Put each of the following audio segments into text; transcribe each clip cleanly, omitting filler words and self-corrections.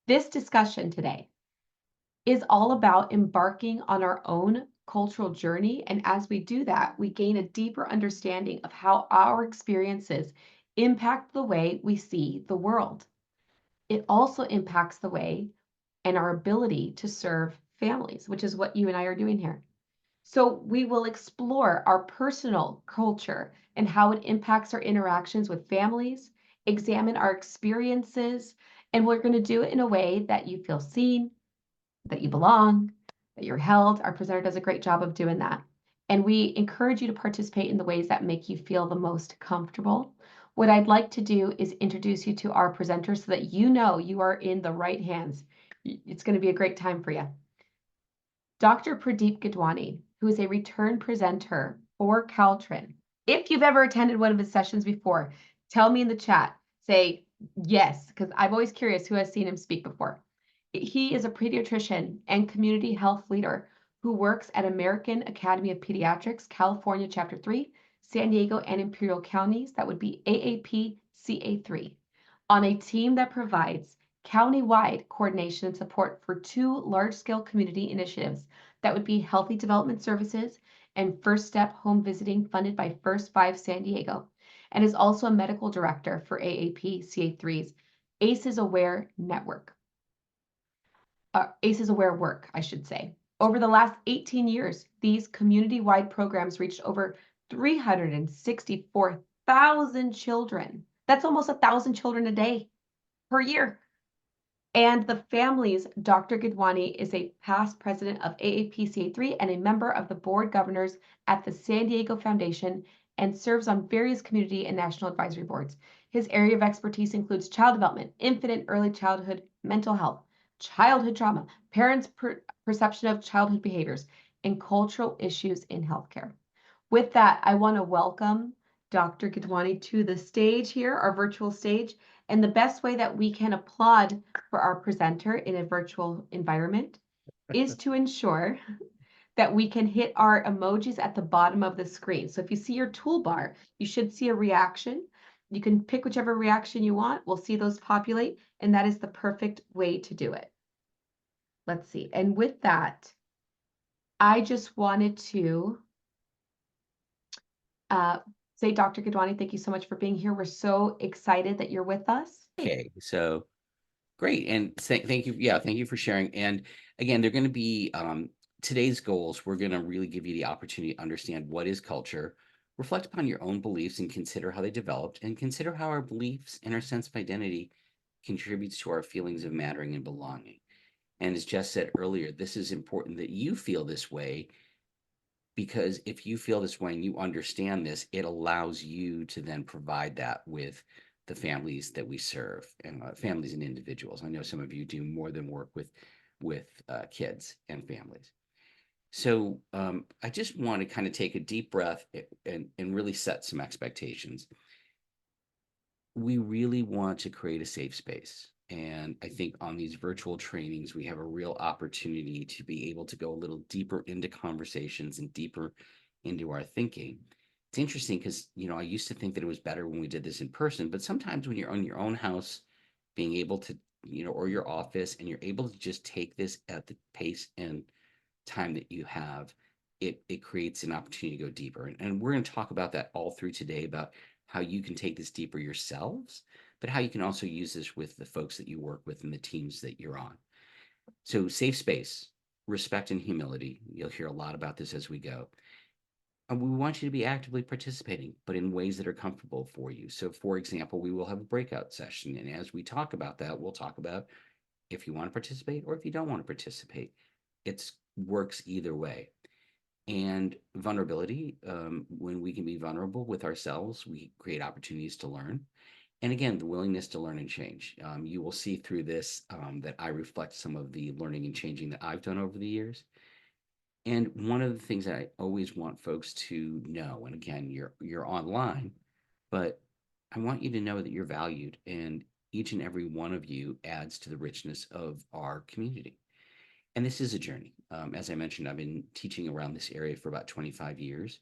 This discussion today is all about embarking on our own cultural journey. And as we do that, we gain a deeper understanding of how our experiences impact the way we see the world. It also impacts the way and our ability to serve families, which is what you and I are doing here. So, we will explore our personal culture and how it impacts our interactions with families, examine our experiences, and we're going to do it in a way that you feel seen, that you belong, that you're held. Our presenter does a great job of doing that. And we encourage you to participate in the ways that make you feel the most comfortable. What I'd like to do is introduce you to our presenter so that you know you are in the right hands. It's going to be a great time for you. Dr. Pradeep Gidwani, who is a return presenter for Caltrin. If you've ever attended one of his sessions before, tell me in the chat. Say yes, because I'm always curious who has seen him speak before. He is a pediatrician and community health leader who works at American Academy of Pediatrics, California, Chapter 3, San Diego and Imperial Counties, that would be AAP CA3, on a team that provides county-wide coordination and support for two large-scale community initiatives that would be Healthy Development Services and First Step Home Visiting funded by First 5 San Diego, and is also a medical director for AAP CA3's ACEs Aware Network. ACEs Aware work, I should say. Over the last 18 years, these community-wide programs reached over 364,000 children. That's almost 1,000 children a day per year. And the families, Dr. Gidwani is a past president of AAPCA3 and a member of the board governors at the San Diego Foundation and serves on various community and national advisory boards. His area of expertise includes child development, infant and early childhood mental health, childhood trauma, parents' perception of childhood behaviors, and cultural issues in healthcare. With that, I want to welcome Dr. Gidwani to the stage here, our virtual stage. And the best way that we can applaud for our presenter in a virtual environment is to ensure that we can hit our emojis at the bottom of the screen. So if you see your toolbar, you should see a reaction. You can pick whichever reaction you want. We'll see those populate, and that is the perfect way to do it. Let's see. And with that, I just wanted to say, Dr. Gidwani, thank you so much for being here. We're so excited that you're with us. Okay, so great. And thank you. Yeah, thank you for sharing. And again, they're going to be today's goals. We're going to really give you the opportunity to understand what is culture, reflect upon your own beliefs and consider how they developed, and consider how our beliefs and our sense of identity contributes to our feelings of mattering and belonging. And as Jess said earlier, this is important that you feel this way, because if you feel this way and you understand this, it allows you to then provide that with the families that we serve, and families and individuals. I know some of you do more than work with kids and families. So I just want to kind of take a deep breath and really set some expectations. We really want to create a safe space. And I think on these virtual trainings, we have a real opportunity to be able to go a little deeper into conversations and deeper into our thinking. It's interesting because, I used to think that it was better when we did this in person, but sometimes when you're on your own house, being able to, or your office, and you're able to just take this at the pace and time that you have, it creates an opportunity to go deeper. And we're going to talk about that all through today, about how you can take this deeper yourselves, but how you can also use this with the folks that you work with and the teams that you're on. So safe space, respect and humility. You'll hear a lot about this as we go. And we want you to be actively participating, but in ways that are comfortable for you. So for example, we will have a breakout session. And as we talk about that, we'll talk about if you want to participate or if you don't want to participate. It works either way. And vulnerability, when we can be vulnerable with ourselves, we create opportunities to learn. And again, the willingness to learn and change. You will see through this that I reflect some of the learning and changing that I've done over the years. And one of the things that I always want folks to know, and again, you're online, but I want you to know that you're valued, and each and every one of you adds to the richness of our community. And this is a journey. As I mentioned, I've been teaching around this area for about 25 years.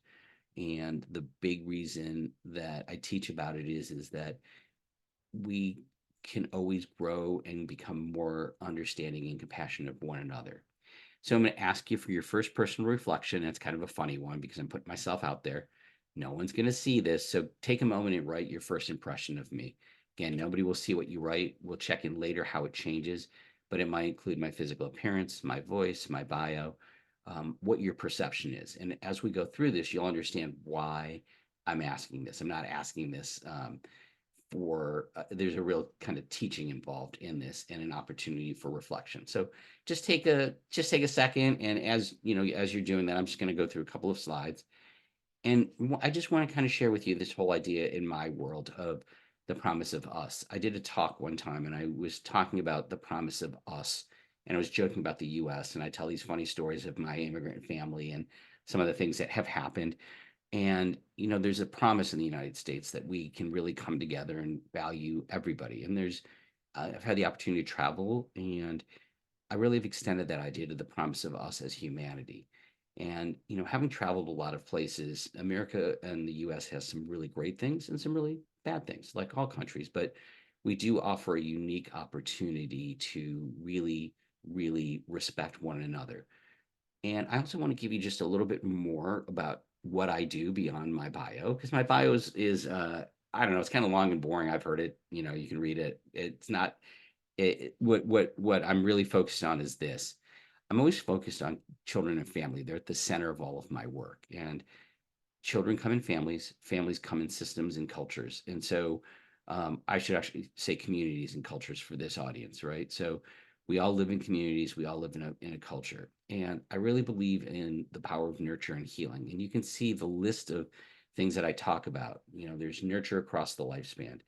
And the big reason that I teach about it is that we can always grow and become more understanding and compassionate of one another. So I'm going to ask you for your first personal reflection. And it's kind of a funny one because I'm putting myself out there. No one's going to see this. So take a moment and write your first impression of me. Again, nobody will see what you write. We'll check in later how it changes, but it might include my physical appearance, my voice, my bio, what your perception is. And as we go through this, you'll understand why I'm asking this. I'm not asking this for there's a real kind of teaching involved in this and an opportunity for reflection. So just take a second, and as you know, as you're doing that, I'm just going to go through a couple of slides, and I just want to kind of share with you this whole idea in my world of the promise of us. I did a talk one time, and I was talking about the promise of us, and I was joking about the U.S. and I tell these funny stories of my immigrant family and some of the things that have happened. And, there's a promise in the United States that we can really come together and value everybody. And I've had the opportunity to travel, and I really have extended that idea to the promise of us as humanity. And, having traveled a lot of places, America and the US has some really great things and some really bad things, like all countries. But we do offer a unique opportunity to really, really respect one another. And I also want to give you just a little bit more about what I do beyond my bio, because my bio is I don't know, it's kind of long and boring. I've heard it, you can read it. It's not what I'm really focused on is this. I'm always focused on children and family. They're at the center of all of my work. And children come in families, families come in systems and cultures. And so I should actually say communities and cultures for this audience, right? So we all live in communities, we all live in a culture. And I really believe in the power of nurture and healing. And you can see the list of things that I talk about. There's nurture across the lifespan.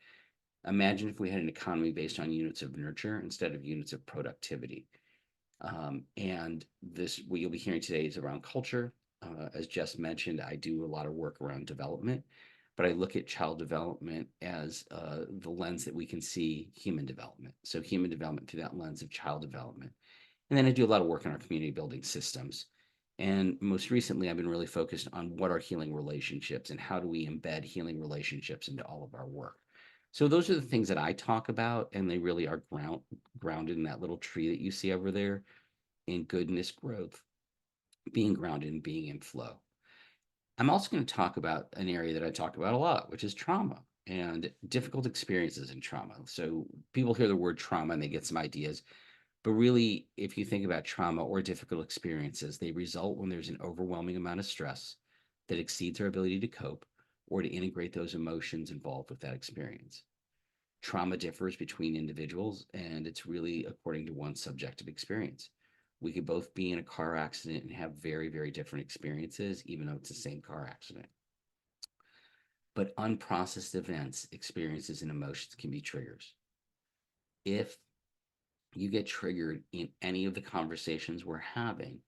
Imagine if we had an economy based on units of nurture instead of units of productivity. And this, what you'll be hearing today is around culture. As Jess mentioned, I do a lot of work around development, but I look at child development as the lens that we can see human development. So, human development through that lens of child development. And then I do a lot of work in our community building systems. And most recently, I've been really focused on what are healing relationships and how do we embed healing relationships into all of our work. So those are the things that I talk about, and they really are grounded in that little tree that you see over there in goodness, growth, being grounded and being in flow. I'm also going to talk about an area that I talk about a lot, which is trauma and difficult experiences in trauma. So people hear the word trauma and they get some ideas. But really, if you think about trauma or difficult experiences, they result when there's an overwhelming amount of stress that exceeds our ability to cope or to integrate those emotions involved with that experience. Trauma differs between individuals, and it's really according to one's subjective experience. We could both be in a car accident and have very, very different experiences, even though it's the same car accident. But unprocessed events, experiences, and emotions can be triggers. If you get triggered in any of the conversations we're having,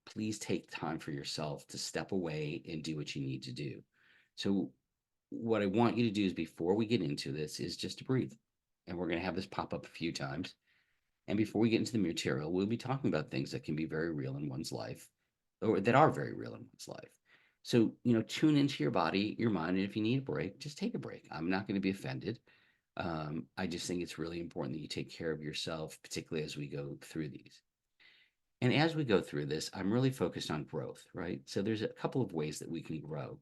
please take time for yourself to step away and do what you need to do. So, what I want you to do is before we get into this, is just to breathe. And we're going to have this pop up a few times. And before we get into the material, we'll be talking about things that can be very real in one's life or that are very real in one's life. So, tune into your body, your mind, and if you need a break, just take a break. I'm not going to be offended. I just think it's really important that you take care of yourself, particularly as we go through these. And as we go through this, I'm really focused on growth, right? So there's a couple of ways that we can grow,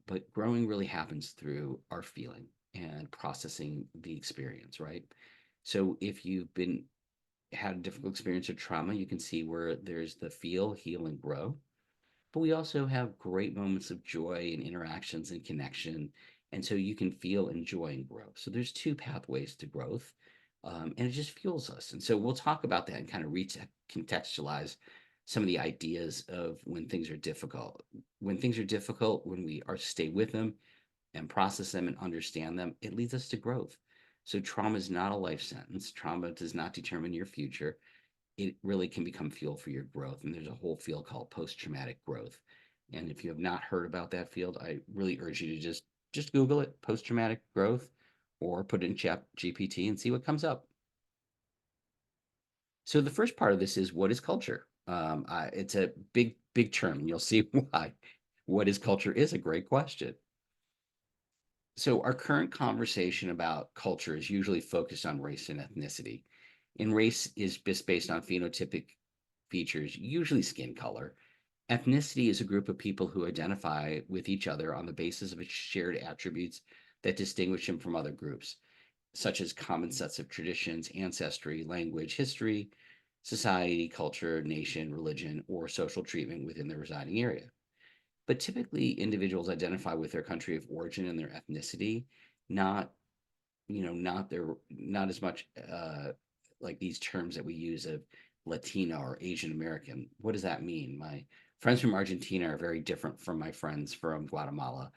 but growing really happens through our feeling and processing the experience, right? So if you've been had a difficult experience of trauma, you can see where there's the feel, heal, and grow. But we also have great moments of joy and interactions and connection. And so you can feel and joy and grow. So there's two pathways to growth. And it just fuels us. And so we'll talk about that and kind of recontextualize some of the ideas of when things are difficult. When things are difficult, when we are stay with them and process them and understand them, it leads us to growth. So trauma is not a life sentence. Trauma does not determine your future. It really can become fuel for your growth. And there's a whole field called post-traumatic growth. And if you have not heard about that field, I really urge you to just Google it, post-traumatic growth, or put it in Chat GPT and see what comes up. So the first part of this is, what is culture? It's a big term, and you'll see why. What is culture is a great question. So, our current conversation about culture is usually focused on race and ethnicity. And race is just based on phenotypic features, usually skin color. Ethnicity is a group of people who identify with each other on the basis of its shared attributes that distinguish them from other groups, such as common sets of traditions, ancestry, language, history, society, culture, nation, religion, or social treatment within the residing area. But typically, individuals identify with their country of origin and their ethnicity, not not as much like these terms that we use of Latino or Asian American. What does that mean? My friends from Argentina are very different from my friends from Guatemala.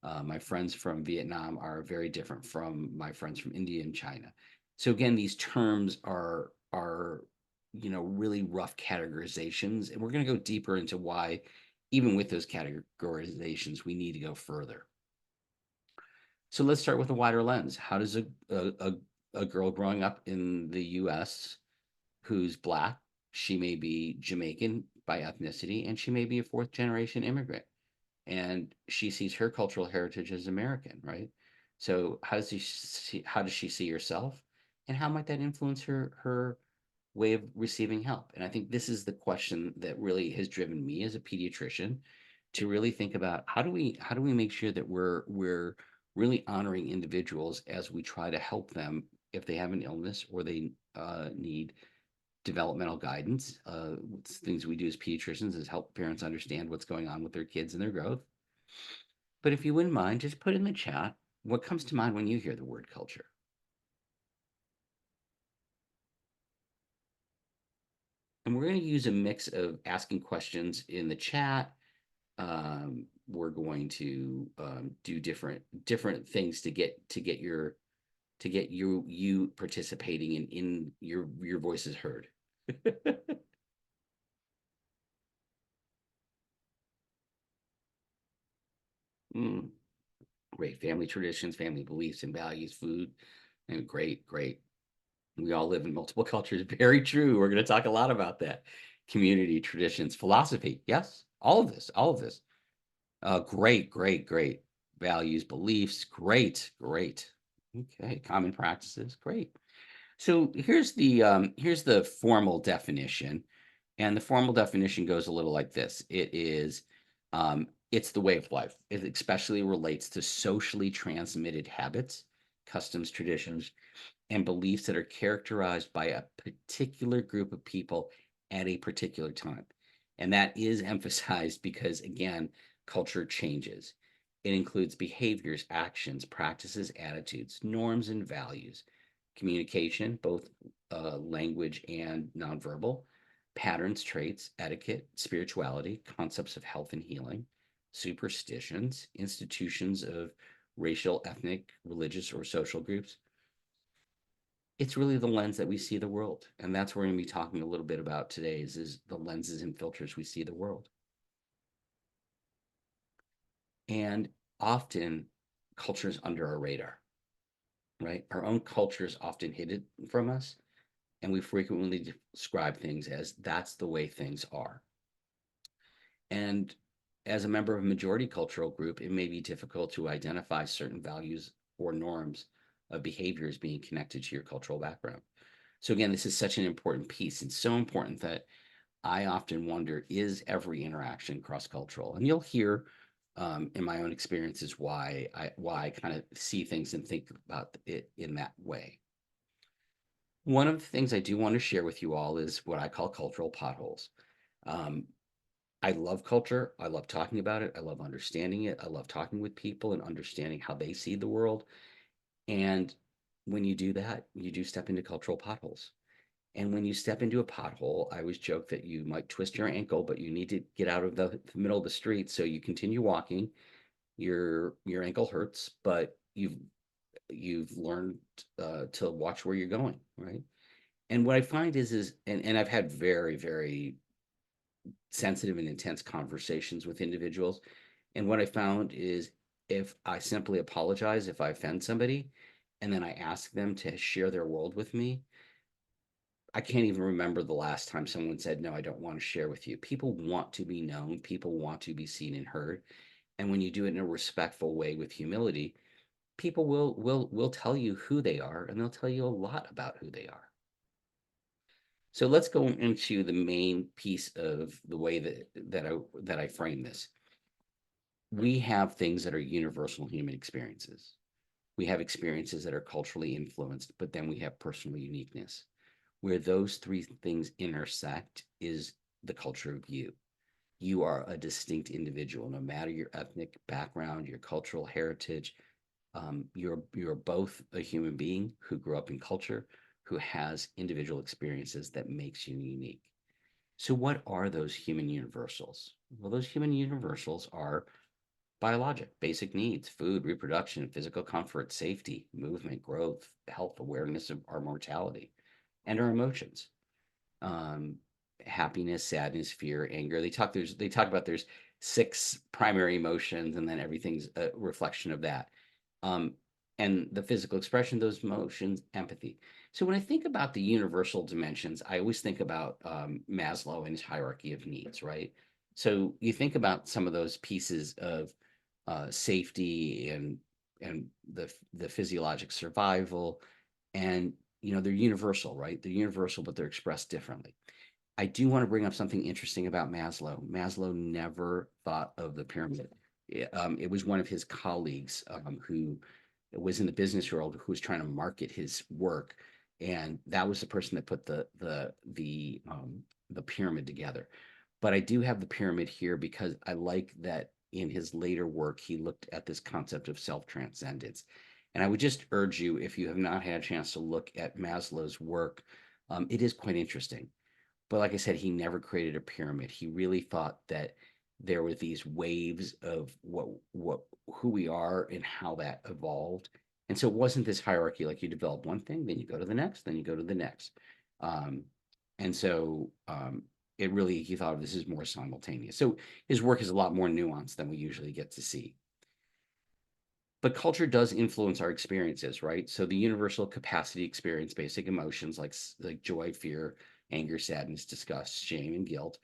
My friends from Vietnam are very different from my friends from India and China. So again, these terms are really rough categorizations, and we're going to go deeper into why, even with those categorizations, we need to go further. So let's start with a wider lens. How does a girl growing up in the US who's Black, she may be Jamaican by ethnicity, and she may be a fourth generation immigrant, and she sees her cultural heritage as American, right? So how does she see herself, and how might that influence her way of receiving help? And I think this is the question that really has driven me as a pediatrician to really think about how do we make sure that we're really honoring individuals as we try to help them if they have an illness or they need developmental guidance. Things we do as pediatricians is help parents understand what's going on with their kids and their growth. But if you wouldn't mind, just put in the chat what comes to mind when you hear the word culture. And we're going to use a mix of asking questions in the chat. We're going to do different things to get you participating in your voices heard. Mm, great family traditions, family beliefs and values, food, and great. We all live in multiple cultures. Very true. We're going to talk a lot about that. Community, traditions, philosophy. Yes, all of this. Great. Values, beliefs. Great. Okay, common practices. Great. So here's the formal definition, and the formal definition goes a little like this. It's the way of life. It especially relates to socially transmitted habits, customs, traditions, and beliefs that are characterized by a particular group of people at a particular time. And that is emphasized because, again, culture changes. It includes behaviors, actions, practices, attitudes, norms, and values, communication, both language and nonverbal, patterns, traits, etiquette, spirituality, concepts of health and healing, superstitions, institutions of racial, ethnic, religious, or social groups. It's really the lens that we see the world. And that's what we're going to be talking a little bit about today is the lenses and filters we see the world. And often culture is under our radar, right? Our own culture is often hidden from us. And we frequently describe things as that's the way things are. And as a member of a majority cultural group, it may be difficult to identify certain values or norms of behaviors being connected to your cultural background. So again, this is such an important piece and so important that I often wonder, is every interaction cross-cultural? And you'll hear in my own experiences why I kind of see things and think about it in that way. One of the things I do want to share with you all is what I call cultural potholes. Um, I love culture. I love talking about it. I love understanding it. I love talking with people and understanding how they see the world. And when you do that, you do step into cultural potholes. And when you step into a pothole, I always joke that you might twist your ankle, but you need to get out of the middle of the street. So you continue walking. Your ankle hurts, but you've learned to watch where you're going, right? And what I find is and I've had very sensitive and intense conversations with individuals. And what I found is if I simply apologize if I offend somebody, and then I ask them to share their world with me, I can't even remember the last time someone said, no, I don't want to share with you. People want to be known, people want to be seen and heard. And when you do it in a respectful way with humility, people will tell you who they are, and they'll tell you a lot about who they are. So let's go into the main piece of the way that I frame this. We have things that are universal human experiences. We have experiences that are culturally influenced, but then we have personal uniqueness. Where those three things intersect is the culture of you. You are a distinct individual, no matter your ethnic background, your cultural heritage. You're both a human being who grew up in culture, who has individual experiences that makes you unique. So, what are those human universals? Well, those human universals are biologic, basic needs: food, reproduction, physical comfort, safety, movement, growth, health, awareness of our mortality, and our emotions. Um, Happiness, sadness, fear, anger. They talk about there's six primary emotions, and then everything's a reflection of that. Um, and the physical expression of those emotions, empathy. So when I think about the universal dimensions, I always think about Maslow and his hierarchy of needs, right? So you think about some of those pieces of safety and the physiologic survival, and they're universal, right? They're universal, but they're expressed differently. I do want to bring up something interesting about Maslow. Maslow never thought of the pyramid. It was one of his colleagues who was in the business world who was trying to market his work, and that was the person that put the pyramid together. But I do have the pyramid here because I like that in his later work he looked at this concept of self-transcendence. And I would just urge you, if you have not had a chance to look at Maslow's work, it is quite interesting. But like I said, he never created a pyramid. He really thought that there were these waves of what who we are and how that evolved. And so it wasn't this hierarchy like you develop one thing, then you go to the next, then you go to the next. Um, and so it really, he thought of this as more simultaneous. So his work is a lot more nuanced than we usually get to see. But culture does influence our experiences, right? So the universal capacity to experience basic emotions like joy, fear, anger, sadness, disgust, shame, and guilt.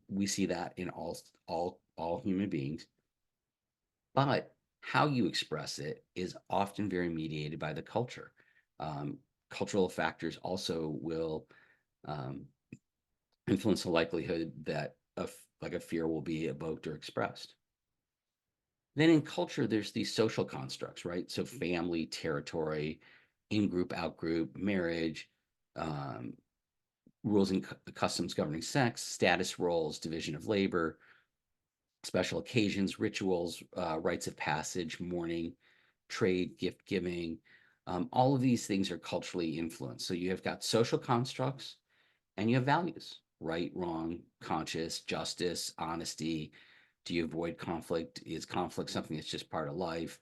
We see that in all human beings, but how you express it is often very mediated by the culture. Um, Cultural factors also will um, influence the likelihood that like a fear will be evoked or expressed. Then in culture, there's these social constructs, right? So family, territory, in-group, out-group, marriage, um, rules and customs governing sex, status roles, division of labor, special occasions, rituals, rites of passage, mourning, trade, gift giving. All of these things are culturally influenced. So you have got social constructs and you have values: right, wrong, conscious, justice, honesty. Do you avoid conflict? Is conflict something that's just part of life?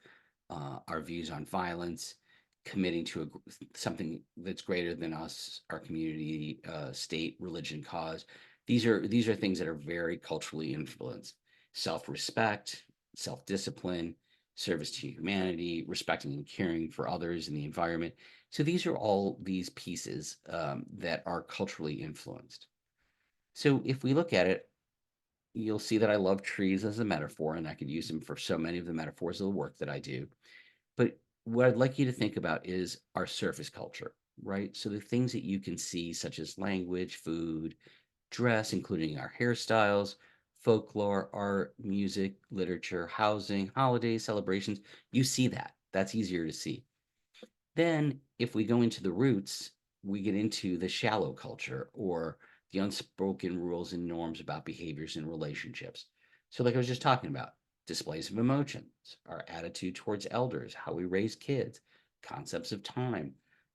Our views on violence, committing to something that's greater than us, our community, state, religion, cause. These are things that are very culturally influenced. Self-respect, self-discipline, service to humanity, respecting and caring for others and the environment. So these are all these pieces that are culturally influenced. So if we look at it, you'll see that I love trees as a metaphor, and I could use them for so many of the metaphors of the work that I do. But what I'd like you to think about is our surface culture, right? So the things that you can see, such as language, food, dress, including our hairstyles, folklore, art, music, literature, housing, holidays, celebrations, you see that. That's easier to see. Then, if we go into the roots, we get into the shallow culture, or the unspoken rules and norms about behaviors and relationships. So, like I was just talking about, displays of emotions, our attitude towards elders, how we raise kids, concepts of time,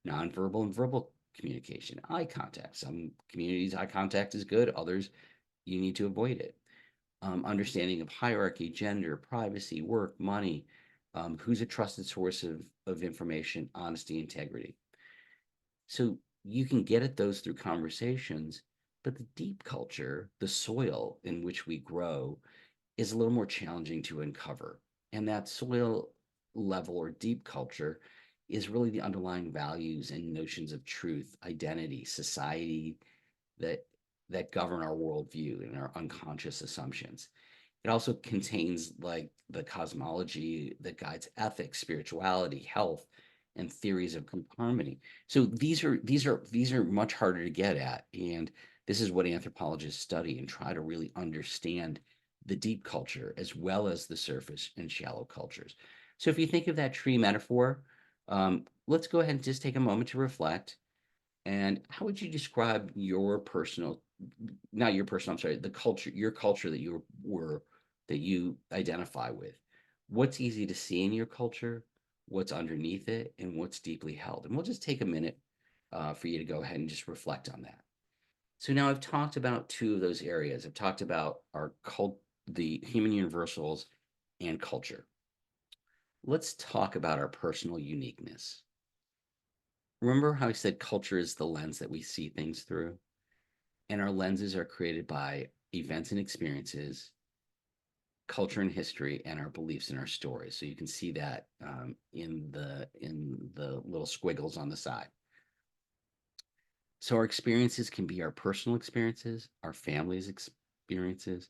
nonverbal and verbal communication, eye contact. Some communities, eye contact is good, others, you need to avoid it. Understanding of hierarchy, gender, privacy, work, money, who's a trusted source of information, honesty, integrity. So you can get at those through conversations, but the deep culture, the soil in which we grow, is a little more challenging to uncover. And that soil level or deep culture is really the underlying values and notions of truth, identity, society that that govern our worldview and our unconscious assumptions. It also contains like the cosmology that guides ethics, spirituality, health, and theories of group harmony. So these are much harder to get at, and this is what anthropologists study and try to really understand the deep culture as well as the surface and shallow cultures. So if you think of that tree metaphor, let's go ahead and just take a moment to reflect. And how would you describe your personal, not your personal, I'm sorry, the culture, your culture that you were, that you identify with? What's easy to see in your culture? What's underneath it? And what's deeply held? And we'll just take a minute for you to go ahead and just reflect on that. So now I've talked about two of those areas. I've talked about our cult, the human universals, and culture. Let's talk about our personal uniqueness. Remember how I said culture is the lens that we see things through? And our lenses are created by events and experiences, culture and history, and our beliefs and our stories. So you can see that in the little squiggles on the side. So our experiences can be our personal experiences, our family's experiences,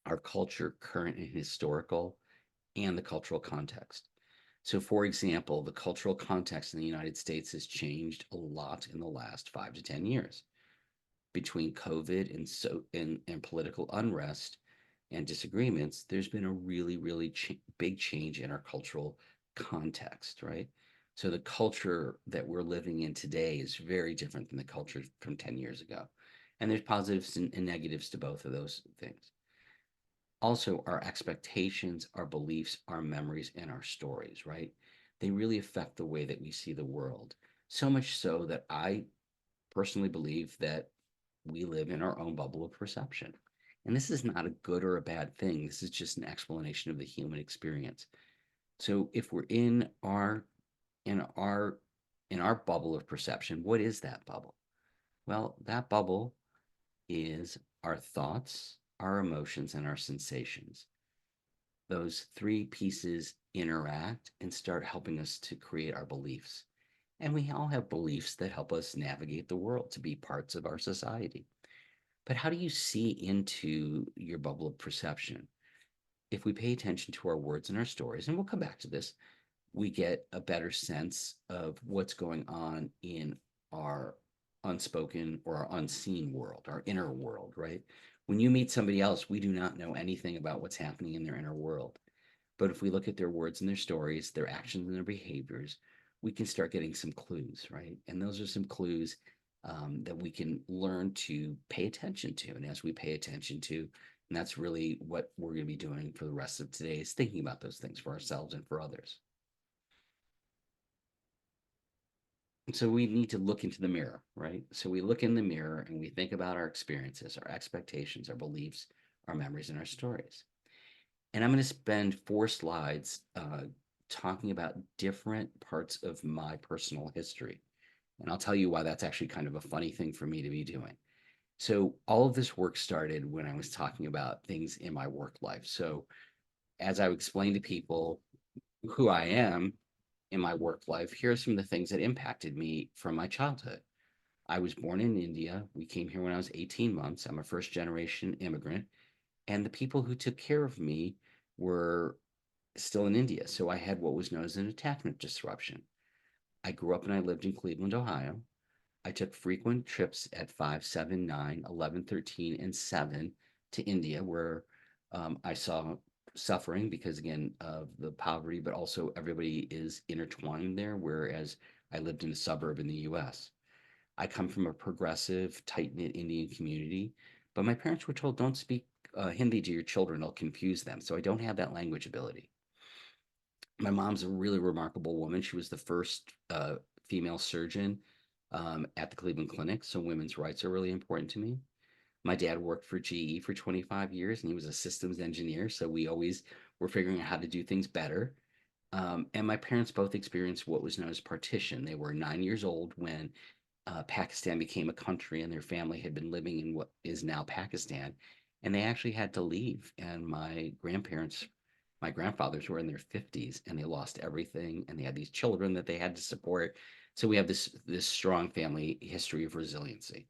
our culture, current and historical, and the cultural context. So, for example, the cultural context in the United States has changed a lot in the last 5 to 10 years. Between COVID and political unrest and disagreements, there's been a really big change in our cultural context, right? So the culture that we're living in today is very different than the culture from 10 years ago. And there's positives and negatives to both of those things. Also, our expectations, our beliefs, our memories, and our stories, right? They really affect the way that we see the world. So much so that I personally believe that we live in our own bubble of perception. And this is not a good or a bad thing. This is just an explanation of the human experience. So if we're in our in our bubble of perception, what is that bubble? Well, that bubble is our thoughts, our emotions, and our sensations. Those three pieces interact and start helping us to create our beliefs. And we all have beliefs that help us navigate the world to be parts of our society. But how do you see into your bubble of perception? If we pay attention to our words and our stories, and we'll come back to this, we get a better sense of what's going on in our unspoken or our unseen world, our inner world, right? When you meet somebody else, we do not know anything about what's happening in their inner world. But if we look at their words and their stories, their actions and their behaviors, we can start getting some clues, right? And those are some clues that we can learn to pay attention to. And as we pay attention to, and that's really what we're going to be doing for the rest of today, is thinking about those things for ourselves and for others. And so we need to look into the mirror, right? So we look in the mirror and we think about our experiences, our expectations, our beliefs, our memories, and our stories. And I'm going to spend 4 slides talking about different parts of my personal history. And I'll tell you why that's actually kind of a funny thing for me to be doing. So, all of this work started when I was talking about things in my work life. So, as I explained to people who I am in my work life, here are some of the things that impacted me from my childhood. I was born in India. We came here when I was 18 months. I'm a first generation immigrant. And the people who took care of me were still in India. So I had what was known as an attachment disruption. I grew up and I lived in Cleveland, Ohio. I took frequent trips at 5, 7, 9, 11, 13, and 7 to India, where I saw suffering because, again, of the poverty, but also everybody is intertwined there, whereas I lived in a suburb in the US. I come from a progressive, tight knit Indian community, but my parents were told don't speak Hindi to your children, it'll confuse them. So I don't have that language ability. My mom's a really remarkable woman. She was the first female surgeon at the Cleveland Clinic. So women's rights are really important to me. My dad worked for GE for 25 years and he was a systems engineer. So we always were figuring out how to do things better. And my parents both experienced what was known as partition. They were 9 years old when Pakistan became a country and their family had been living in what is now Pakistan. And they actually had to leave. And my grandfathers were in their 50s and they lost everything. And they had these children that they had to support. So we have this strong family history of resiliency.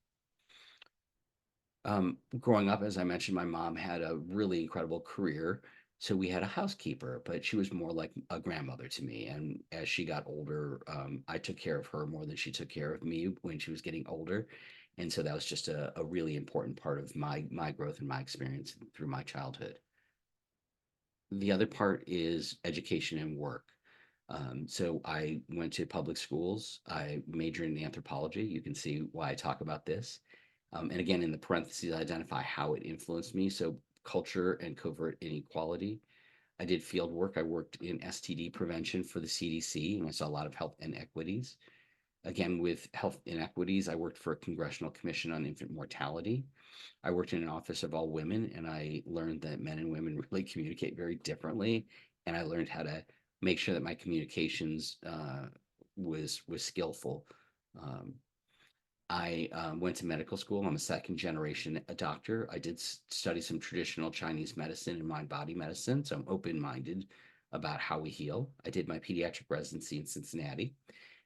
Growing up, as I mentioned, my mom had a really incredible career. So we had a housekeeper, but she was more like a grandmother to me. And as she got older, I took care of her more than she took care of me when she was getting older. And so that was just a really important part of my growth and my experience through my childhood. The other part is education and work. So I went to public schools. I majored in anthropology. You can see why I talk about this. And again, in the parentheses, I identify how it influenced me. So culture and covert inequality. I did field work. I worked in STD prevention for the CDC, and I saw a lot of health inequities. Again, with health inequities, I worked for a Congressional Commission on Infant Mortality. I worked in an office of all women, and I learned that men and women really communicate very differently. And I learned how to make sure that my communications was skillful. Um, I went to medical school. I'm a second generation doctor. I did study some traditional Chinese medicine and mind body medicine, so I'm open minded about how we heal. I did my pediatric residency in Cincinnati.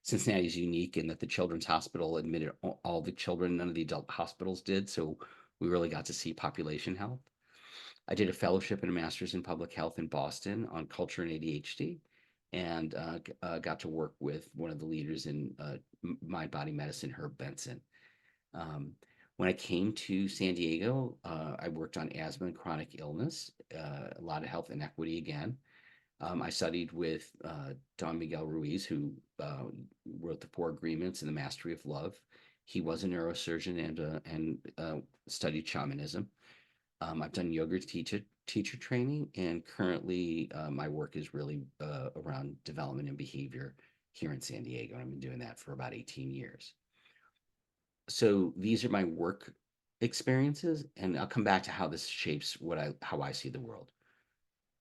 Cincinnati is unique in that the Children's Hospital admitted all the children, none of the adult hospitals did. So we really got to see population health. I did a fellowship and a master's in public health in Boston on culture and ADHD, and got to work with one of the leaders in mind body medicine, Herb Benson. Um, when I came to San Diego, I worked on asthma and chronic illness, a lot of health inequity again. I studied with Don Miguel Ruiz, who wrote the Four Agreements and the Mastery of Love. He was a neurosurgeon and studied shamanism. I've done yoga teacher training, and currently my work is really around development and behavior here in San Diego. And I've been doing that for about 18 years. So these are my work experiences, and I'll come back to how this shapes how I see the world.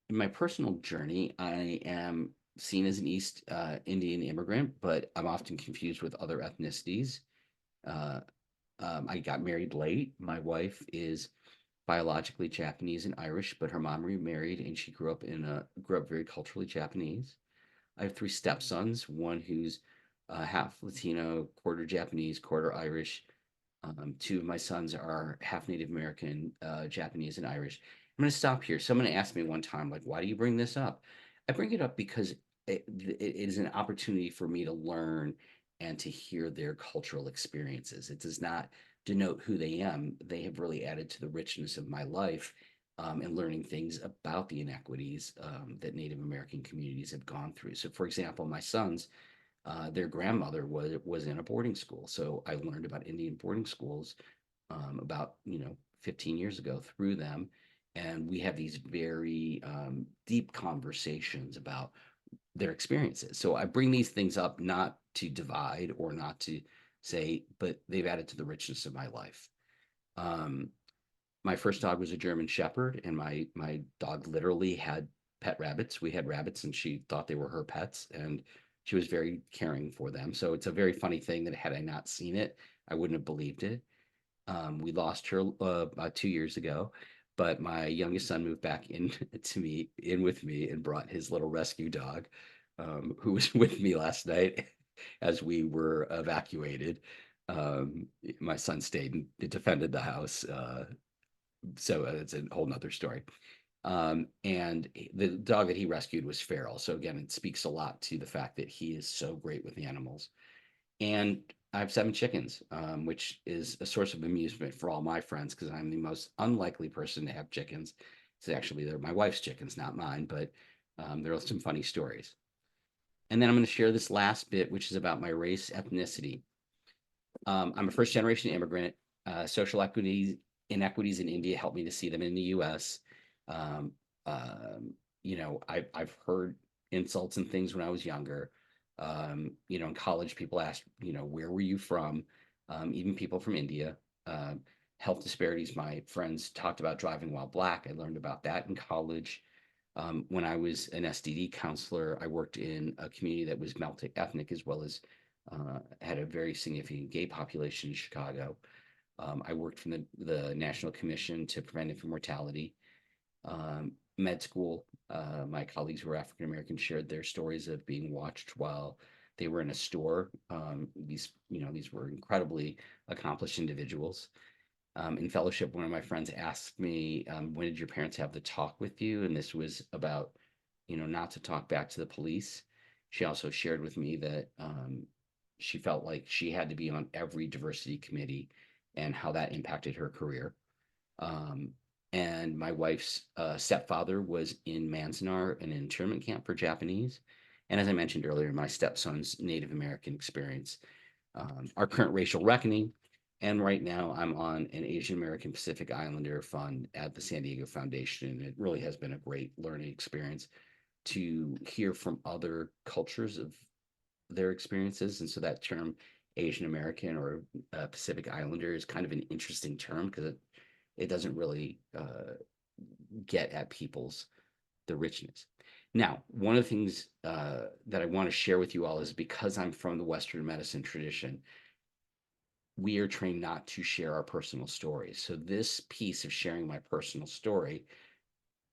In my personal journey, I am seen as an East Indian immigrant, but I'm often confused with other ethnicities. Uh, I got married late. My wife is biologically Japanese and Irish, but her mom remarried and she grew up very culturally Japanese. I have three stepsons, one who's half Latino, quarter Japanese, quarter Irish. Two of my sons are half Native American, Japanese, and Irish. I'm going to stop here. Someone asked me one time, like, why do you bring this up? I bring it up because it is an opportunity for me to learn and to hear their cultural experiences. It does not denote who they am. They have really added to the richness of my life, and learning things about the inequities that Native American communities have gone through. So, for example, my sons, their grandmother was in a boarding school, so I learned about Indian boarding schools about 15 years ago through them, and we have these very deep conversations about their experiences. So I bring these things up not to divide or not to say, but they've added to the richness of my life. Um, my first dog was a German Shepherd, and my dog literally had pet rabbits. We had rabbits, and she thought they were her pets, and she was very caring for them. So it's a very funny thing that had I not seen it, I wouldn't have believed it. We lost her about 2 years ago, but my youngest son moved back in with me and brought his little rescue dog, who was with me last night as we were evacuated. Um, my son stayed and defended the house. So it's a whole nother story. And the dog that he rescued was feral. So again, it speaks a lot to the fact that he is so great with animals. And I have 7 chickens, which is a source of amusement for all my friends because I'm the most unlikely person to have chickens. They're my wife's chickens, not mine, but there are some funny stories. And then I'm going to share this last bit, which is about my race, ethnicity. I'm a first generation immigrant. Social inequities in India helped me to see them in the US. Um, I've heard insults and things when I was younger. In college, people asked, where were you from? Even people from India. Um, Health disparities. My friends talked about driving while black. I learned about that in college. When I was an STD counselor, I worked in a community that was multi ethnic as well as had a very significant gay population in Chicago. I worked from the National Commission to Prevent Infant Mortality. Med school, my colleagues who were African American shared their stories of being watched while they were in a store. These were incredibly accomplished individuals. In fellowship, one of my friends asked me, when did your parents have the talk with you? And this was about, not to talk back to the police. She also shared with me that she felt like she had to be on every diversity committee and how that impacted her career. Um, and my wife's stepfather was in Manzanar, an internment camp for Japanese. And as I mentioned earlier, my stepson's Native American experience, our current racial reckoning. And right now, I'm on an Asian American Pacific Islander fund at the San Diego Foundation. And it really has been a great learning experience to hear from other cultures of their experiences. And so that term, Asian American or Pacific Islander, is kind of an interesting term because it doesn't really get at people's the richness. Now, one of the things that I want to share with you all is because I'm from the Western medicine tradition, we are trained not to share our personal stories. So this piece of sharing my personal story,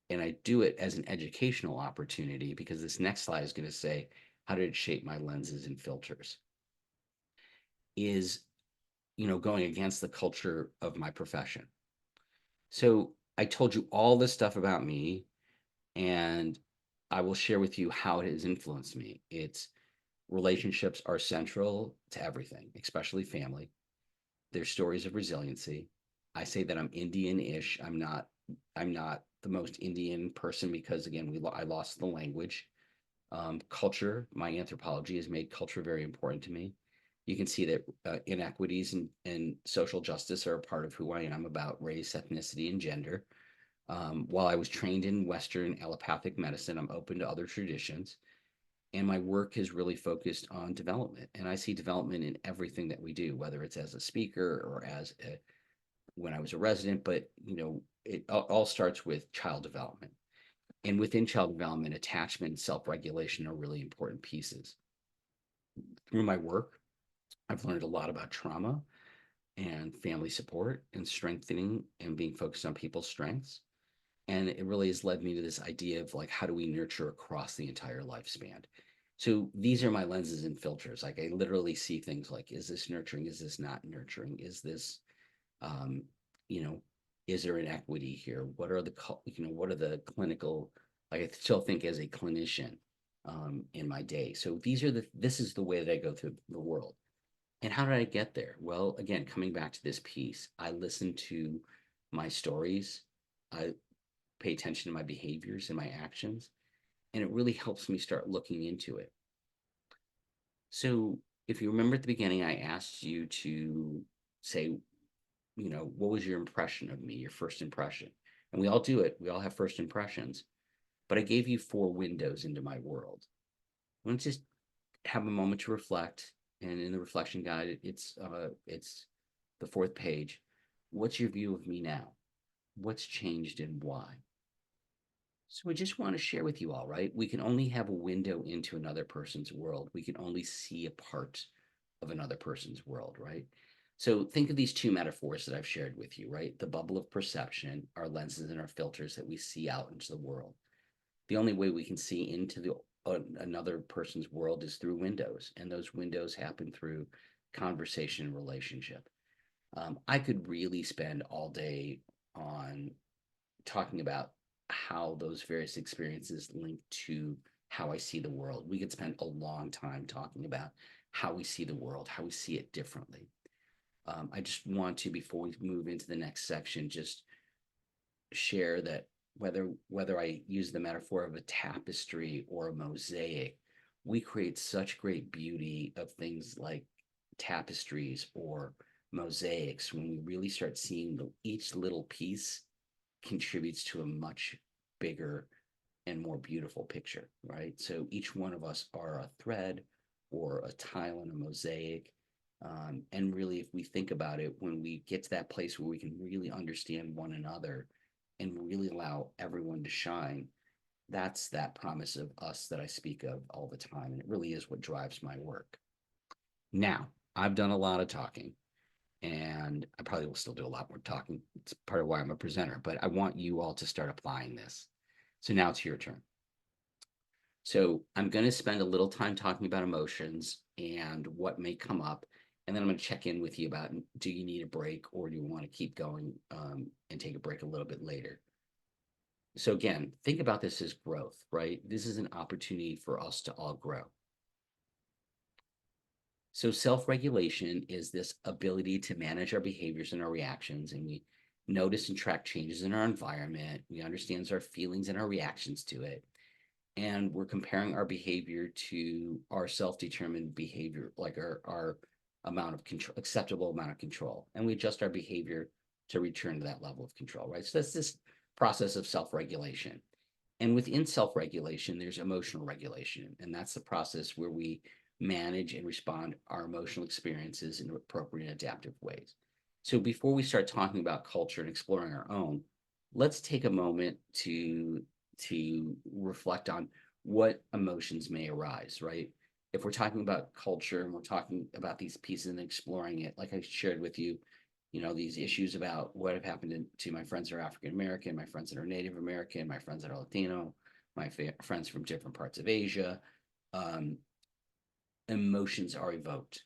and I do it as an educational opportunity because this next slide is going to say, how did it shape my lenses and filters? Is, going against the culture of my profession. So I told you all this stuff about me, and I will share with you how it has influenced me. It's relationships are central to everything, especially family. There's stories of resiliency. I say that I'm Indian-ish. I'm not the most Indian person because again, I lost the language. Culture, my anthropology has made culture very important to me. You can see that inequities and social justice are a part of who I am about race, ethnicity, and gender. While I was trained in Western allopathic medicine, I'm open to other traditions. And my work has really focused on development. And I see development in everything that we do, whether it's as a speaker or when I was a resident. But, it all starts with child development. And within child development, attachment and self regulation are really important pieces. Through my work, I've learned a lot about trauma and family support and strengthening and being focused on people's strengths. And it really has led me to this idea of like, how do we nurture across the entire lifespan? So these are my lenses and filters. Like I literally see things like, is this nurturing? Is this not nurturing? Is this, um, you know, is there an equity here? What are what are the clinical, like I still think as a clinician in my day. So this is the way that I go through the world. And how did I get there? Well, again, coming back to this piece, I listen to my stories. I pay attention to my behaviors and my actions, and it really helps me start looking into it. So, if you remember at the beginning, I asked you to say, what was your impression of me, your first impression? And we all do it, we all have first impressions, but I gave you 4 windows into my world. I want to just have a moment to reflect. And in the reflection guide, it's the 4th page. What's your view of me now? What's changed and why? So I just want to share with you all, right? We can only have a window into another person's world. We can only see a part of another person's world, right? So think of these 2 metaphors that I've shared with you, right? The bubble of perception, our lenses and our filters that we see out into the world. The only way we can see into another person's world is through windows, and those windows happen through conversation and relationship. I could really spend all day on talking about how those various experiences link to how I see the world. We could spend a long time talking about how we see the world, how we see it differently. I just want to, before we move into the next section, just share that whether I use the metaphor of a tapestry or a mosaic, we create such great beauty of things like tapestries or mosaics when we really start seeing each little piece contributes to a much bigger and more beautiful picture, right? So each one of us are a thread or a tile in a mosaic. And really, if we think about it, when we get to that place where we can really understand one another and really allow everyone to shine, that's that promise of us that I speak of all the time. And it really is what drives my work. Now, I've done a lot of talking and I probably will still do a lot more talking. It's part of why I'm a presenter, but I want you all to start applying this. So now it's your turn. So I'm going to spend a little time talking about emotions and what may come up. And then I'm going to check in with you about, do you need a break or do you want to keep going and take a break a little bit later? So again, think about this as growth, right? This is an opportunity for us to all grow. So self-regulation is this ability to manage our behaviors and our reactions, and we notice and track changes in our environment. We understand our feelings and our reactions to it. And we're comparing our behavior to our self-determined behavior, like our amount of control, acceptable amount of control. And we adjust our behavior to return to that level of control, right? So that's this process of self-regulation. And within self-regulation, there's emotional regulation. And that's the process where we manage and respond our emotional experiences in appropriate and adaptive ways. So before we start talking about culture and exploring our own, let's take a moment to reflect on what emotions may arise, right? If we're talking about culture and we're talking about these pieces and exploring it, like I shared with you, these issues about what have happened to my friends that are African American, my friends that are Native American, my friends that are Latino, my friends from different parts of Asia. Um, Emotions are evoked.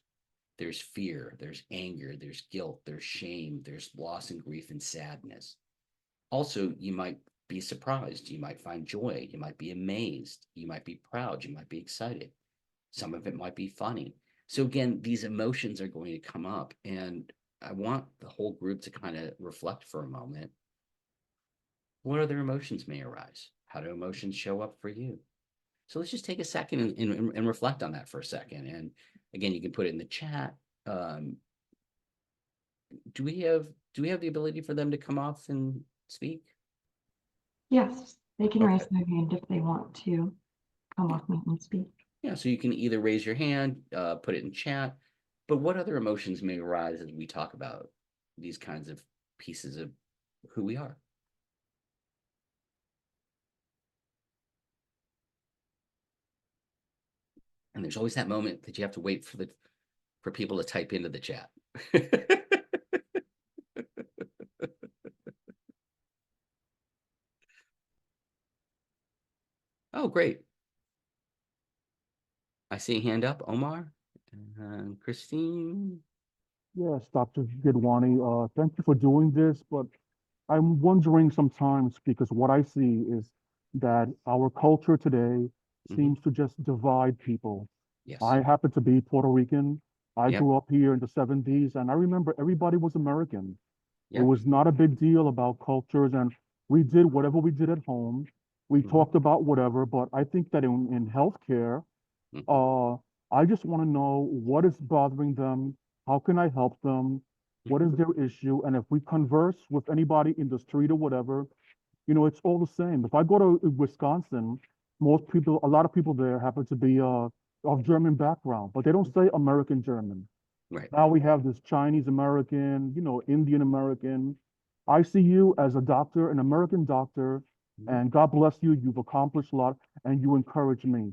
There's fear, there's anger, there's guilt, there's shame, there's loss and grief and sadness. Also, you might be surprised, you might find joy, you might be amazed, you might be proud, you might be excited. Some of it might be funny. So again, these emotions are going to come up, and I want the whole group to kind of reflect for a moment. What other emotions may arise? How do emotions show up for you? So let's just take a second and reflect on that for a second. And again, you can put it in the chat. Um, do we have the ability for them to come off and speak? Yes, they can Okay. raise their hand if they want to come Yeah. off mute and speak. Yeah. So you can either raise your hand, put it in chat. But what other emotions may arise as we talk about these kinds of pieces of who we are? And there's always that moment that you have to wait for people to type into the chat. Oh, great. I see a hand up, Omar and Christine. Yes, Dr. Gidwani, thank you for doing this, but I'm wondering sometimes because what I see is that our culture today Hmm. seems to just divide people. Yes. I happen to be Puerto Rican. I Yep. grew up here in the 70s, and I remember everybody was American. It Yep. was not a big deal about cultures, and we did whatever we did at home. We Hmm. talked about whatever, but I think that in healthcare, Hmm. uh, I just want to know what is bothering them. How can I help them? What Hmm. is their issue? And if we converse with anybody in the street or whatever, it's all the same. If I go to Wisconsin, most people, a lot of people there happen to be of German background, but they don't say American German. Right. Now we have this Chinese American, Indian American. I see you as a doctor, an American doctor, Mhm. and God bless you. You've accomplished a lot and you encourage me.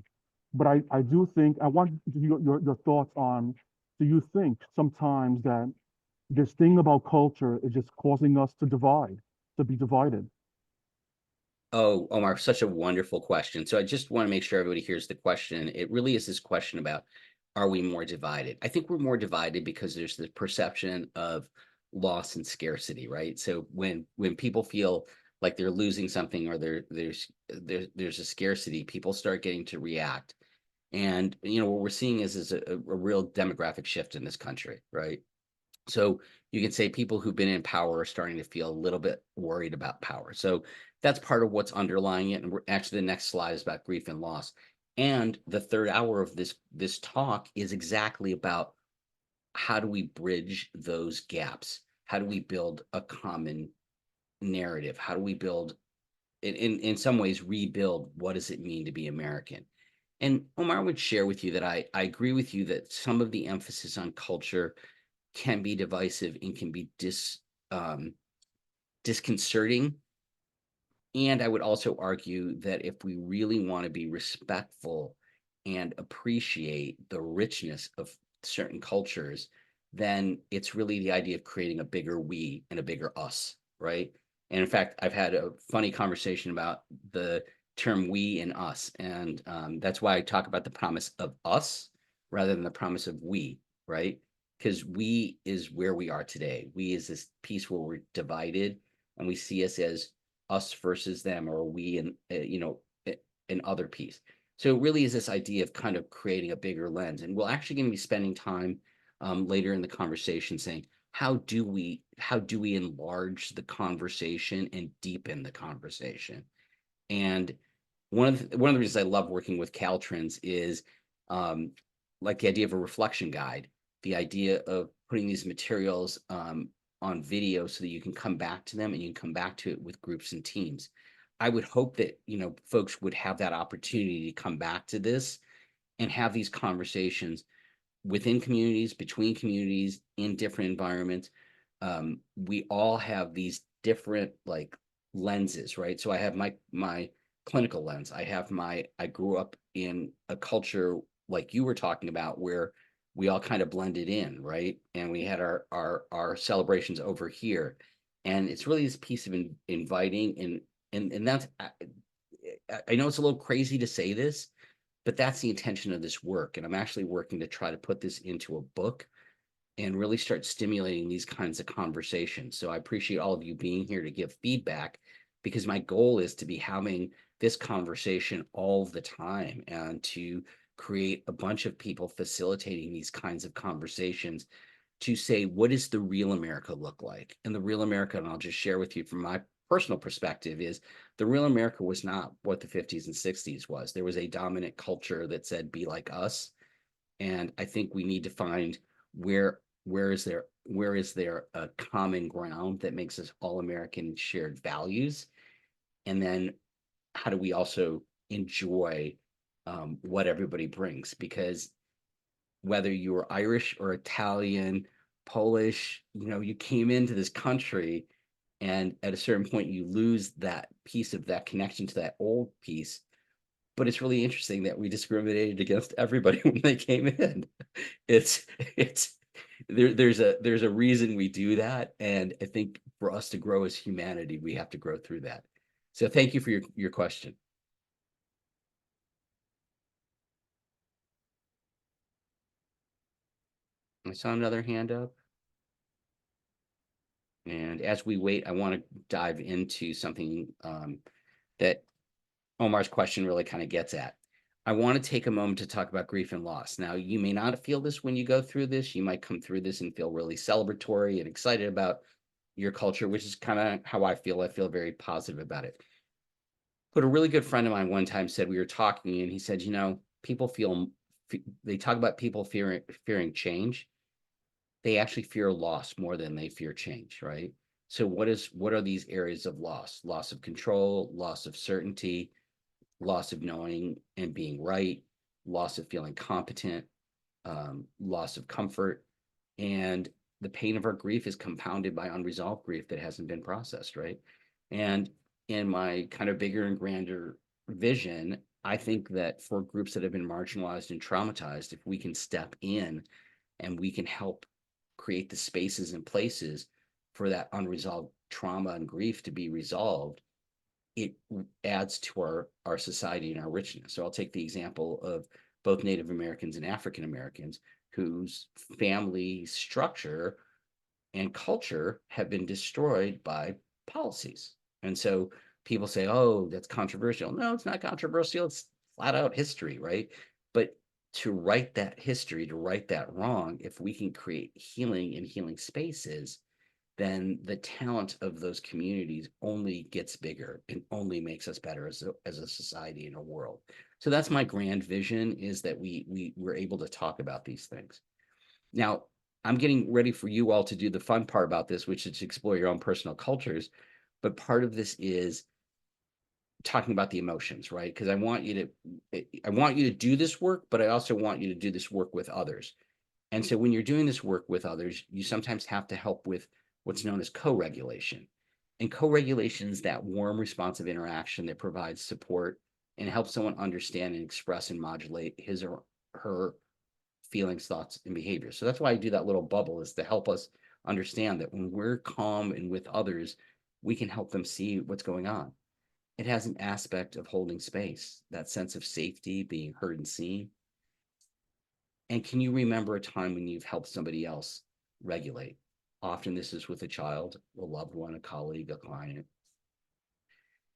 But I do think I want your thoughts on, do you think sometimes that this thing about culture is just causing us to be divided? Oh, Omar, such a wonderful question. So I just want to make sure everybody hears the question. It really is this question about, are we more divided? I think we're more divided because there's the perception of loss and scarcity, right? So when people feel like they're losing something or there's a scarcity, people start getting to react. And what we're seeing is a real demographic shift in this country, right? So you can say people who've been in power are starting to feel a little bit worried about power. So that's part of what's underlying it. And we're actually, the next slide is about grief and loss. And the third hour of this talk is exactly about how do we bridge those gaps? How do we build a common narrative? How do we build, in some ways, rebuild what does it mean to be American? And Omar would share with you that I agree with you that some of the emphasis on culture can be divisive and can be um, disconcerting. And I would also argue that if we really want to be respectful and appreciate the richness of certain cultures, then it's really the idea of creating a bigger we and a bigger us, right? And in fact, I've had a funny conversation about the term we and us. And that's why I talk about the promise of us rather than the promise of we, right? because we is where we are today. We is this piece where we're divided, and we see us as us versus them, or we and an other piece. So it really is this idea of kind of creating a bigger lens, and we're actually going to be spending time later in the conversation saying how do we enlarge the conversation and deepen the conversation. And one of the reasons I love working with Caltrans is um, like the idea of a reflection guide, the idea of putting these materials on video so that you can come back to them and you can come back to it with groups and teams. I would hope that folks would have that opportunity to come back to this and have these conversations within communities, between communities, in different environments. We all have these different like lenses, right? So I have my clinical lens. I grew up in a culture like you were talking about where we all kind of blended in, right? And we had our celebrations over here. And it's really this piece of inviting and that's I know it's a little crazy to say this, but that's the intention of this work. And I'm actually working to try to put this into a book and really start stimulating these kinds of conversations. So I appreciate all of you being here to give feedback, because my goal is to be having this conversation all the time and to create a bunch of people facilitating these kinds of conversations to say, what does the real America look like? And the real America, and I'll just share with you from my personal perspective, is the real America was not what the 50s and 60s was. There was a dominant culture that said, be like us. And I think we need to find where is there a common ground that makes us all American shared values? And then how do we also enjoy what everybody brings? Because whether you were Irish or Italian, Polish, you came into this country, and at a certain point you lose that piece of that connection to that old piece. But it's really interesting that we discriminated against everybody when they came in. It's it's there's a reason we do that, and I think for us to grow as humanity, we have to grow through that. So thank you for your question. I saw another hand up. And as we wait, I want to dive into something that Omar's question really kind of gets at. I want to take a moment to talk about grief and loss. Now, you may not feel this when you go through this. You might come through this and feel really celebratory and excited about your culture, which is kind of how I feel. I feel very positive about it. But a really good friend of mine one time said, we were talking, and he said, people they talk about people fearing change. They actually fear loss more than they fear change, right? So what are these areas of loss? Loss of control, loss of certainty, loss of knowing and being right, loss of feeling competent, loss of comfort. And the pain of our grief is compounded by unresolved grief that hasn't been processed, right? And in my kind of bigger and grander vision, I think that for groups that have been marginalized and traumatized, if we can step in and we can help create the spaces and places for that unresolved trauma and grief to be resolved, it adds to our society and our richness. So I'll take the example of both Native Americans and African Americans whose family structure and culture have been destroyed by policies. And so people say, oh, that's controversial. No, it's not controversial. It's flat out history, right? But to right that history, to right that wrong, if we can create healing and healing spaces, then the talent of those communities only gets bigger and only makes us better as a society and a world. So that's my grand vision, is that we're able to talk about these things. Now, I'm getting ready for you all to do the fun part about this, which is to explore your own personal cultures. But part of this is talking about the emotions, right? Because I want you to do this work, but I also want you to do this work with others. And so when you're doing this work with others, you sometimes have to help with what's known as co-regulation. And co-regulation is that warm, responsive interaction that provides support and helps someone understand and express and modulate his or her feelings, thoughts, and behaviors. So that's why I do that little bubble, is to help us understand that when we're calm and with others, we can help them see what's going on. It has an aspect of holding space, that sense of safety, being heard and seen. And can you remember a time when you've helped somebody else regulate? Often this is with a child, a loved one, a colleague, a client.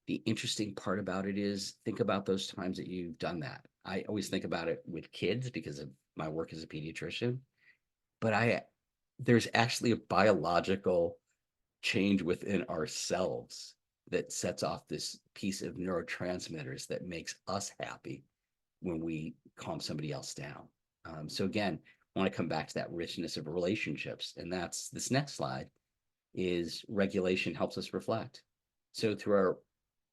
The interesting part about it is think about those times that you've done that. I always think about it with kids because of my work as a pediatrician, but there's actually a biological change within ourselves that sets off this piece of neurotransmitters that makes us happy when we calm somebody else down. So again, I want to come back to that richness of relationships, and that's this next slide is regulation helps us reflect. So through our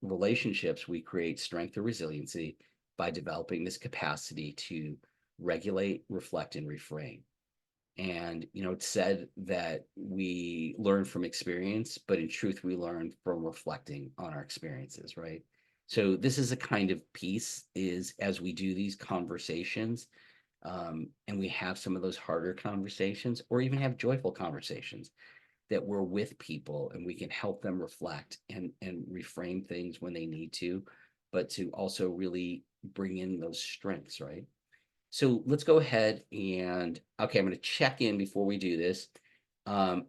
relationships, we create strength or resiliency by developing this capacity to regulate, reflect, and refrain. And, it's said that we learn from experience, but in truth, we learn from reflecting on our experiences, right? So this is a kind of piece is as we do these conversations, and we have some of those harder conversations or even have joyful conversations that we're with people and we can help them reflect and reframe things when they need to, but to also really bring in those strengths, right? So let's go ahead and, okay, I'm going to check in before we do this. How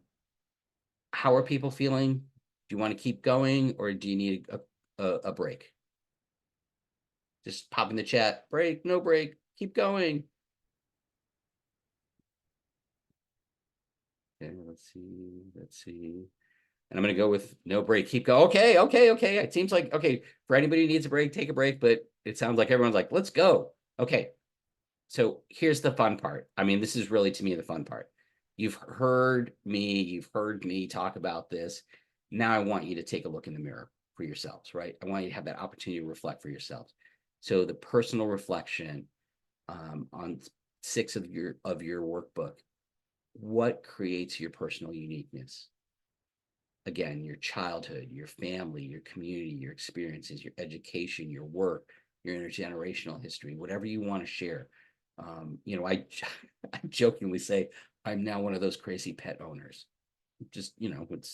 are people feeling? Do you want to keep going or do you need a break? Just pop in the chat, break, no break, keep going. Okay, let's see. And I'm going to go with no break, keep going. Okay. It seems like, okay, for anybody who needs a break, take a break, but it sounds like everyone's like, let's go. Okay. So here's the fun part. I mean, this is really to me the fun part. You've heard me talk about this. Now I want you to take a look in the mirror for yourselves, right? I want you to have that opportunity to reflect for yourselves. So the personal reflection on 6 of your workbook, what creates your personal uniqueness? Again, your childhood, your family, your community, your experiences, your education, your work, your intergenerational history, whatever you want to share. I jokingly say I'm now one of those crazy pet owners. Just,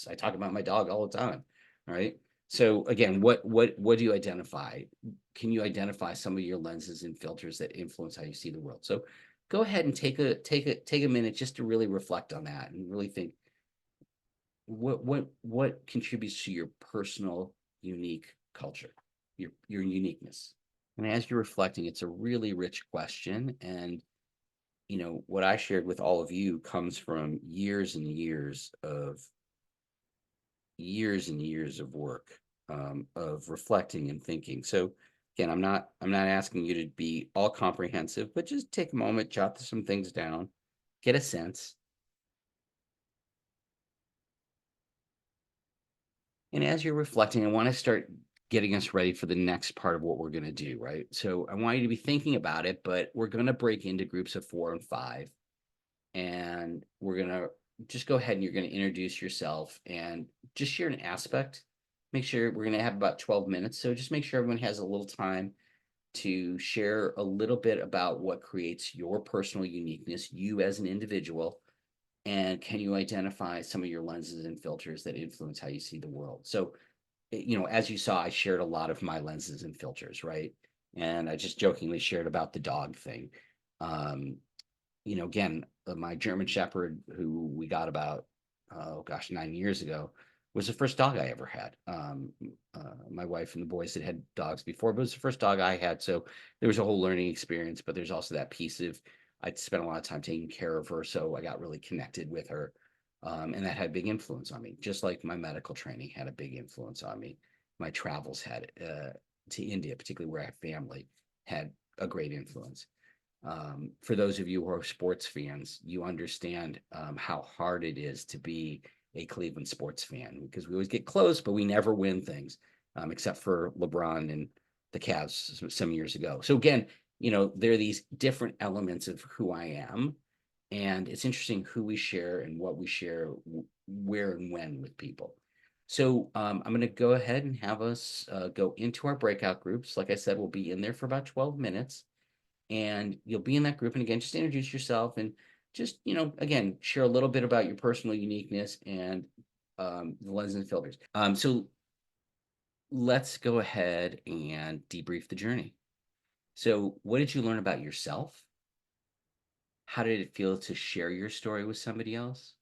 I talk about my dog all the time. All right. So again, what do you identify? Can you identify some of your lenses and filters that influence how you see the world? So go ahead and take a minute just to really reflect on that and really think what contributes to your personal unique culture, your uniqueness. And as you're reflecting, it's a really rich question. And what I shared with all of you comes from years and years of work, of reflecting and thinking. So again, I'm not asking you to be all comprehensive, but just take a moment, jot some things down, get a sense. And as you're reflecting, I want to start getting us ready for the next part of what we're going to do, right? So I want you to be thinking about it, but we're going to break into groups of 4 and 5. And we're going to just go ahead and you're going to introduce yourself and just share an aspect. Make sure we're going to have about 12 minutes. So just make sure everyone has a little time to share a little bit about what creates your personal uniqueness, you as an individual, and can you identify some of your lenses and filters that influence how you see the world? So, as you saw, I shared a lot of my lenses and filters, right? And I just jokingly shared about the dog thing. Again, my German Shepherd, who we got about, 9 years ago, was the first dog I ever had. My wife and the boys had dogs before, but it was the first dog I had. So there was a whole learning experience, but there's also that piece of I'd spent a lot of time taking care of her. So I got really connected with her. And that had a big influence on me, just like my medical training had a big influence on me. My travels had to India, particularly where I have family, had a great influence. For those of you who are sports fans, you understand how hard it is to be a Cleveland sports fan because we always get close, but we never win things, except for LeBron and the Cavs some years ago. So again, there are these different elements of who I am, and it's interesting who we share and what we share, where and when with people. So I'm going to go ahead and have us go into our breakout groups. Like I said, we'll be in there for about 12 minutes. And you'll be in that group. And again, just introduce yourself and just, again, share a little bit about your personal uniqueness and the lenses and filters. So let's go ahead and debrief the journey. So what did you learn about yourself? How did it feel to share your story with somebody else?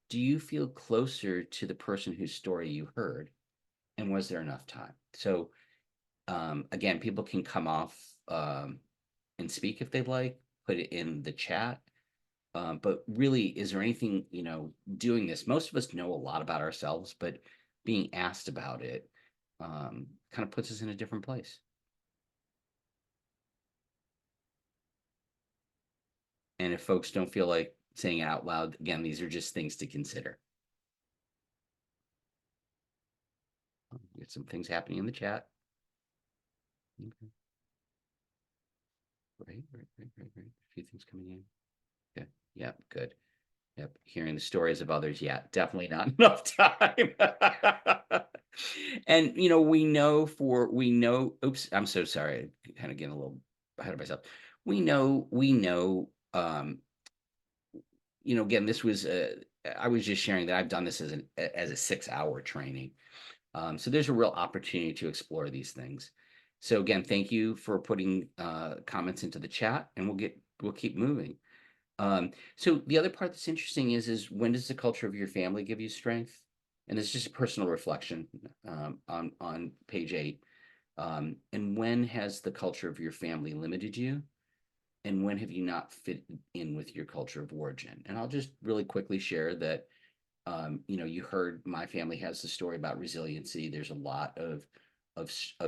Do you feel closer to the person whose story you heard? And was there enough time? So again, people can come off and speak if they'd like, put it in the chat. But really, is there anything, doing this? Most of us know a lot about ourselves, but being asked about it kind of puts us in a different place. And if folks don't feel like saying it out loud, again, these are just things to consider. Get some things happening in the chat. Okay. Right. A few things coming in. Okay. Yep. Good. Yep. Hearing the stories of others. Yeah. Definitely not enough time. And we know. Oops. I'm so sorry. Kind of getting a little ahead of myself. We know. Again, this was. I was just sharing that I've done this as a 6-hour training. So there's a real opportunity to explore these things. So again, thank you for putting comments into the chat, and we'll keep moving. So the other part that's interesting is when does the culture of your family give you strength? And it's just a personal reflection on page 8. And when has the culture of your family limited you? And when have you not fit in with your culture of origin? And I'll just really quickly share that you heard my family has the story about resiliency. There's a lot of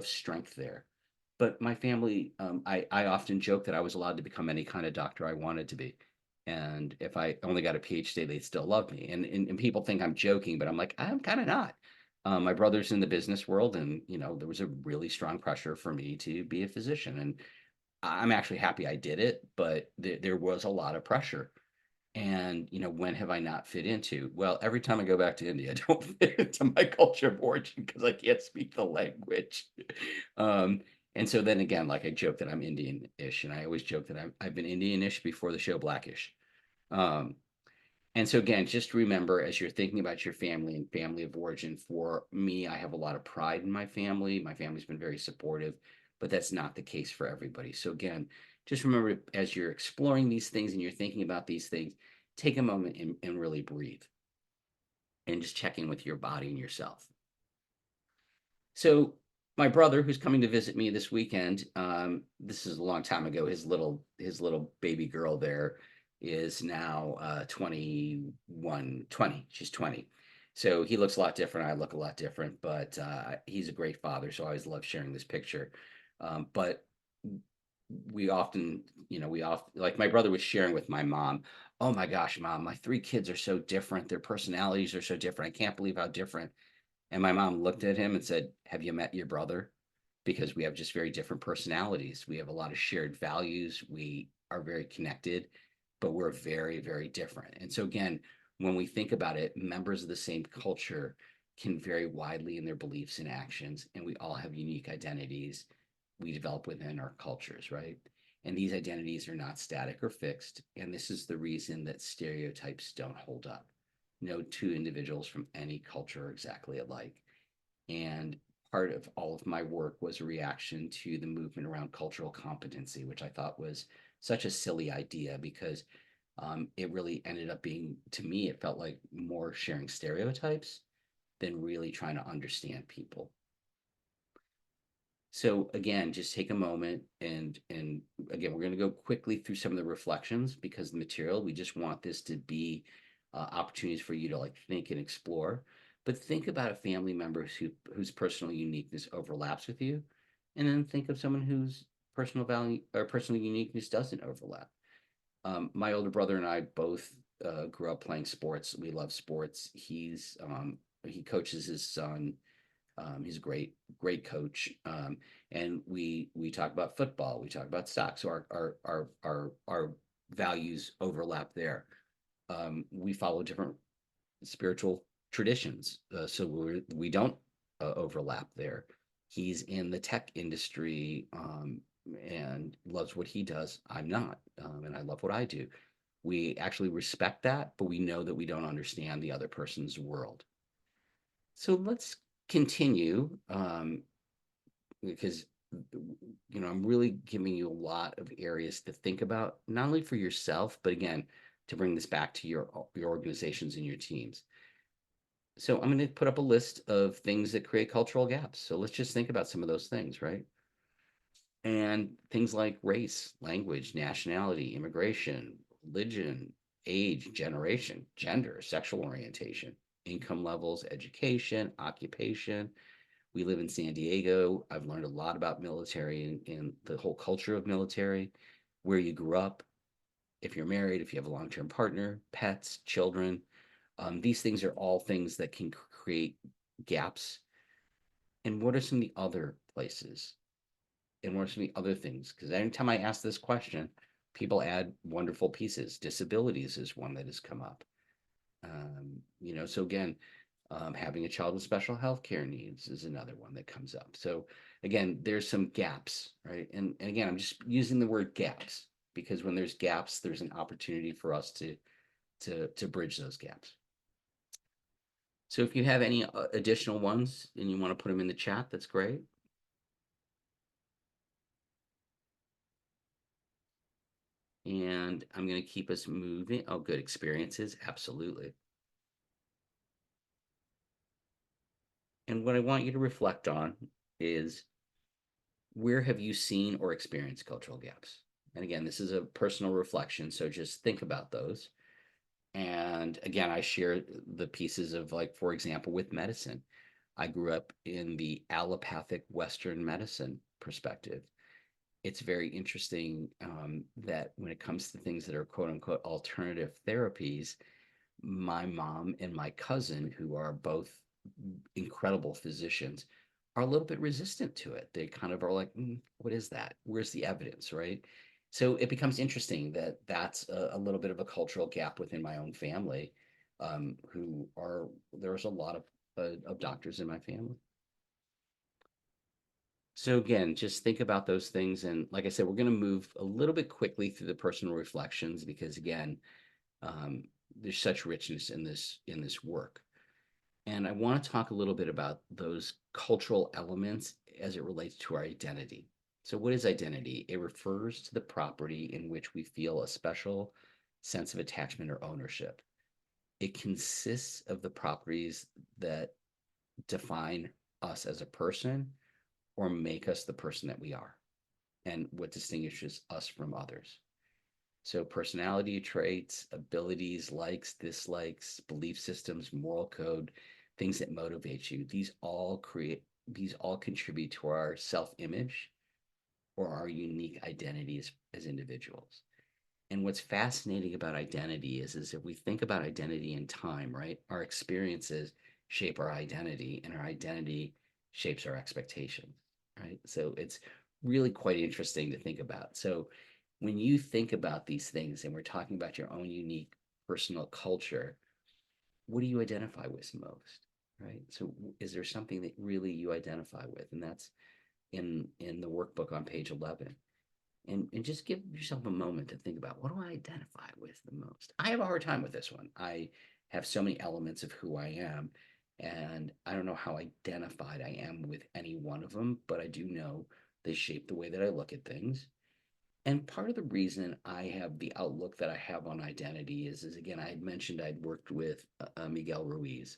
strength there. But my family, I often joke that I was allowed to become any kind of doctor I wanted to be. And if I only got a PhD, they'd still love me. And people think I'm joking, but I'm like, I'm kind of not. My brother's in the business world, and there was a really strong pressure for me to be a physician. And I'm actually happy I did it, but there was a lot of pressure. And, when have I not fit into? Well, every time I go back to India, I don't fit into my culture of origin because I can't speak the language. Um, and so then again, like I joke that I'm Indian-ish, and I always joke that I've been Indian-ish before the show Blackish. Um, and so again, just remember as you're thinking about your family and family of origin, for me, I have a lot of pride in my family. My family's been very supportive, but that's not the case for everybody. So again, just remember as you're exploring these things and you're thinking about these things, take a moment and really breathe and just check in with your body and yourself. So my brother, who's coming to visit me this weekend, this is a long time ago. His little baby girl there is now 20. She's 20. So he looks a lot different. I look a lot different, but he's a great father. So I always love sharing this picture. But we often, like my brother was sharing with my mom. Oh my gosh, mom, my 3 kids are so different. Their personalities are so different. I can't believe how different. And my mom looked at him and said, have you met your brother? Because we have just very different personalities. We have a lot of shared values. We are very connected, but we're very, very different. And so, again, when we think about it, members of the same culture can vary widely in their beliefs and actions, and we all have unique identities we develop within our cultures, right? And these identities are not static or fixed. And this is the reason that stereotypes don't hold up. No 2 individuals from any culture are exactly alike. And part of all of my work was a reaction to the movement around cultural competency, which I thought was such a silly idea because it really ended up being, to me, it felt like more sharing stereotypes than really trying to understand people. So again, just take a moment and again, we're going to go quickly through some of the reflections because the material, we just want this to be opportunities for you to like think and explore. But think about a family member whose personal uniqueness overlaps with you, and then think of someone whose personal value or personal uniqueness doesn't overlap. My older brother and I both grew up playing sports. We love sports. He coaches his son. He's a great coach. And we talk about football. We talk about stocks. So our values overlap there. We follow different spiritual traditions, so we don't overlap there. He's in the tech industry and loves what he does. I'm not, and I love what I do. We actually respect that, but we know that we don't understand the other person's world. So let's continue because I'm really giving you a lot of areas to think about, not only for yourself, but again, to bring this back to your organizations and your teams. So I'm going to put up a list of things that create cultural gaps. So let's just think about some of those things, right? And things like race, language, nationality, immigration, religion, age, generation, gender, sexual orientation, income levels, education, occupation. We live in San Diego. I've learned a lot about military and the whole culture of military, where you grew up, if you're married, if you have a long-term partner, pets, children. These things are all things that can create gaps. And what are some of the other places? And what are some of the other things? Because anytime I ask this question, people add wonderful pieces. Disabilities is one that has come up. So again, having a child with special health care needs is another one that comes up. So again, there's some gaps, right? And again, I'm just using the word gaps because when there's gaps, there's an opportunity for us to bridge those gaps. So if you have any additional ones and you want to put them in the chat, that's great. And I'm going to keep us moving. Oh, good experiences. Absolutely. And what I want you to reflect on is, where have you seen or experienced cultural gaps? And again, this is a personal reflection, so just think about those. And again, I share the pieces of, like, for example, with medicine. I grew up in the allopathic Western medicine perspective. It's very interesting that when it comes to things that are quote unquote alternative therapies, my mom and my cousin, who are both incredible physicians, are a little bit resistant to it. They kind of are like, what is that? Where's the evidence, right? So it becomes interesting that that's a little bit of a cultural gap within my own family, there's a lot of doctors in my family. So again, just think about those things. And like I said, we're going to move a little bit quickly through the personal reflections because again, um, there's such richness in this work. And I want to talk a little bit about those cultural elements as it relates to our identity. So what is identity? It refers to the property in which we feel a special sense of attachment or ownership. It consists of the properties that define us as a person or make us the person that we are and what distinguishes us from others. So personality traits, abilities, likes, dislikes, belief systems, moral code, things that motivate you, these all contribute to our self-image or our unique identities as individuals. And what's fascinating about identity is if we think about identity in time, right? Our experiences shape our identity, and our identity shapes our expectations, right? So it's really quite interesting to think about. So when you think about these things, and we're talking about your own unique personal culture, what do you identify with most, right? So is there something that really you identify with? And that's in the workbook on page 11. And just give yourself a moment to think about, what do I identify with the most? I have a hard time with this one. I have so many elements of who I am, and I don't know how identified I am with any one of them, but I do know they shape the way that I look at things. And part of the reason I have the outlook that I have on identity is again, I had mentioned I'd worked with Miguel Ruiz.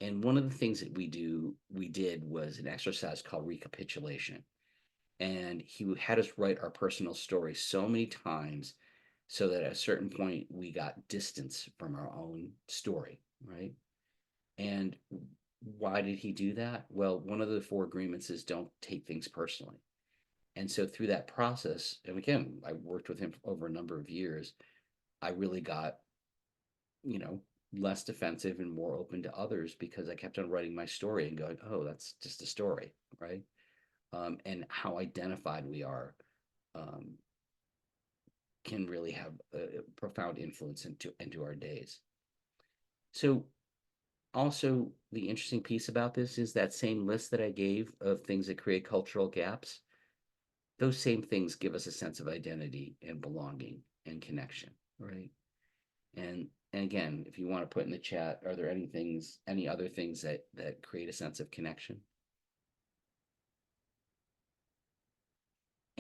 And one of the things that we did was an exercise called recapitulation. And he had us write our personal story so many times so that at a certain point we got distance from our own story, right? And why did he do that? Well, one of the 4 agreements is don't take things personally. And so through that process, and again, I worked with him for over a number of years, I really got, you know, less defensive and more open to others because I kept on writing my story and going, oh, that's just a story, right? And how identified we are um, can really have a profound influence into our days. So also the interesting piece about this is that same list that I gave of things that create cultural gaps, those same things give us a sense of identity and belonging and connection, right? And again, if you want to put in the chat, are there any other things that create a sense of connection?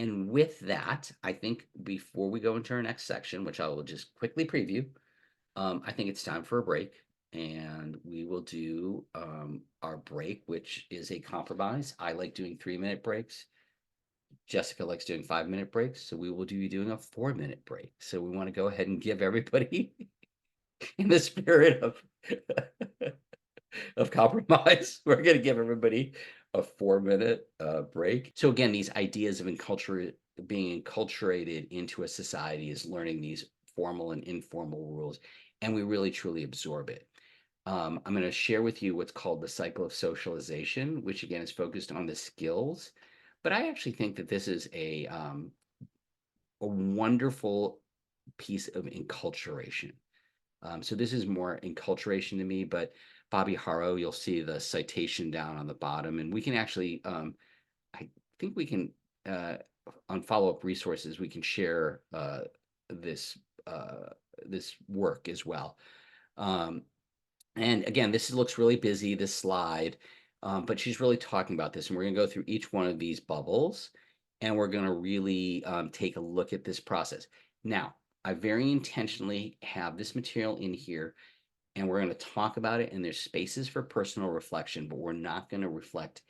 And with that, I think before we go into our next section, which I will just quickly preview, I think it's time for a break. And we will do our break, which is a compromise. I like doing 3-minute breaks. Jessica likes doing 5-minute breaks. So we will be doing a 4-minute break. So we want to go ahead and give everybody in the spirit of compromise. We're going to give everybody a 4-minute break. So again, these ideas of being enculturated into a society is learning these formal and informal rules, and we really truly absorb it. I'm going to share with you what's called the cycle of socialization, which again is focused on the skills. But I actually think that this is a wonderful piece of enculturation. So this is more enculturation to me, but Bobby Harrow, you'll see the citation down on the bottom, and we can actually, I think we can, on follow-up resources, we can share this this work as well. And again, this looks really busy, this slide, but she's really talking about this, and we're going to go through each one of these bubbles, and we're going to really take a look at this process. Now, I very intentionally have this material in here, and we're going to talk about it, and there's spaces for personal reflection, but we're not going to reflect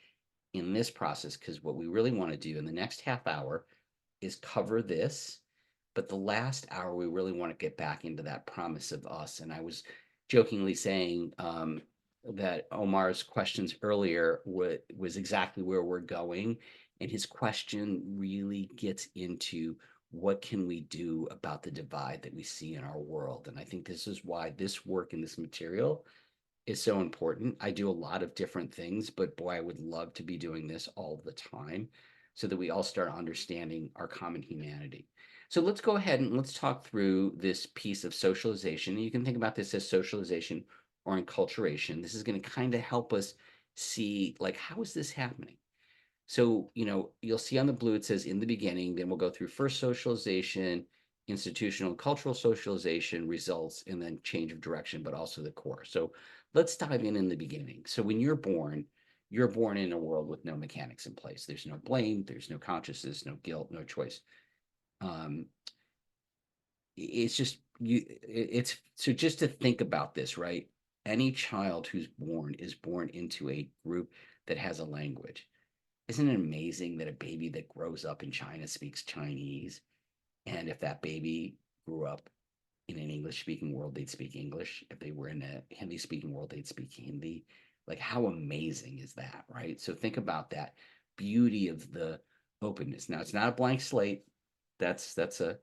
in this process, because what we really want to do in the next half hour is cover this, but the last hour we really want to get back into that promise of us. And I was jokingly saying that Omar's questions earlier was exactly where we're going, and his question really gets into what can we do about the divide that we see in our world. And I think this is why this work and this material is so important. I do a lot of different things, but boy, I would love to be doing this all the time so that we all start understanding our common humanity. So let's go ahead and let's talk through this piece of socialization. You can think about this as socialization or enculturation. This is going to kind of help us see, like, how is this happening? So, you'll see on the blue, it says in the beginning, then we'll go through first socialization, institutional and cultural socialization, results, and then change of direction, but also the core. So let's dive in the beginning. So when you're born in a world with no mechanics in place. There's no blame, there's no consciousness, no guilt, no choice. It's just it's so just to think about this, right? Any child who's born is born into a group that has a language. Isn't it amazing that a baby that grows up in China speaks Chinese? And if that baby grew up in an English speaking world, they'd speak English. If they were in a Hindi speaking world, they'd speak Hindi. Like, how amazing is that, right? So think about that beauty of the openness. Now, it's not a blank slate. That's a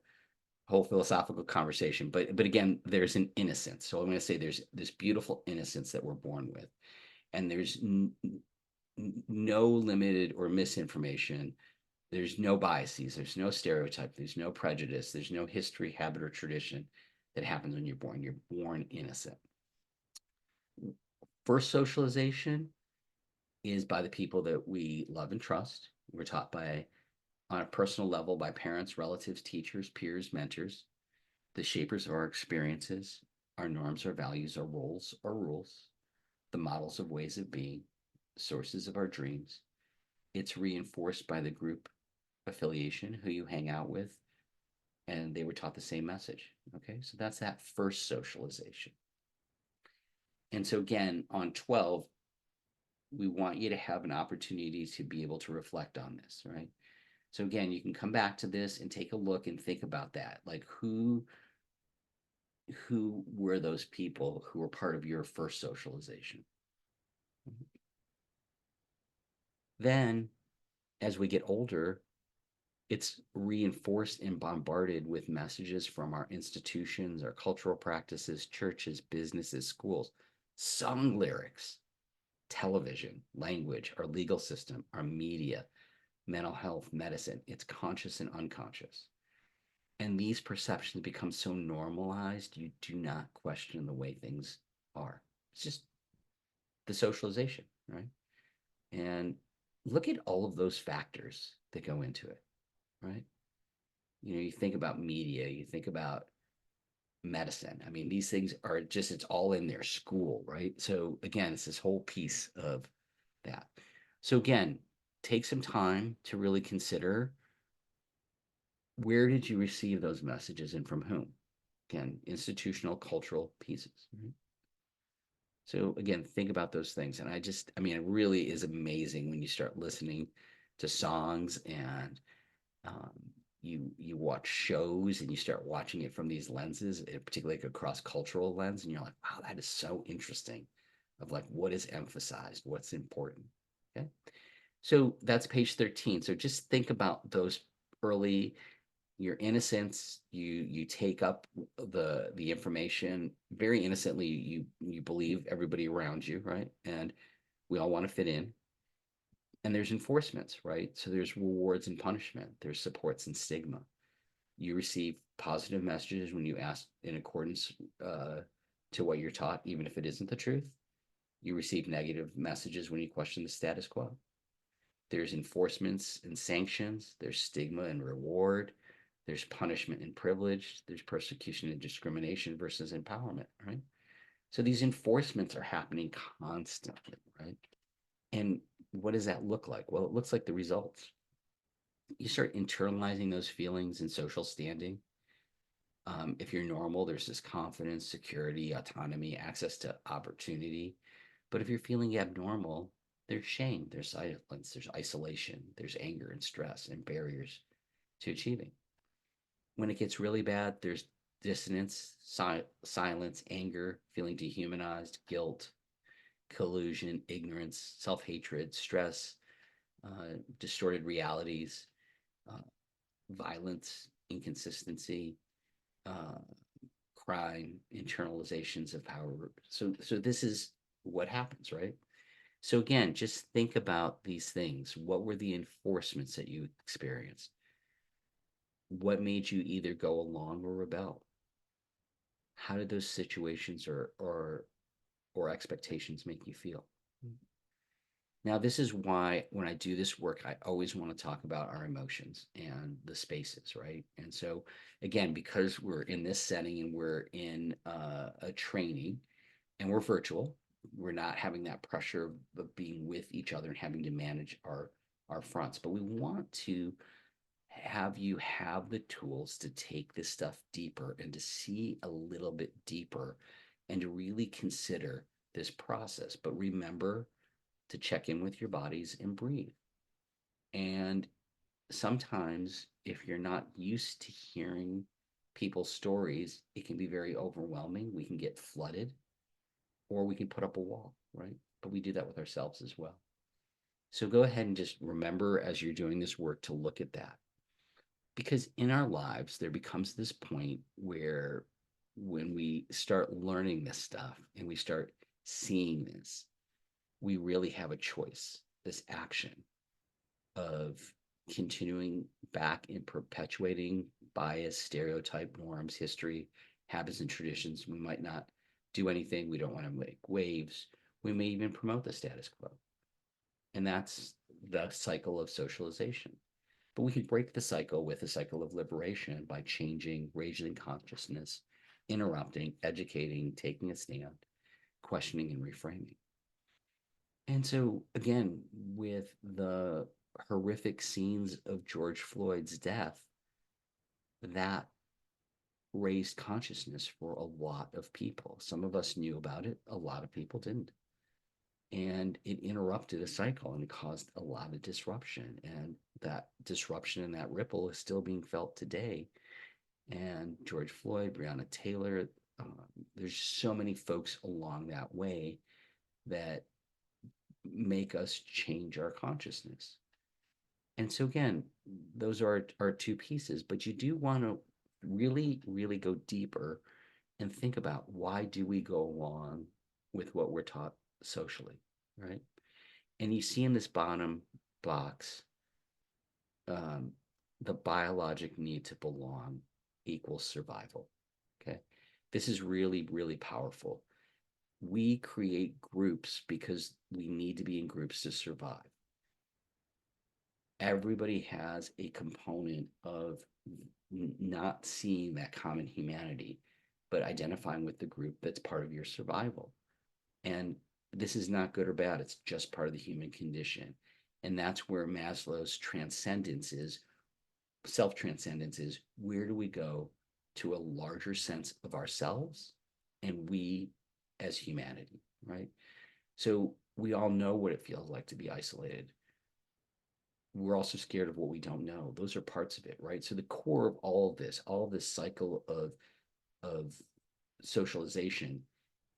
whole philosophical conversation. But again, there's an innocence. So I'm going to say there's this beautiful innocence that we're born with. And there's no limited or misinformation. There's no biases. There's no stereotype. There's no prejudice. There's no history, habit, or tradition that happens when you're born. You're born innocent. First socialization is by the people that we love and trust. We're taught on a personal level, by parents, relatives, teachers, peers, mentors, the shapers of our experiences, our norms, our values, our roles, our rules, the models of ways of being, sources of our dreams. It's reinforced by the group affiliation, who you hang out with, and they were taught the same message. Okay, so that's that first socialization. And so again, on 12, we want you to have an opportunity to be able to reflect on this, right? So again, you can come back to this and take a look and think about that. Like, who were those people who were part of your first socialization? Then, as we get older, it's reinforced and bombarded with messages from our institutions, our cultural practices, churches, businesses, schools, song lyrics, television, language, our legal system, our media, mental health, medicine. It's conscious and unconscious. And these perceptions become so normalized, you do not question the way things are. It's just the socialization, right? And look at all of those factors that go into it, right? You think about media, you think about medicine. I mean, these things are just, it's all in their school, right? So again, it's this whole piece of that. So again, take some time to really consider Where did you receive those messages and from whom? Again, institutional, cultural pieces. Right? So again, think about those things. And I mean, it really is amazing when you start listening to songs and um, you watch shows and you start watching it from these lenses, particularly like a cross-cultural lens, and you're like, wow, that is so interesting. Of like what is emphasized, what's important. Okay. So that's page 13. So just think about those early, your innocence, you take up the information very innocently, you believe everybody around you, right? And we all want to fit in. And there's enforcements, right? So there's rewards and punishment, there's supports and stigma. You receive positive messages when you ask in accordance to what you're taught, even if it isn't the truth. You receive negative messages when you question the status quo. There's enforcements and sanctions, there's stigma and reward, there's punishment and privilege, there's persecution and discrimination versus empowerment, right? So these enforcements are happening constantly, right? And what does that look like? Well, it looks like the results. You start internalizing those feelings and social standing. If you're normal, there's this confidence, security, autonomy, access to opportunity. But if you're feeling abnormal, there's shame, there's silence, there's isolation, there's anger and stress and barriers to achieving. When it gets really bad, there's dissonance, silence, anger, feeling dehumanized, guilt, collusion, ignorance, self hatred, stress, distorted realities, uh, violence, inconsistency, uh, crime, internalizations of power. So this is what happens, right? So again, just think about these things. What were the enforcements that you experienced? What made you either go along or rebel? How did those situations or expectations make you feel? Now, this is why when I do this work, I always want to talk about our emotions and the spaces, right? And so, again, because we're in this setting and we're in a training and we're virtual, we're not having that pressure of being with each other and having to manage our fronts. But we want to have you have the tools to take this stuff deeper and to see a little bit deeper and to really consider this process. But remember to check in with your bodies and breathe. And sometimes, if you're not used to hearing people's stories, it can be very overwhelming. We can get flooded, or we can put up a wall, right? But we do that with ourselves as well. So go ahead and just remember as you're doing this work to look at that. Because in our lives, there becomes this point where when we start learning this stuff and we start seeing this, we really have a choice, this action of continuing back and perpetuating bias, stereotype, norms, history, habits, and traditions. We might not do anything. We don't want to make waves. We may even promote the status quo. And that's the cycle of socialization. But we can break the cycle with a cycle of liberation by changing, raising consciousness, interrupting, educating, taking a stand, questioning, and reframing. And so, again, with the horrific scenes of George Floyd's death, that raised consciousness for a lot of people. Some of us knew about it, a lot of people didn't. And it interrupted a cycle and it caused a lot of disruption. And that disruption and that ripple is still being felt today. And George Floyd, Breonna Taylor, there's so many folks along that way that make us change our consciousness. And so again, those are our two pieces, but you do want to really, really go deeper and think about why do we go along with what we're taught socially, right? And you see in this bottom box, um, the biologic need to belong equals survival. Okay. This is really, really powerful. We create groups because we need to be in groups to survive. Everybody has a component of not seeing that common humanity, but identifying with the group that's part of your survival. And this is not good or bad, it's just part of the human condition. And that's where Maslow's transcendence is. self-transcendence is, where do we go to a larger sense of ourselves and we as humanity, right? So we all know what it feels like to be isolated. We're also scared of what we don't know. Those are parts of it, right? So the core of all of this cycle of socialization,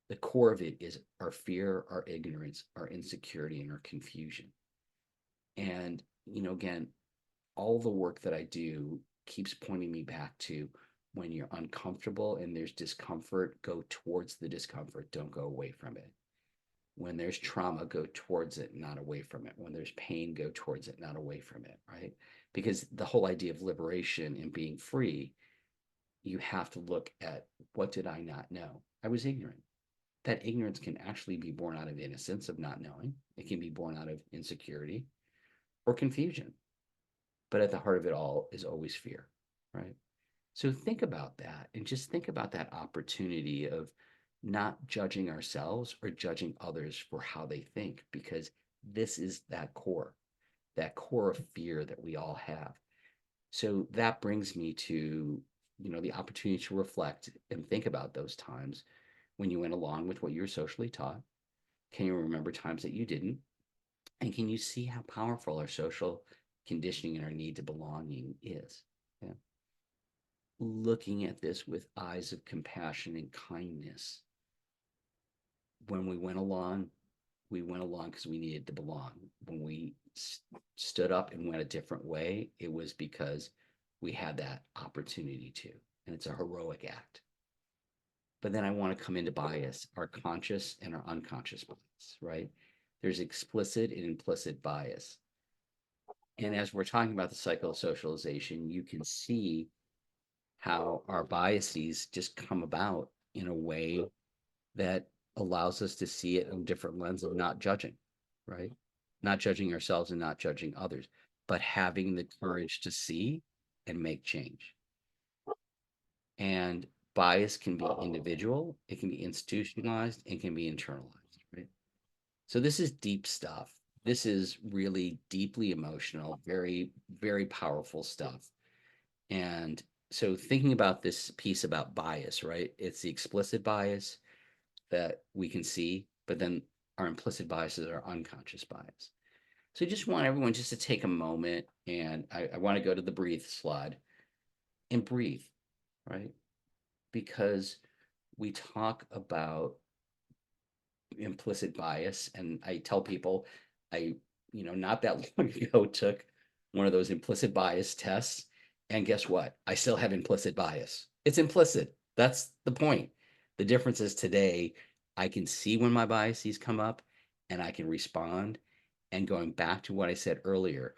the core of it is our fear, our ignorance, our insecurity, and our confusion. And, again, all the work that I do keeps pointing me back to, when you're uncomfortable and there's discomfort, go towards the discomfort, don't go away from it. When there's trauma, go towards it, not away from it. When there's pain, go towards it, not away from it, right? Because the whole idea of liberation and being free, you have to look at, what did I not know? I was ignorant. That ignorance can actually be born out of innocence, of not knowing. It can be born out of insecurity or confusion. But at the heart of it all is always fear, right? So think about that, and just think about that opportunity of not judging ourselves or judging others for how they think, because this is that core of fear that we all have. So that brings me to, the opportunity to reflect and think about those times when you went along with what you were socially taught. Can you remember times that you didn't? And can you see how powerful our social conditioning and our need to belonging is? Yeah. Looking at this with eyes of compassion and kindness. When we went along because we needed to belong. When we stood up and went a different way, it was because we had that opportunity to, and it's a heroic act. But then I want to come into bias, our conscious and our unconscious bias, right? There's explicit and implicit bias. And as we're talking about the cycle of socialization, you can see how our biases just come about in a way that allows us to see it in a different lens of not judging, right? Not judging ourselves and not judging others, but having the courage to see and make change. And bias can be individual, it can be institutionalized, it can be internalized, right? So this is deep stuff. This is really deeply emotional, very, very powerful stuff. And so thinking about this piece about bias, right? It's the explicit bias that we can see, but then our implicit biases are unconscious bias. So I just want everyone just to take a moment, and I want to go to the breathe slide and breathe, right? Because we talk about implicit bias, and I tell people, I, not that long ago took one of those implicit bias tests, and guess what? I still have implicit bias. It's implicit. That's the point. The difference is today I can see when my biases come up and I can respond. And going back to what I said earlier,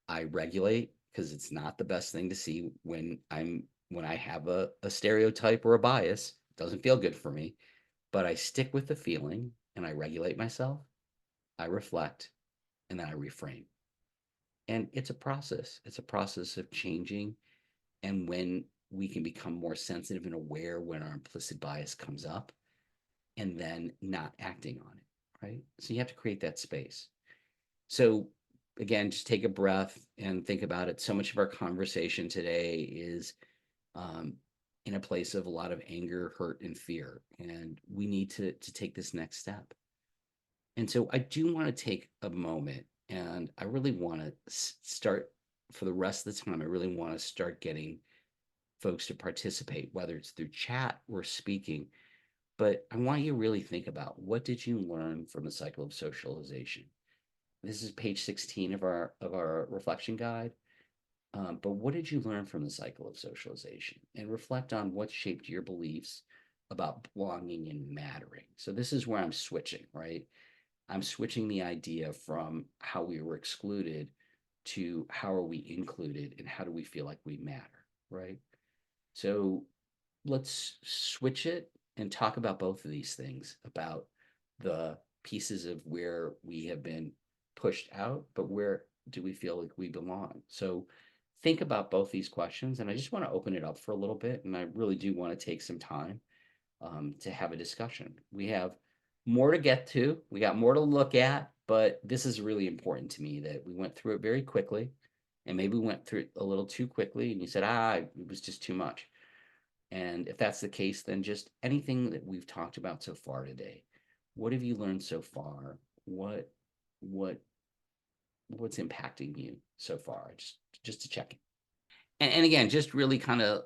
I regulate, because it's not the best thing to see when I have a stereotype or a bias. It doesn't feel good for me, but I stick with the feeling and I regulate myself. I reflect, and then I reframe. And it's a process. It's a process of changing. And when we can become more sensitive and aware when our implicit bias comes up, and then not acting on it, right? So you have to create that space. So again, just take a breath and think about it. So much of our conversation today is in a place of a lot of anger, hurt, and fear. And we need to take this next step. And so I do want to take a moment, and I really want to start, for the rest of the time, I really want to start getting folks to participate, whether it's through chat or speaking. But I want you to really think about, what did you learn from the cycle of socialization? This is page 16 of our reflection guide. But what did you learn from the cycle of socialization? And reflect on what shaped your beliefs about belonging and mattering. So this is where I'm switching, right? I'm switching the idea from how we were excluded to how are we included, and how do we feel like we matter, right? So let's switch it and talk about both of these things, about the pieces of where we have been pushed out, but where do we feel like we belong? So think about both these questions, and I just want to open it up for a little bit, and I really do want to take some time to have a discussion. We have more to get to, we got more to look at, but this is really important to me that we went through it very quickly. And maybe we went through it a little too quickly and you said, it was just too much. And if that's the case, then just anything that we've talked about so far today, what have you learned so far? What what's impacting you so far? Just to check in. And again, just really kind of,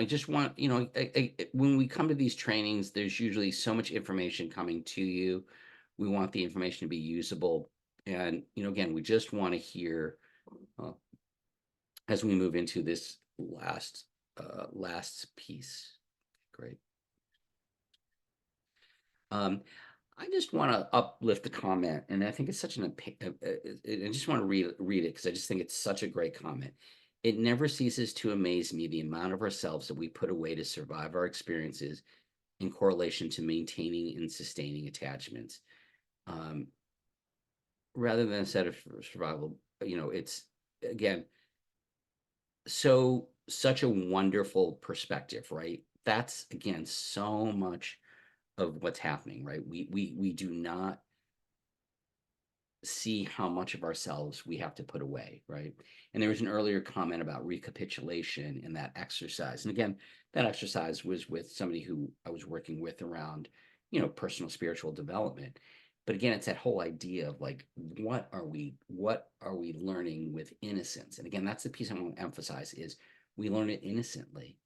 just want, when we come to these trainings, there's usually so much information coming to you. We want the information to be usable. And, again, we just want to hear, uh, as we move into this last piece. Great. I just want to uplift the comment, and I think it's such I just want to read it because I just think it's such a great comment. It never ceases to amaze me the amount of ourselves that we put away to survive our experiences in correlation to maintaining and sustaining attachments. Um, Rather than a set of survival, it's again such a wonderful perspective, right? That's again so much of what's happening, right? We do not see how much of ourselves we have to put away, right? And there was an earlier comment about recapitulation in that exercise. And again, that exercise was with somebody who I was working with around, personal spiritual development. But again, it's that whole idea of like, what are we learning with innocence? And again, that's the piece I want to emphasize is we learn it innocently.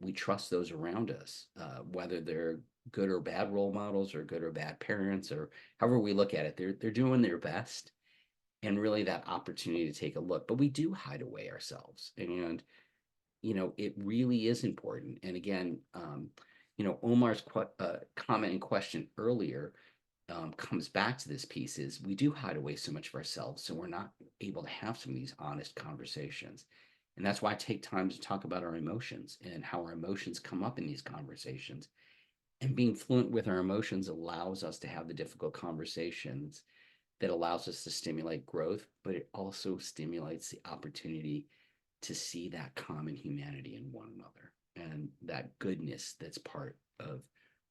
We trust those around us, whether they're good or bad role models or good or bad parents or however we look at it. They're doing their best, and really that opportunity to take a look. But we do hide away ourselves, and it really is important. And again, Omar's comment and question earlier comes back to this piece: is we do hide away so much of ourselves, so we're not able to have some of these honest conversations. And that's why I take time to talk about our emotions and how our emotions come up in these conversations. And being fluent with our emotions allows us to have the difficult conversations that allows us to stimulate growth, but it also stimulates the opportunity to see that common humanity in one another and that goodness that's part of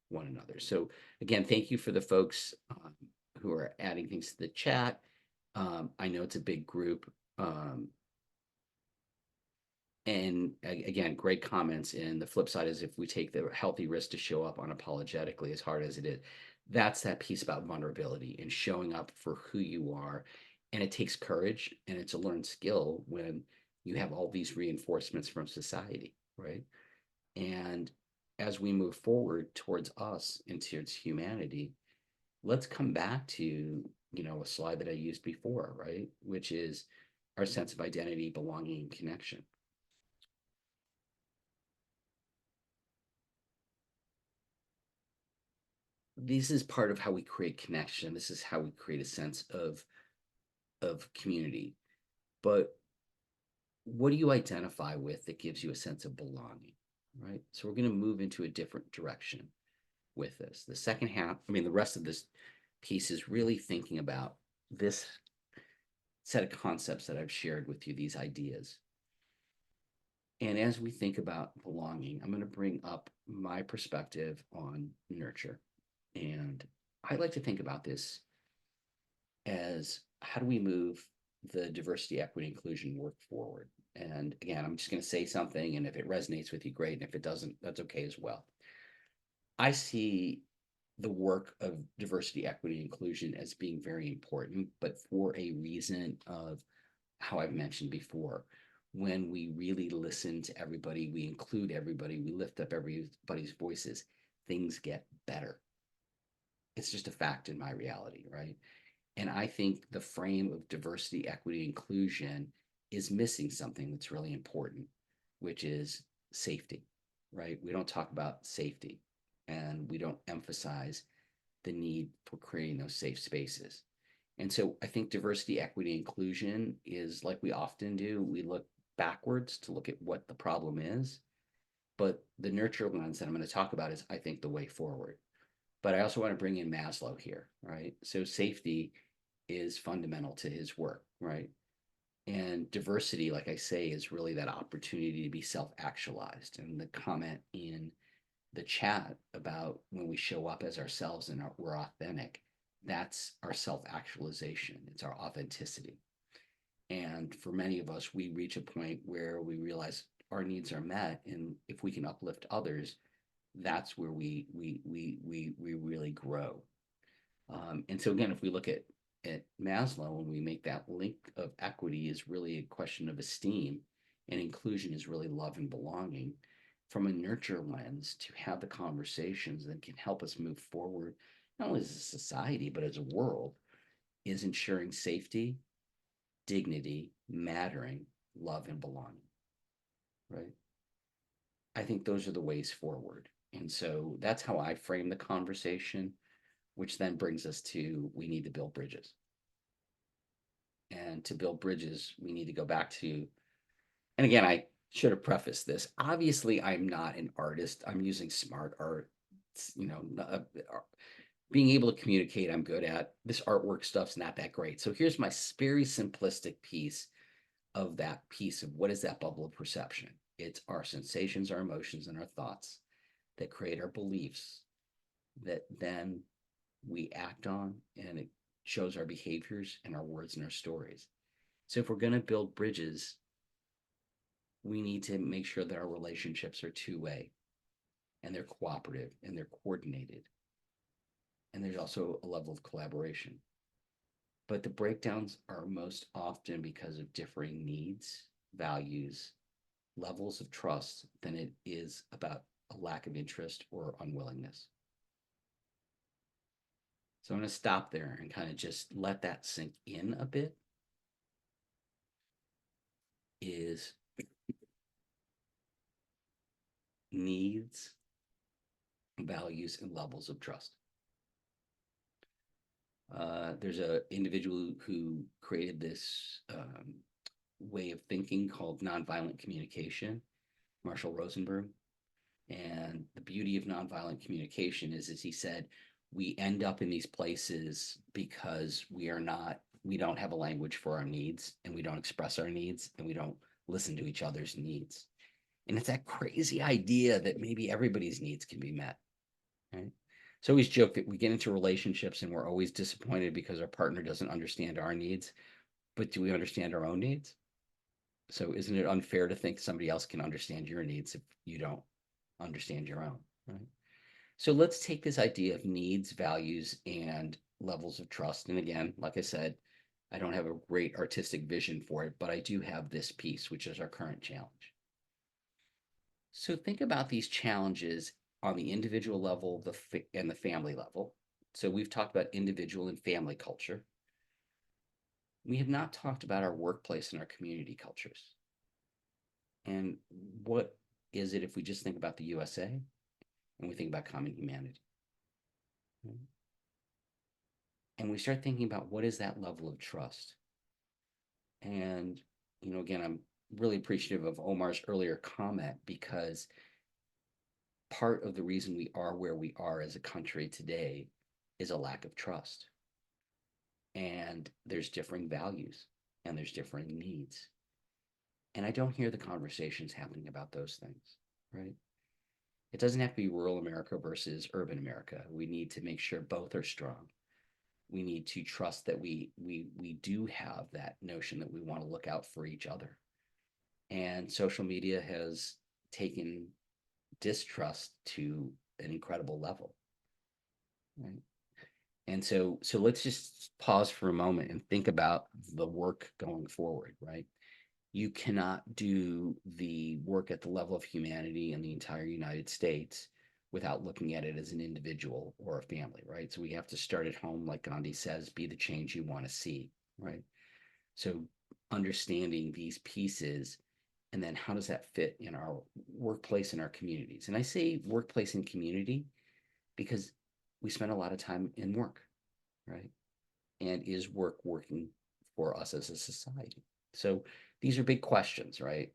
one another. So again, thank you for the folks who are adding things to the chat. I know it's a big group. And again, great comments. And the flip side is if we take the healthy risk to show up unapologetically, as hard as it is, that's that piece about vulnerability and showing up for who you are. And it takes courage and it's a learned skill when you have all these reinforcements from society, right? And as we move forward towards us and towards humanity, let's come back to, a slide that I used before, right? Which is our sense of identity, belonging, and connection. This is part of how we create connection. This is how we create a sense of community. But what do you identify with that gives you a sense of belonging, right? So we're going to move into a different direction with this. The second half, the rest of this piece is really thinking about this set of concepts that I've shared with you, these ideas. And as we think about belonging, I'm going to bring up my perspective on nurture. And I like to think about this as how do we move the diversity, equity, inclusion work forward? And again, I'm just going to say something, and if it resonates with you, great. And if it doesn't, that's okay as well. I see the work of diversity, equity, inclusion as being very important, but for a reason of how I've mentioned before. When we really listen to everybody, we include everybody, we lift up everybody's voices, things get better. It's just a fact in my reality, right? And I think the frame of diversity, equity, inclusion is missing something that's really important, which is safety, right? We don't talk about safety and we don't emphasize the need for creating those safe spaces. And so I think diversity, equity, inclusion is like we often do. We look backwards to look at what the problem is. But the nurture lens that I'm going to talk about is, I think, the way forward. But I also want to bring in Maslow here, right? So safety is fundamental to his work, right? And diversity, like I say, is really that opportunity to be self-actualized. And the comment in the chat about when we show up as ourselves and we're authentic, that's our self-actualization. It's our authenticity. And for many of us, we reach a point where we realize our needs are met, and if we can uplift others, that's where we really grow. And so again, if we look at Maslow and we make that link of equity is really a question of esteem, and inclusion is really love and belonging. From a nurture lens, to have the conversations that can help us move forward, not only as a society but as a world, is ensuring safety, dignity, mattering, love, and belonging. Right? I think those are the ways forward. And so that's how I frame the conversation, which then brings us to we need to build bridges. And to build bridges, we need to go back to, and again, I should have prefaced this. Obviously, I'm not an artist. I'm using smart art. Being able to communicate, I'm good at. This artwork stuff's not that great. So here's my very simplistic piece of that piece of what is that bubble of perception? It's our sensations, our emotions, and our thoughts that create our beliefs that then we act on, and it shows our behaviors and our words and our stories. So if we're going to build bridges, we need to make sure that our relationships are two-way and they're cooperative and they're coordinated. And there's also a level of collaboration. But the breakdowns are most often because of differing needs, values, levels of trust than it is about a lack of interest or unwillingness. So I'm going to stop there and kind of just let that sink in a bit. Is needs, values, and levels of trust. There's an individual who created this way of thinking called nonviolent communication, Marshall Rosenberg. And the beauty of nonviolent communication is, as he said, we end up in these places because we don't have a language for our needs, and we don't express our needs, and we don't listen to each other's needs. And it's that crazy idea that maybe everybody's needs can be met, right? So I always joke that we get into relationships and we're always disappointed because our partner doesn't understand our needs, but do we understand our own needs? So isn't it unfair to think somebody else can understand your needs if you don't understand your own, right? So let's take this idea of needs, values, and levels of trust. And again, like I said, I don't have a great artistic vision for it, but I do have this piece, which is our current challenge. So think about these challenges on the individual level and the family level. So we've talked about individual and family culture. We have not talked about our workplace and our community cultures. And what is it if we just think about the USA and we think about common humanity? And we start thinking about what is that level of trust? And, again, I'm really appreciative of Omar's earlier comment, because part of the reason we are where we are as a country today is a lack of trust. And there's differing values and there's differing needs. And I don't hear the conversations happening about those things, right? It doesn't have to be rural America versus urban America. We need to make sure both are strong. We need to trust that we do have that notion that we want to look out for each other. And social media has taken distrust to an incredible level, right? And so let's just pause for a moment and think about the work going forward, right? You cannot do the work at the level of humanity in the entire United States without looking at it as an individual or a family, right? So we have to start at home, like Gandhi says, be the change you want to see, right? So understanding these pieces, and then how does that fit in our workplace and our communities? And I say workplace and community because we spend a lot of time in work, right? And is work working for us as a society? So these are big questions, right?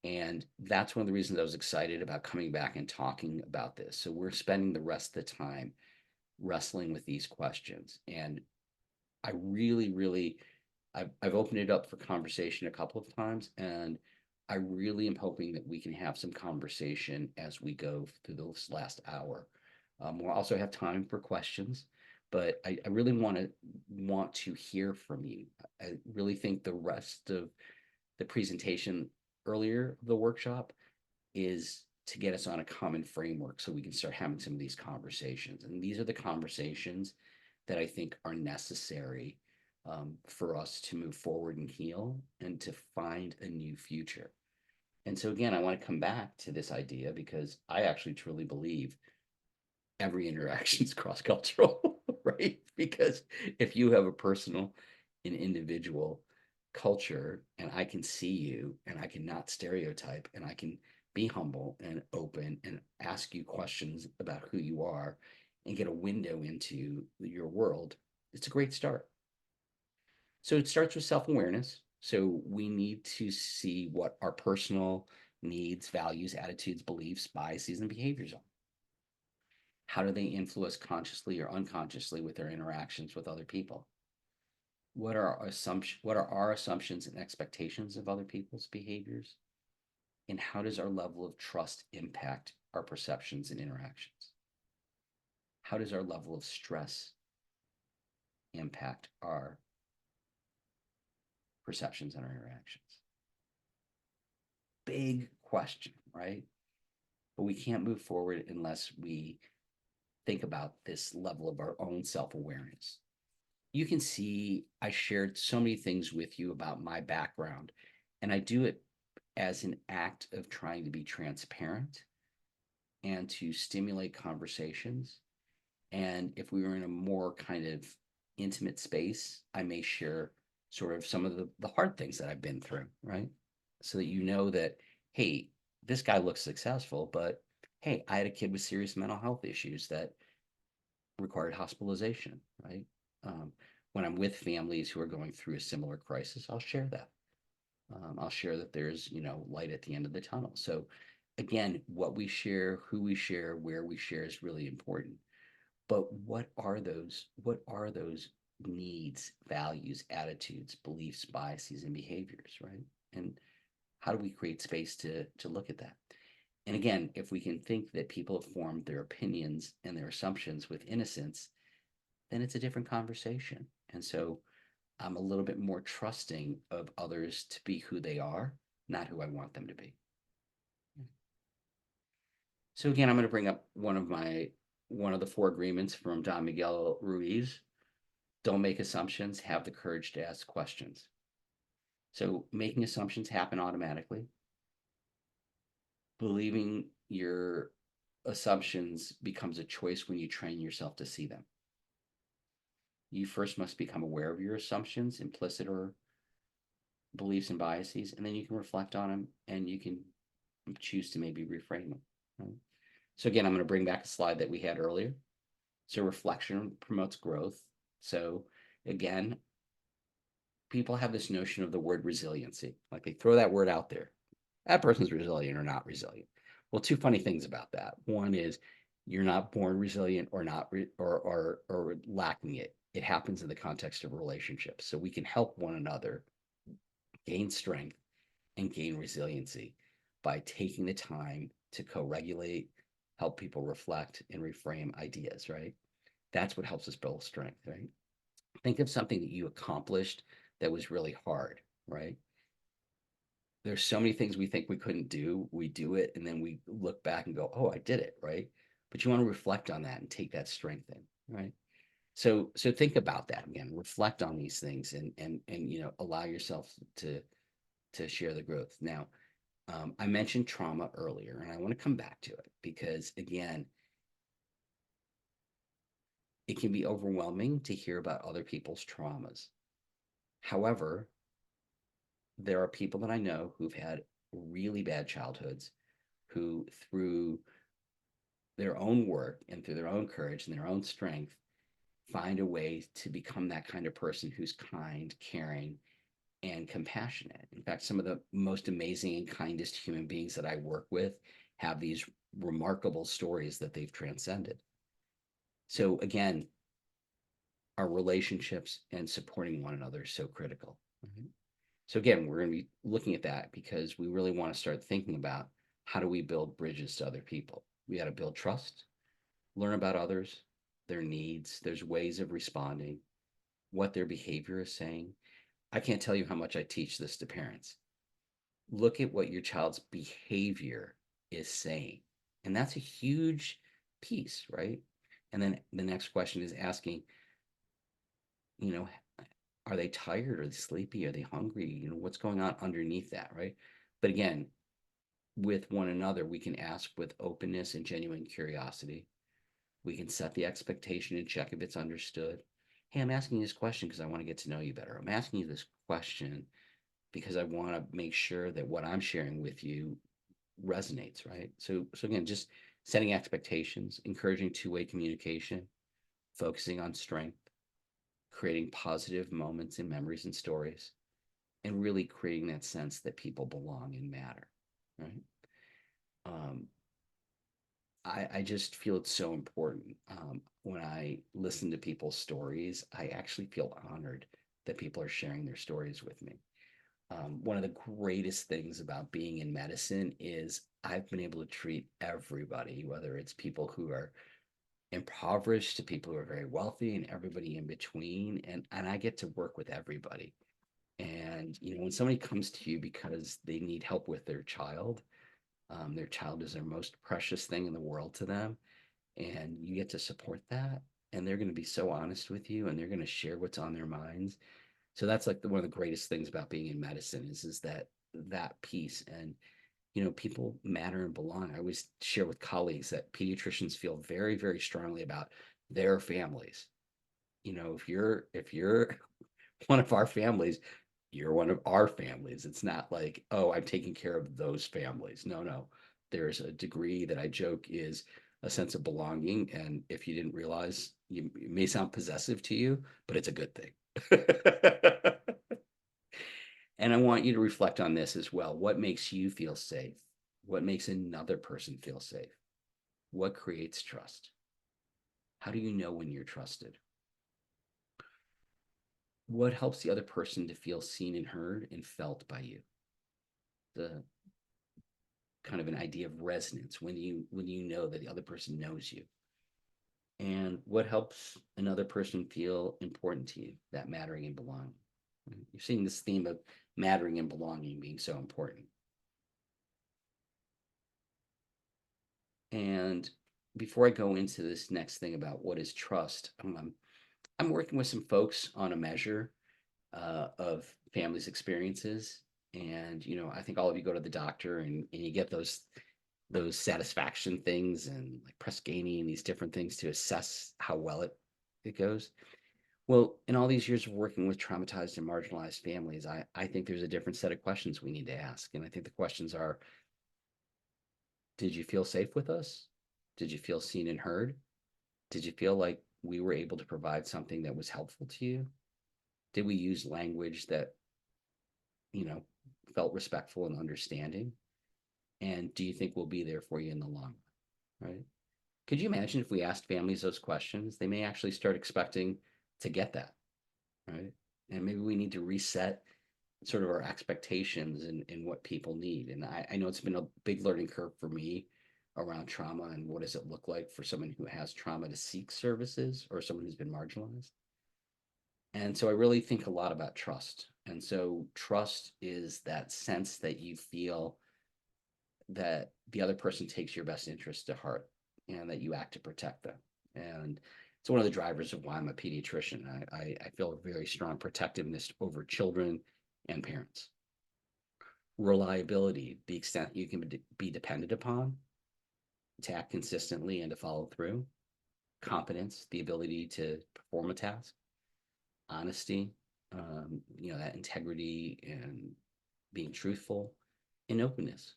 And that's one of the reasons I was excited about coming back and talking about this. So we're spending the rest of the time wrestling with these questions. And I really, I've opened it up for conversation a couple of times, and I really am hoping that we can have some conversation as we go through this last hour. We'll also have time for questions. but I really want to hear from you. I really think the rest of the presentation earlier of the workshop is to get us on a common framework so we can start having some of these conversations. And these are the conversations that I think are necessary for us to move forward and heal and to find a new future. And so, again, I want to come back to this idea because I actually truly believe every interaction is cross cultural, right? Because if you have a personal and individual culture, and I can see you, and I can not stereotype, and I can be humble and open and ask you questions about who you are and get a window into your world, it's a great start. So it starts with self awareness. So we need to see what our personal needs, values, attitudes, beliefs, biases, and behaviors are. How do they influence consciously or unconsciously with their interactions with other people? What are our assumptions and expectations of other people's behaviors? And how does our level of trust impact our perceptions and interactions? How does our level of stress impact our perceptions and our interactions? Big question, right? But we can't move forward unless we think about this level of our own self-awareness. You can see I shared so many things with you about my background, and I do it as an act of trying to be transparent and to stimulate conversations. And if we were in a more kind of intimate space, I may share sort of some of the hard things that I've been through, right? So that you know that, hey, this guy looks successful, but hey, I had a kid with serious mental health issues that required hospitalization, right? Um, when I'm with families who are going through a similar crisis, I'll share that. I'll share that there's, light at the end of the tunnel. So again, what we share, who we share, where we share is really important. But what are those needs, values, attitudes, beliefs, biases, and behaviors, right? And how do we create space to look at that? And again, if we can think that people have formed their opinions and their assumptions with innocence, then it's a different conversation. And so I'm a little bit more trusting of others to be who they are, not who I want them to be. So again, I'm going to bring up one of the 4 agreements from Don Miguel Ruiz. Don't make assumptions, have the courage to ask questions. So making assumptions happen automatically. Believing your assumptions becomes a choice when you train yourself to see them. You first must become aware of your assumptions, implicit or beliefs and biases, and then you can reflect on them and you can choose to maybe reframe them. Right? So again, I'm going to bring back a slide that we had earlier. So reflection promotes growth. So again, people have this notion of the word resiliency. Like they throw that word out there. That person's resilient or not resilient. Well, 2 funny things about that. One is you're not born resilient or not or lacking it. It happens in the context of relationships. So we can help one another gain strength and gain resiliency by taking the time to co-regulate, help people reflect and reframe ideas, right? That's what helps us build strength, right? Think of something that you accomplished that was really hard, right? There's so many things we think we couldn't do. We do it, and then we look back and go, "Oh, I did it," right? But you want to reflect on that and take that strength in, right? So think about that again. Reflect on these things and allow yourself to share the growth. Now, I mentioned trauma earlier, and I want to come back to it because again, it can be overwhelming to hear about other people's traumas. However, there are people that I know who've had really bad childhoods who, through their own work and through their own courage and their own strength, find a way to become that kind of person who's kind, caring, and compassionate. In fact, some of the most amazing and kindest human beings that I work with have these remarkable stories that they've transcended. So again, our relationships and supporting one another is so critical. Mm-hmm. So again, we're going to be looking at that because we really want to start thinking about how do we build bridges to other people. We got to build trust, learn about others, their needs. There's ways of responding, what their behavior is saying. I can't tell you how much I teach this to parents. Look at what your child's behavior is saying. And that's a huge piece, right? And then the next question is asking, you know, are they tired? Are they sleepy? Are they hungry? What's going on underneath that, right? But again, with one another, we can ask with openness and genuine curiosity. We can set the expectation and check if it's understood. Hey, I'm asking you this question because I want to get to know you better. I'm asking you this question because I want to make sure that what I'm sharing with you resonates, right? So again, just setting expectations, encouraging two-way communication, focusing on strength, creating positive moments and memories and stories, and really creating that sense that people belong and matter, right? Um, I just feel it's so important. When I listen to people's stories, I actually feel honored that people are sharing their stories with me. One of the greatest things about being in medicine is I've been able to treat everybody, whether it's people who are impoverished to people who are very wealthy and everybody in between. And I get to work with everybody. And, when somebody comes to you because they need help with their child is their most precious thing in the world to them. And you get to support that. And they're going to be so honest with you and they're going to share what's on their minds. So that's like one of the greatest things about being in medicine is that piece. And people matter and belong. I always share with colleagues that pediatricians feel very, very strongly about their families. If you're one of our families, you're one of our families. It's not like, oh, I'm taking care of those families. No, no. There's a degree that I joke is a sense of belonging. And if you didn't realize, it may sound possessive to you, but it's a good thing. And I want you to reflect on this as well. What makes you feel safe? What makes another person feel safe? What creates trust? How do you know when you're trusted? What helps the other person to feel seen and heard and felt by you? The kind of an idea of resonance when you know that the other person knows you. And what helps another person feel important to you, that mattering and belonging. You're seeing this theme of mattering and belonging being so important. And before I go into this next thing about what is trust, I'm working with some folks on a measure of families' experiences. And I think all of you go to the doctor and you get those satisfaction things and like Press Ganey and these different things to assess how well it goes. Well, in all these years of working with traumatized and marginalized families, I think there's a different set of questions we need to ask. And I think the questions are, did you feel safe with us? Did you feel seen and heard? Did you feel like we were able to provide something that was helpful to you? Did we use language that, you know, felt respectful and understanding? And do you think we'll be there for you in the long run? Right? Could you imagine if we asked families those questions? They may actually start expecting to get that, right? And maybe we need to reset sort of our expectations and what people need. And I know it's been a big learning curve for me around trauma and what does it look like for someone who has trauma to seek services or someone who's been marginalized. And so I really think a lot about trust. And so trust is that sense that you feel that the other person takes your best interest to heart and that you act to protect them. And it's one of the drivers of why I'm a pediatrician. I feel a very strong protectiveness over children and parents. Reliability, the extent you can be depended upon to act consistently and to follow through. Competence, the ability to perform a task. Honesty, that integrity and being truthful. And openness,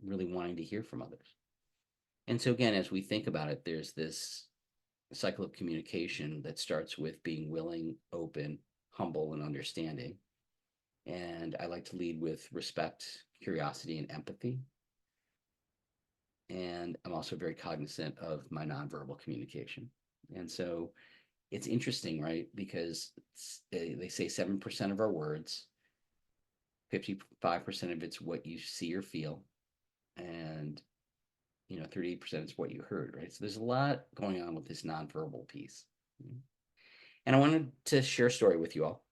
really wanting to hear from others. And so again, as we think about it, there's this cycle of communication that starts with being willing, open, humble, and understanding. And I like to lead with respect, curiosity, and empathy. And I'm also very cognizant of my nonverbal communication. And so it's interesting, right? Because they say 7% of our words, 55% of it's what you see or feel, and 30% is what you heard, right? So there's a lot going on with this nonverbal piece. And I wanted to share a story with you all.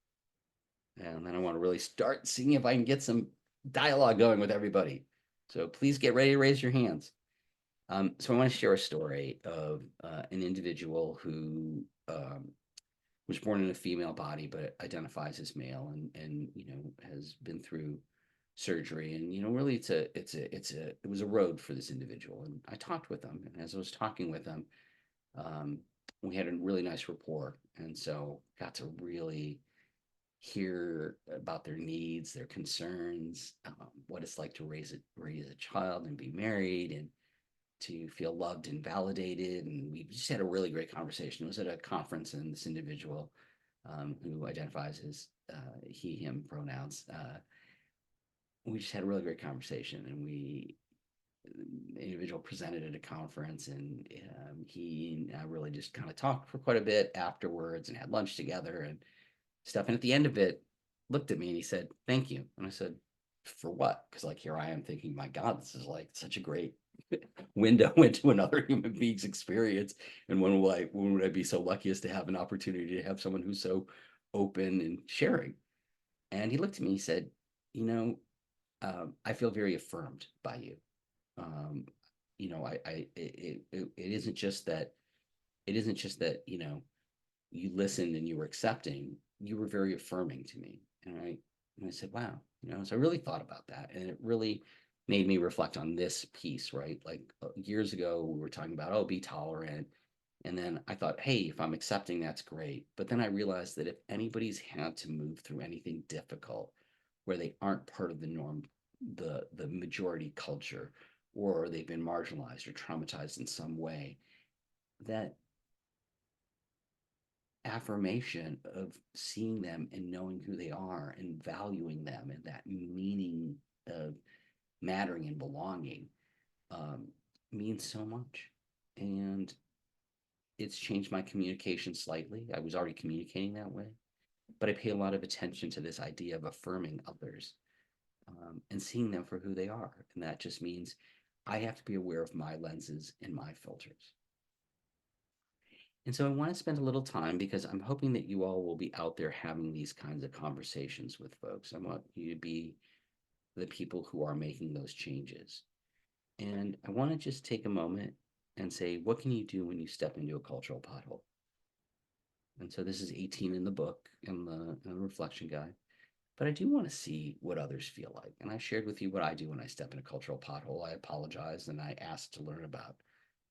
And then I want to really start seeing if I can get some dialogue going with everybody. So please get ready to raise your hands. So I want to share a story of an individual who was born in a female body, but identifies as male, and has been through surgery, and really it was a road for this individual. And I talked with him, and as I was talking with him, um, we had a really nice rapport, and so got to really hear about their needs, their concerns, what it's like to raise a child and be married, and to feel loved and validated. And we just had a really great conversation. It was at a conference, and this individual, who identifies as he, him pronouns, we just had a really great conversation. And the individual presented at a conference, and he and I really just kind of talked for quite a bit afterwards and had lunch together and stuff. And at the end of it, looked at me and he said, "Thank you." And I said, "For what?" Because like here I am thinking, my God, this is like such a great window into another human being's experience. And when would I be so lucky as to have an opportunity to have someone who's so open and sharing? And he looked at me and he said, you know, I feel very affirmed by you. Um, it isn't just that, you listened and you were accepting, you were very affirming to me. And I said, wow, so I really thought about that. And it really made me reflect on this piece, right? Like years ago, we were talking about, oh, be tolerant. And then I thought, hey, if I'm accepting, that's great. But then I realized that if anybody's had to move through anything difficult where they aren't part of the norm, the majority culture, or they've been marginalized or traumatized in some way, that affirmation of seeing them and knowing who they are and valuing them and that meaning of mattering and belonging, um, means so much. And it's changed my communication slightly. I was already communicating that way, but I pay a lot of attention to this idea of affirming others, and seeing them for who they are. And that just means I have to be aware of my lenses and my filters. And so I want to spend a little time because I'm hoping that you all will be out there having these kinds of conversations with folks. I want you to be the people who are making those changes. And I want to just take a moment and say, what can you do when you step into a cultural pothole? And so this is 18 in the book and the reflection guide. But I do want to see what others feel like. And I shared with you what I do when I step in a cultural pothole. I apologize and I ask to learn about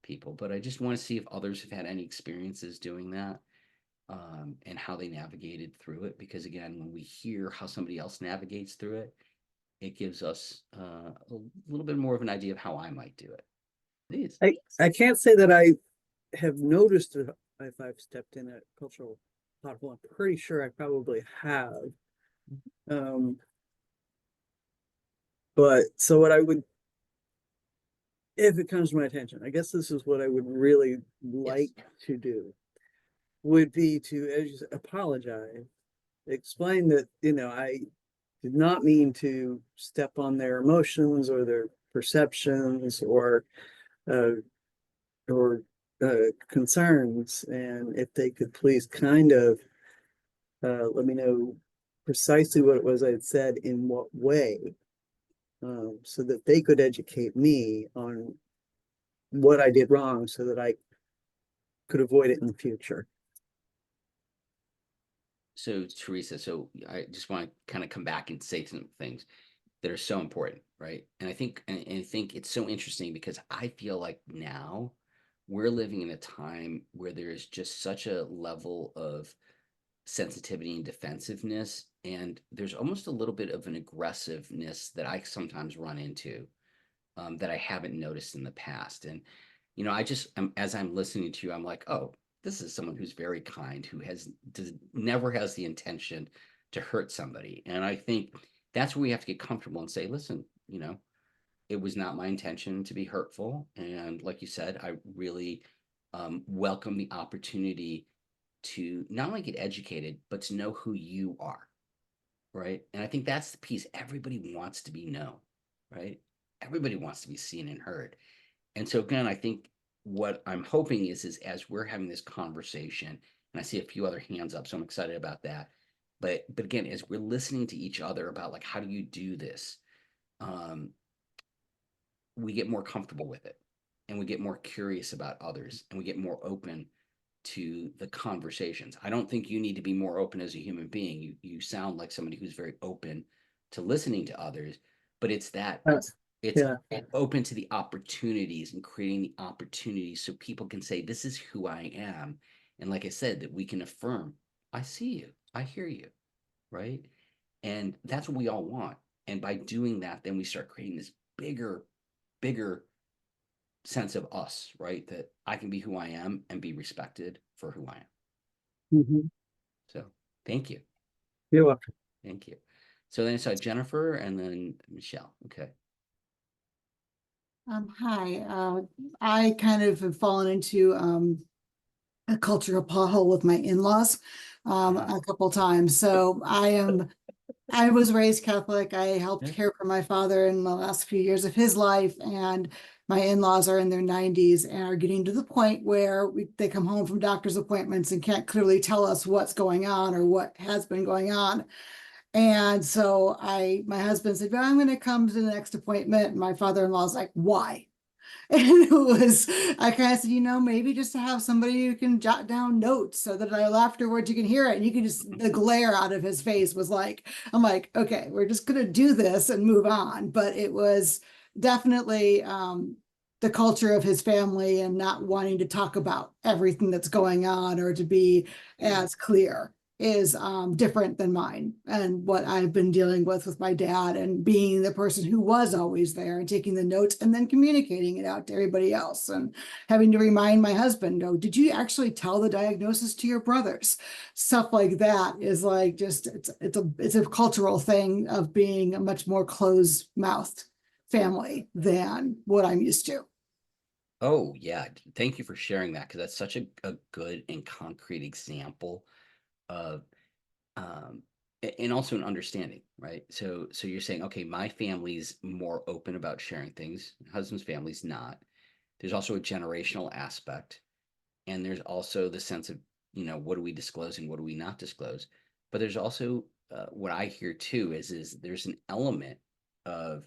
people, but I just want to see if others have had any experiences doing that, and how they navigated through it. Because again, when we hear how somebody else navigates through it, it gives us a little bit more of an idea of how I might do it. Please. I can't say that I have noticed if I've stepped in a cultural pothole. I'm pretty sure I probably have. But so what I would, if it comes to my attention, I guess this is what I would really like to do, would be to apologize, explain that, I did not mean to step on their emotions or their perceptions or uh, concerns, and if they could please kind of let me know precisely what it was I had said, in what way, so that they could educate me on what I did wrong so that I could avoid it in the future. So Teresa, so I just want to kind of come back and say some things that are so important, right? And I think it's so interesting because I feel like now we're living in a time where there is just such a level of sensitivity and defensiveness, and there's almost a little bit of an aggressiveness that I sometimes run into, that I haven't noticed in the past. And as I'm listening to you, I'm like, oh, this is someone who's very kind, who never has the intention to hurt somebody. And I think that's where we have to get comfortable and say, listen, it was not my intention to be hurtful. And like you said, I really welcome the opportunity to not only get educated, but to know who you are. Right. And I think that's the piece. Everybody wants to be known, right? Everybody wants to be seen and heard. And so again, I think what I'm hoping is as we're having this conversation, and I see a few other hands up, so I'm excited about that. But again, as we're listening to each other about like how do you do this, um, we get more comfortable with it, and we get more curious about others, and we get more open to the conversations. I don't think you need to be more open as a human being. You sound like somebody who's very open to listening to others, but it's that That's, it's yeah, open to the opportunities and creating the opportunities so people can say, this is who I am. And like I said, that we can affirm, I see you, I hear you, right? And that's what we all want. And by doing that, then we start creating this bigger sense of us, right? That I can be who I am and be respected for who I am. mhm. So thank you. You're welcome. Thank you. So then I saw Jennifer and then Michelle. Okay. Hi, I kind of have fallen into a cultural pothole with my in-laws Uh-huh. a couple times. So I was raised Catholic. I helped Yeah. care for my father in the last few years of his life, and my in-laws are in their 90s and are getting to the point where they come home from doctor's appointments and can't clearly tell us what's going on or what has been going on. And so my husband said, well, I'm going to come to the next appointment. And my father-in-law's like, why? And I kind of said, maybe just to have somebody who can jot down notes so that afterwards you can hear it. And you can just, the glare out of his face was like, I'm like, okay, we're just going to do this and move on. But it was definitely the culture of his family and not wanting to talk about everything that's going on or to be as clear is different than mine and what I've been dealing with my dad and being the person who was always there and taking the notes and then communicating it out to everybody else and having to remind my husband, oh, did you actually tell the diagnosis to your brothers? Stuff like that is like just it's a cultural thing of being a much more closed-mouthed family than what I'm used to. Oh, yeah. Thank you for sharing that because that's such a good and concrete example of and also an understanding, right? So you're saying, okay, my family's more open about sharing things, husband's family's not. There's also a generational aspect, and there's also the sense of, what do we disclose and what do we not disclose? But there's also what I hear too is there's an element of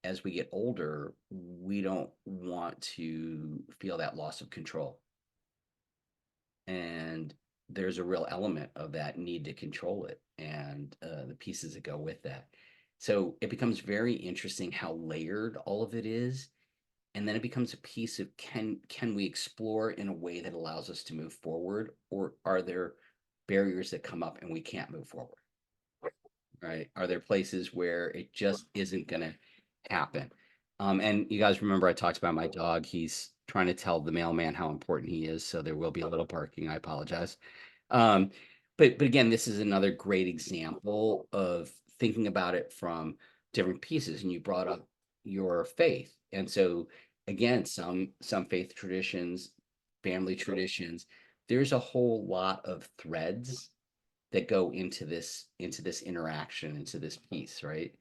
as we get older, we don't want to feel that loss of control. And there's a real element of that need to control it and the pieces that go with that. So it becomes very interesting how layered all of it is. And then it becomes a piece of can we explore in a way that allows us to move forward, or are there barriers that come up and we can't move forward? Right? Are there places where it just isn't going to happen? And you guys remember I talked about my dog. He's trying to tell the mailman how important he is, so there will be a little barking. I apologize. Um, but again, this is another great example of thinking about it from different pieces. And you brought up your faith, and so again, some faith traditions, family traditions. There's a whole lot of threads that go into this interaction, into this piece, right?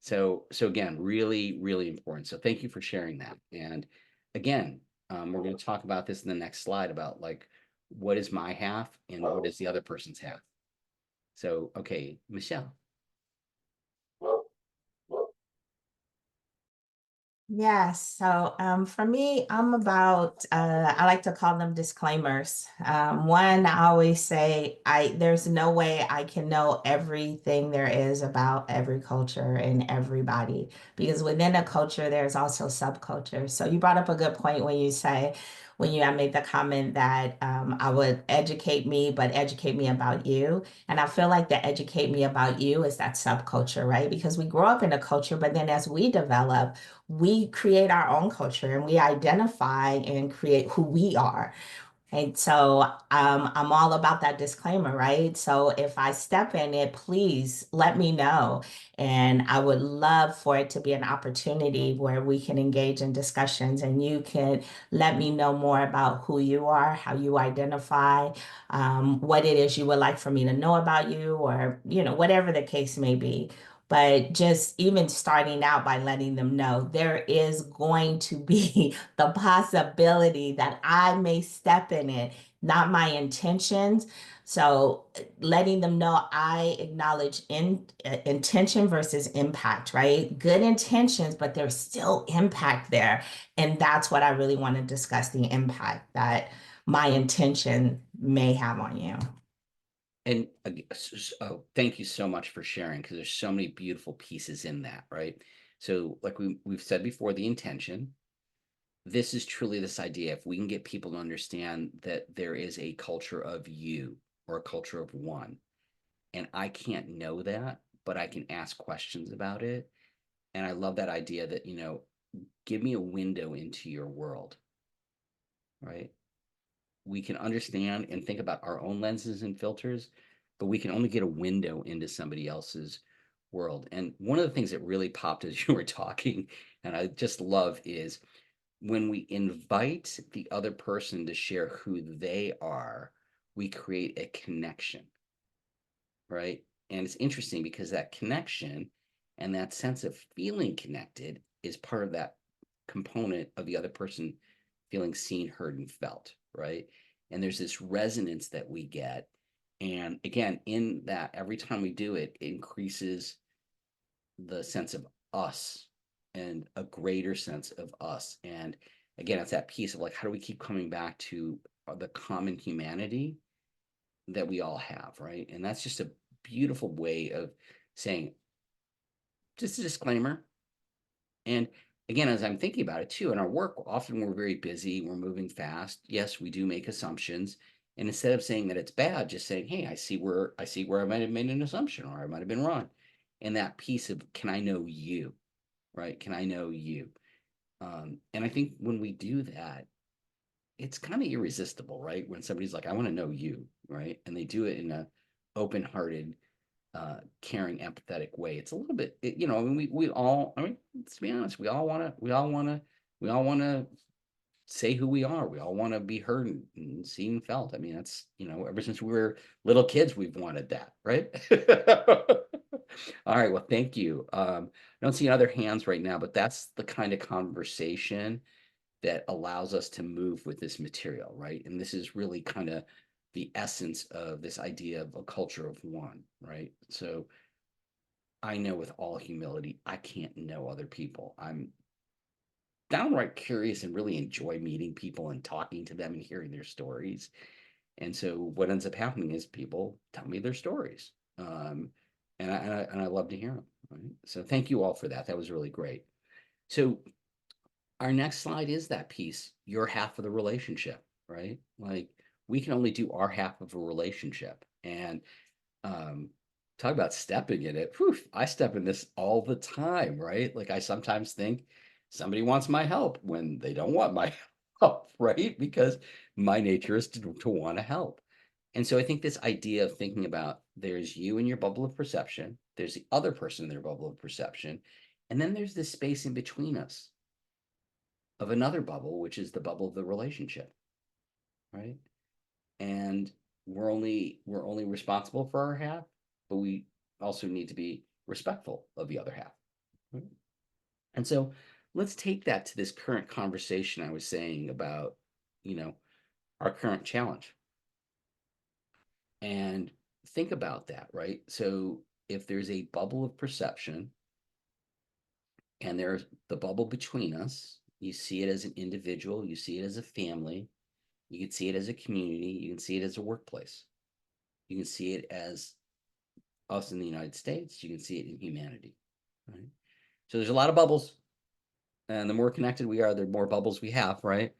So again, really important. So thank you for sharing that. And again, we're going to talk about this in the next slide about like what is my half and what is the other person's half. So okay, Michelle. Yes. So for me, I'm about I like to call them disclaimers. One, I always say there's no way I can know everything there is about every culture and everybody, because within a culture there's also subculture. So you brought up a good point when you say when you made the comment that I would educate me, but educate me about you. And I feel like the educate me about you is that subculture, right? Because we grow up in a culture, but then as we develop, we create our own culture and we identify and create who we are. And so I'm all about that disclaimer, right? So if I step in it, please let me know. And I would love for it to be an opportunity where we can engage in discussions and you can let me know more about who you are, how you identify, what it is you would like for me to know about you, or, whatever the case may be. But just even starting out by letting them know there is going to be the possibility that I may step in it, not my intentions. So letting them know I acknowledge intention versus impact, right? Good intentions, but there's still impact there. And that's what I really want to discuss, the impact that my intention may have on you. And oh, thank you so much for sharing, because there's so many beautiful pieces in that, right? So like we've said before, the intention, this is truly this idea. If we can get people to understand that there is a culture of you or a culture of one, and I can't know that, but I can ask questions about it. And I love that idea that, give me a window into your world, right? We can understand and think about our own lenses and filters, but we can only get a window into somebody else's world. And one of the things that really popped as you were talking, and I just love, is when we invite the other person to share who they are, we create a connection, right? And it's interesting because that connection and that sense of feeling connected is part of that component of the other person feeling seen, heard, and felt, right? And there's this resonance that we get. And again, in that, every time we do it, it increases the sense of us and a greater sense of us. And again, it's that piece of like, how do we keep coming back to the common humanity that we all have, right? And that's just a beautiful way of saying, just a disclaimer. And again, as I'm thinking about it too, in our work, often we're very busy, we're moving fast. Yes, we do make assumptions. And instead of saying that it's bad, just saying, hey, I see where I might have made an assumption or I might have been wrong. And that piece of, can I know you? Right? Can I know you? And I think when we do that, it's kind of irresistible, right? When somebody's like, I want to know you, right? And they do it in a open-hearted, caring, empathetic way. It's a little bit, I mean, we all, I mean, let's be honest, we all want to say who we are. We all want to be heard and seen and felt. I mean, that's, ever since we were little kids, we've wanted that, right? All right. Well, thank you. I don't see other hands right now, but that's the kind of conversation that allows us to move with this material, right? And this is really kind of the essence of this idea of a culture of one, right? So I know with all humility, I can't know other people. I'm downright curious and really enjoy meeting people and talking to them and hearing their stories. And so what ends up happening is people tell me their stories. And I love to hear them. Right? So thank you all for that. That was really great. So our next slide is that piece, your half of the relationship, right? Like we can only do our half of a relationship. And talk about stepping in it. Whew, I step in this all the time, right? Like I sometimes think somebody wants my help when they don't want my help, right? Because my nature is to want to help. And so I think this idea of thinking about there's you in your bubble of perception, there's the other person in their bubble of perception, and then there's this space in between us of another bubble, which is the bubble of the relationship, right? And we're only responsible for our half, but we also need to be respectful of the other half. Right? And so let's take that to this current conversation I was saying about, our current challenge. And think about that, right? So if there's a bubble of perception and there's the bubble between us, you see it as an individual, you see it as a family, you can see it as a community, you can see it as a workplace. You can see it as us in the United States, you can see it in humanity, right? So there's a lot of bubbles, and the more connected we are, the more bubbles we have, right?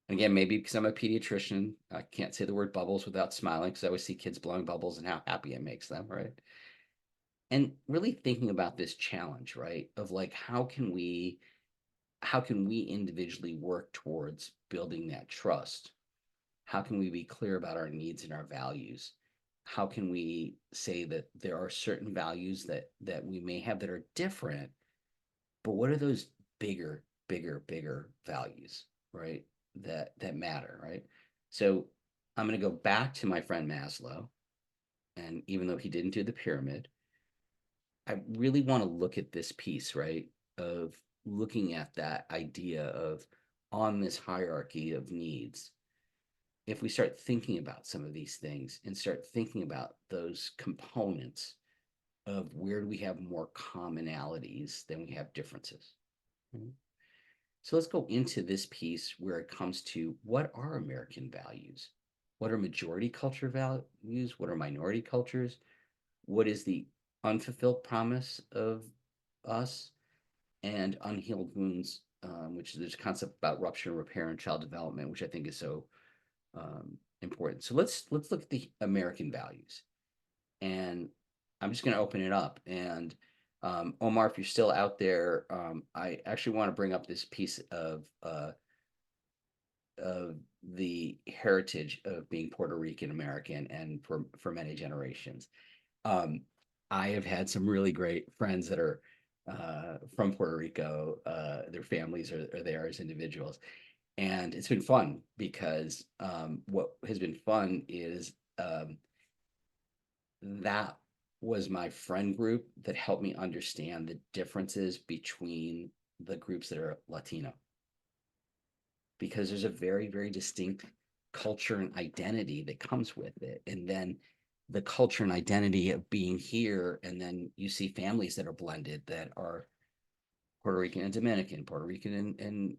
And again, maybe because I'm a pediatrician, I can't say the word bubbles without smiling because I always see kids blowing bubbles and how happy it makes them, right? And really thinking about this challenge, right? Of like, how can we individually work towards building that trust? How can we be clear about our needs and our values? How can we say that there are certain values that we may have that are different, but what are those bigger values, right? That matter, right? So I'm going to go back to my friend Maslow, and even though he didn't do the pyramid, I really want to look at this piece, right? Of looking at that idea of on this hierarchy of needs, if we start thinking about some of these things and start thinking about those components of where do we have more commonalities than we have differences. Mhm. So let's go into this piece where it comes to what are American values? What are majority culture values? What are minority cultures? What is the unfulfilled promise of us and unhealed wounds, which there's a concept about rupture, repair, and child development, which I think is so important. So let's look at the American values, and I'm just going to open it up. And Omar, if you're still out there, I actually want to bring up this piece of the heritage of being Puerto Rican American, and for many generations. Um, I have had some really great friends that are from Puerto Rico. Their families are there as individuals. And it's been fun because what has been fun is that was my friend group that helped me understand the differences between the groups that are Latino. Because there's a very, very distinct culture and identity that comes with it. And then the culture and identity of being here, and then you see families that are blended that are Puerto Rican and Dominican, Puerto Rican and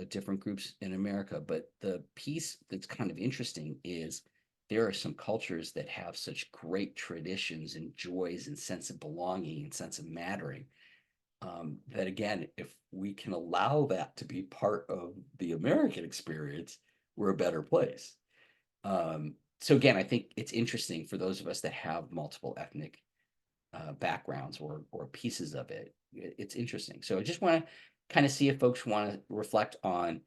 different groups in America. But the piece that's kind of interesting is there are some cultures that have such great traditions and joys and sense of belonging and sense of mattering, that again, if we can allow that to be part of the American experience, we're a better place. So again, I think it's interesting for those of us that have multiple ethnic backgrounds or pieces of it. It's interesting. So I just want to kind of see if folks want to reflect on,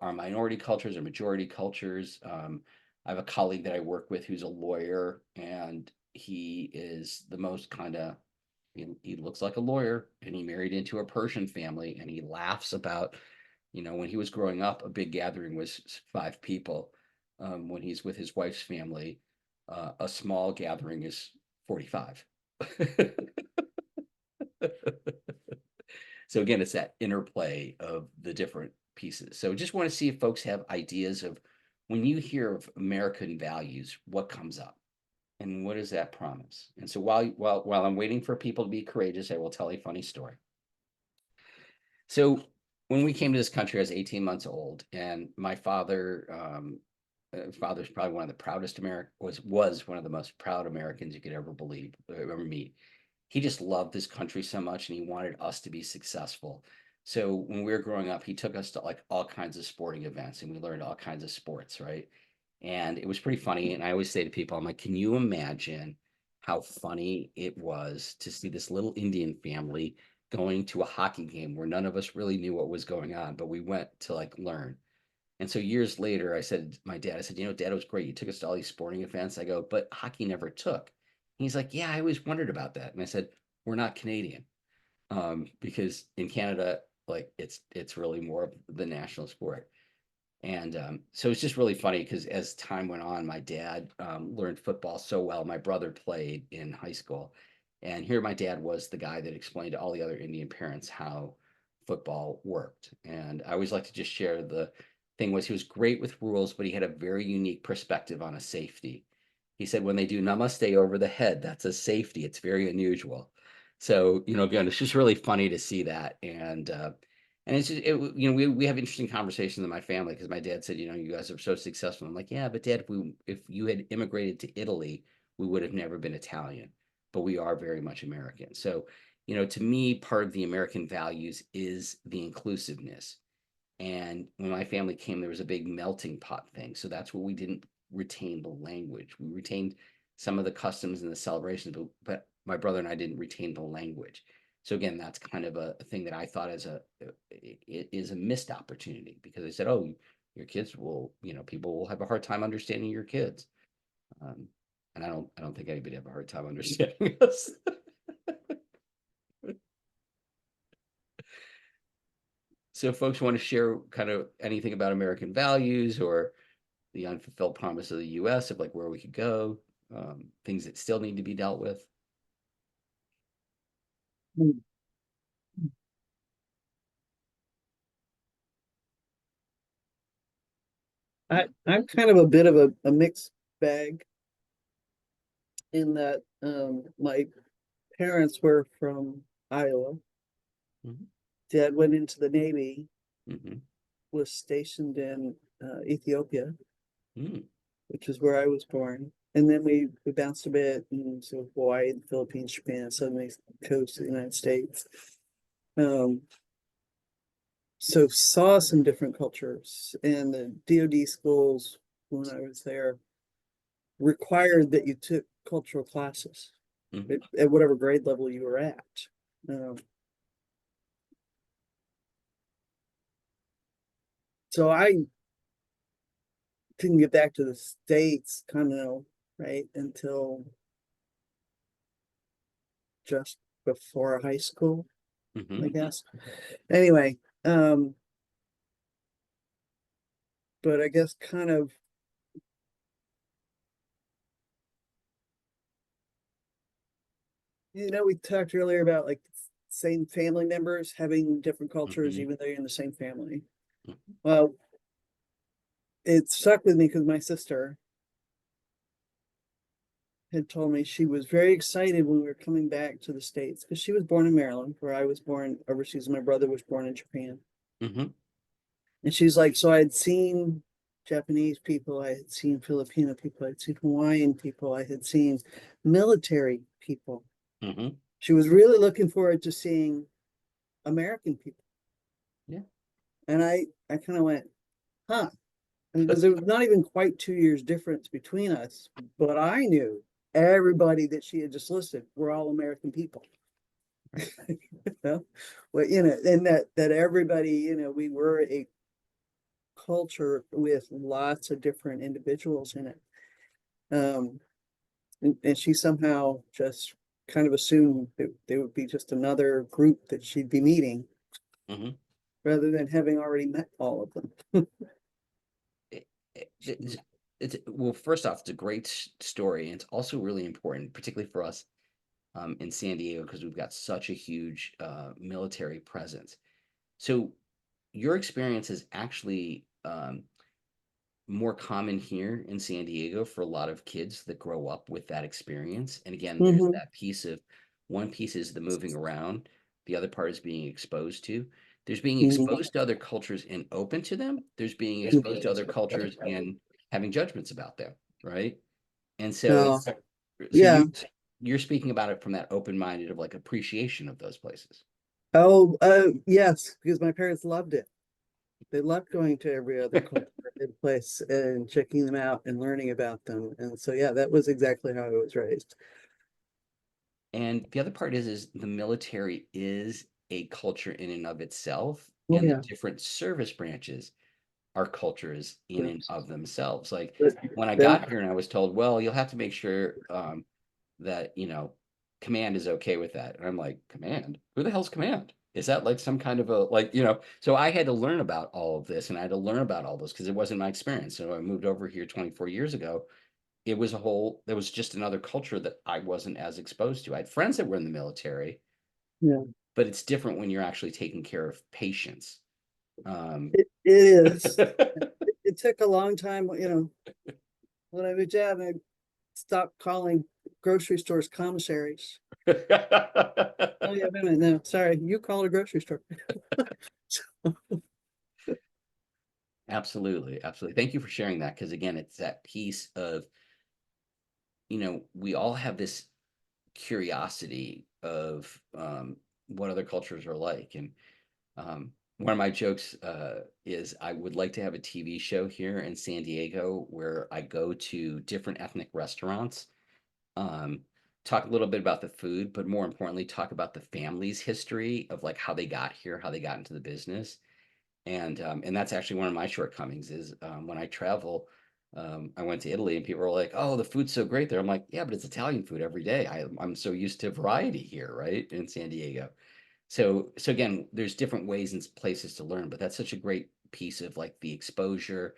our minority cultures or majority cultures. I have a colleague that I work with who's a lawyer, and he is the most kind of, he looks like a lawyer, and he married into a Persian family, and he laughs about, when he was growing up, a big gathering was 5 people. When he's with his wife's family, a small gathering is 45. So again, it's that interplay of the different pieces. So just want to see if folks have ideas of when you hear of American values, what comes up and what does that promise? And so while I'm waiting for people to be courageous, I will tell a funny story. So when we came to this country, I was 18 months old, and my father's probably one of the proudest was one of the most proud Americans you could ever meet. He just loved this country so much, and he wanted us to be successful. So when we were growing up, he took us to like all kinds of sporting events, and we learned all kinds of sports, right? And it was pretty funny. And I always say to people, I'm like, can you imagine how funny it was to see this little Indian family going to a hockey game where none of us really knew what was going on, but we went to like learn. And so years later, I said to my dad, I said, Dad, it was great. You took us to all these sporting events. I go, but hockey never took. And he's like, yeah, I always wondered about that. And I said, we're not Canadian, because in Canada, like it's really more of the national sport. And so it's just really funny because as time went on, my dad learned football so well. My brother played in high school. And here my dad was the guy that explained to all the other Indian parents how football worked. And I always like to just share the thing was he was great with rules, but he had a very unique perspective on a safety. He said, when they do namaste over the head, that's a safety. It's very unusual. So, again, it's just really funny to see that. And it's just, we have interesting conversations in my family because my dad said, you guys are so successful. I'm like, yeah, but Dad, if you had immigrated to Italy, we would have never been Italian, but we are very much American. So, to me, part of the American values is the inclusiveness. And when my family came, there was a big melting pot thing. So that's where we didn't retain the language. We retained some of the customs and the celebrations, but my brother and I didn't retain the language. So again, that's kind of a thing that I thought it is a missed opportunity because they said, oh, your kids will, people will have a hard time understanding your kids. And I don't think anybody have a hard time understanding us. So if folks want to share kind of anything about American values or the unfulfilled promise of the US of like where we could go, things that still need to be dealt with. Mm. I'm kind of a bit of a mixed bag in that my parents were from Iowa. Mhm. Dad went into the Navy, Mhm. was stationed in Ethiopia, Mm. which is where I was born. And then we bounced a bit into Hawaii, the Philippines, Japan, southern coast of the United States. So saw some different cultures, and the DoD schools when I was there required that you took cultural classes Mhm. at whatever grade level you were at. Um, so I didn't get back to the States kind of right until just before high school, I Mhm. guess. Anyway, but I guess kind of we talked earlier about like same family members having different cultures, Mhm. even though you're in the same family. Mhm. Well, it stuck with me because my sister had told me she was very excited when we were coming back to the States because she was born in Maryland, where I was born overseas. My brother was born in Japan. Mhm. And she's like, so I had seen Japanese people, I had seen Filipino people, I had seen Hawaiian people, I had seen military people. Mhm. She was really looking forward to seeing American people. Yeah. And I kind of went, huh. I mean, because there was not even quite 2 years difference between us, but I knew everybody that she had just listed were all American people. You know, well, and that everybody, we were a culture with lots of different individuals in it. Um, and she somehow just kind of assumed that they would be just another group that she'd be meeting Mhm. rather than having already met all of them. It's, well, first off, it's a great story, and it's also really important, particularly for us in San Diego, because we've got such a huge military presence. So your experience is actually more common here in San Diego for a lot of kids that grow up with that experience. And again, there's Mhm. that piece of one piece is the moving around, the other part is being exposed to. There's being Mhm. exposed to other cultures and open to them. There's being exposed to other cultures and having judgments about them, right? And so, Oh, so yeah. you're speaking about it from that open-minded of like appreciation of those places. Oh, yes, because my parents loved it. They loved going to every other culture and place and checking them out and learning about them. And so, yeah, that was exactly how I was raised. And the other part is the military is a culture in and of itself, Oh, and the yeah. different service branches are cultures in and Yes. of themselves. Like But, when I yeah. got here and I was told, well, you'll have to make sure that, command is okay with that. And I'm like, command? Who the hell's command? Is that like some kind of a like, so I had to learn about all of this and I had to learn about all this because it wasn't my experience. So I moved over here 24 years ago. There was just another culture that I wasn't as exposed to. I had friends that were in the military, Yeah. but it's different when you're actually taking care of patients. It is. It took a long time, when I moved out, I stopped calling grocery stores commissaries. Oh, yeah, wait a minute. No, sorry, you call it a grocery store. Absolutely, absolutely. Thank you for sharing that because again, it's that piece of, we all have this curiosity of what other cultures are like. And one of my jokes is I would like to have a TV show here in San Diego where I go to different ethnic restaurants, um, talk a little bit about the food, but more importantly, talk about the family's history of like how they got here, how they got into the business. And that's actually one of my shortcomings is when I travel, I went to Italy and people were like, "Oh, the food's so great there." I'm like, "Yeah, but it's Italian food every day. I'm so used to variety here, right, in San Diego." So again, there's different ways and places to learn, but that's such a great piece of like the exposure,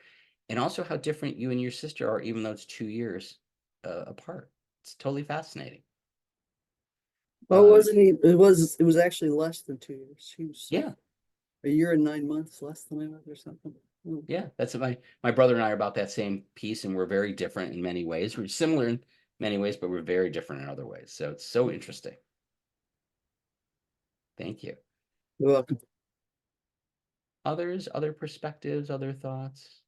and also how different you and your sister are, even though it's 2 years apart. It's totally fascinating. Well, wasn't he, it was actually less than 2 years. He was Yeah, a year and 9 months less than I was or something. Mm. yeah, that's my brother and I are about that same piece, and we're very different in many ways. We're similar in many ways, but we're very different in other ways. So it's so interesting. Thank you. You're welcome. Others, other perspectives, other thoughts?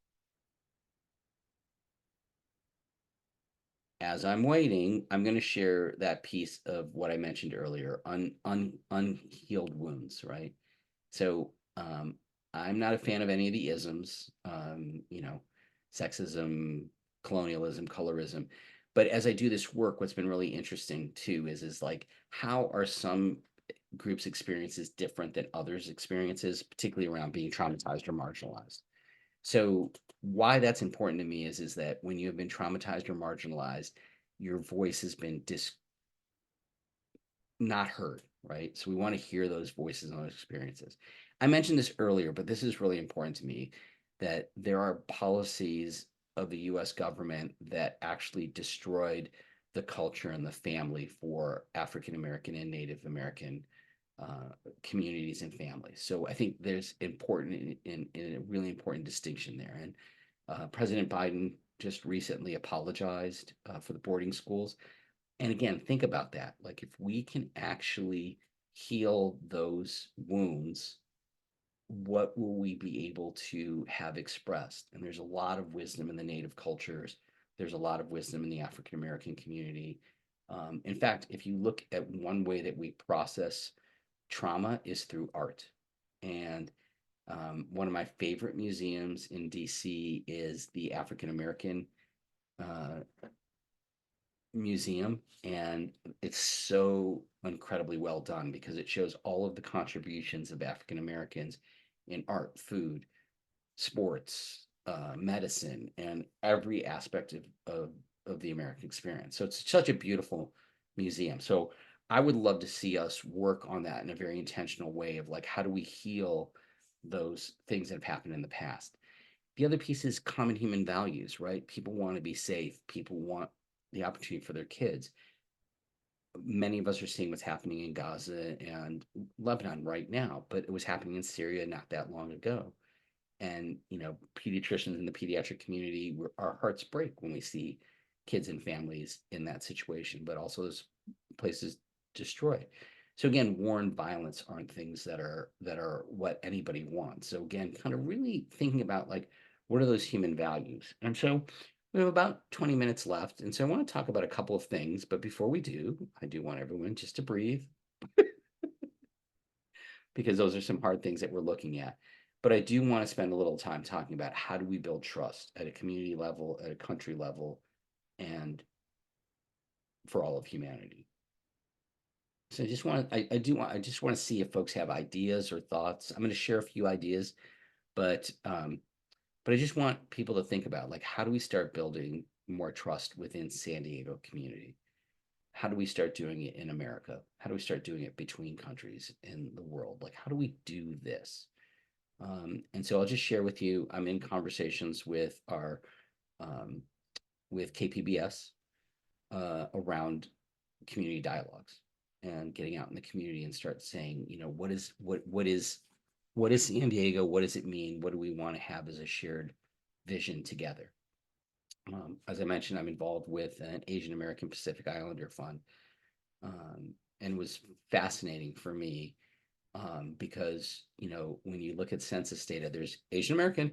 As I'm waiting, I'm going to share that piece of what I mentioned earlier, unhealed wounds, right? So I'm not a fan of any of the isms, sexism, colonialism, colorism. But as I do this work, what's been really interesting too is like, how are some groups' experiences different than others' experiences, particularly around being traumatized or marginalized? So why that's important to me is that when you have been traumatized or marginalized, your voice has been not heard, right? So we want to hear those voices and those experiences. I mentioned this earlier, but this is really important to me, that there are policies of the US government that actually destroyed the culture and the family for African American and Native American communities and families. So I think there's important in a really important distinction there. And President Biden just recently apologized for the boarding schools. And again, think about that. Like, if we can actually heal those wounds, what will we be able to have expressed? And there's a lot of wisdom in the Native cultures. There's a lot of wisdom in the African American community. In fact, if you look at one way that we process trauma is through art. And one of my favorite museums in DC is the African American uh, Museum. And it's so incredibly well done because it shows all of the contributions of African Americans in art, food, sports, medicine, and every aspect of the American experience. So it's such a beautiful museum. So I would love to see us work on that in a very intentional way of like, how do we heal those things that have happened in the past? The other piece is common human values, right? People want to be safe. People want the opportunity for their kids. Many of us are seeing what's happening in Gaza and Lebanon right now, but it was happening in Syria not that long ago. And pediatricians in the pediatric community, our hearts break when we see kids and families in that situation, but also those places destroyed. So again, war and violence aren't things that are what anybody wants. So again, kind of really thinking about like, what are those human values? And so we have about 20 minutes left, and so I want to talk about a couple of things, but before we do, I do want everyone just to breathe, because those are some hard things that we're looking at. But I do want to spend a little time talking about how do we build trust at a community level, at a country level, and for all of humanity. So I just want to see if folks have ideas or thoughts. I'm going to share a few ideas, but I just want people to think about, like, how do we start building more trust within San Diego community? How do we start doing it in America? How do we start doing it between countries in the world? Like, how do we do this? And so I'll just share with you, I'm in conversations with with KPBS around community dialogues and getting out in the community and start saying, what is San Diego? What does it mean? What do we want to have as a shared vision together? As I mentioned, I'm involved with an Asian American Pacific Islander Fund, and it was fascinating for me because when you look at census data, there's Asian American,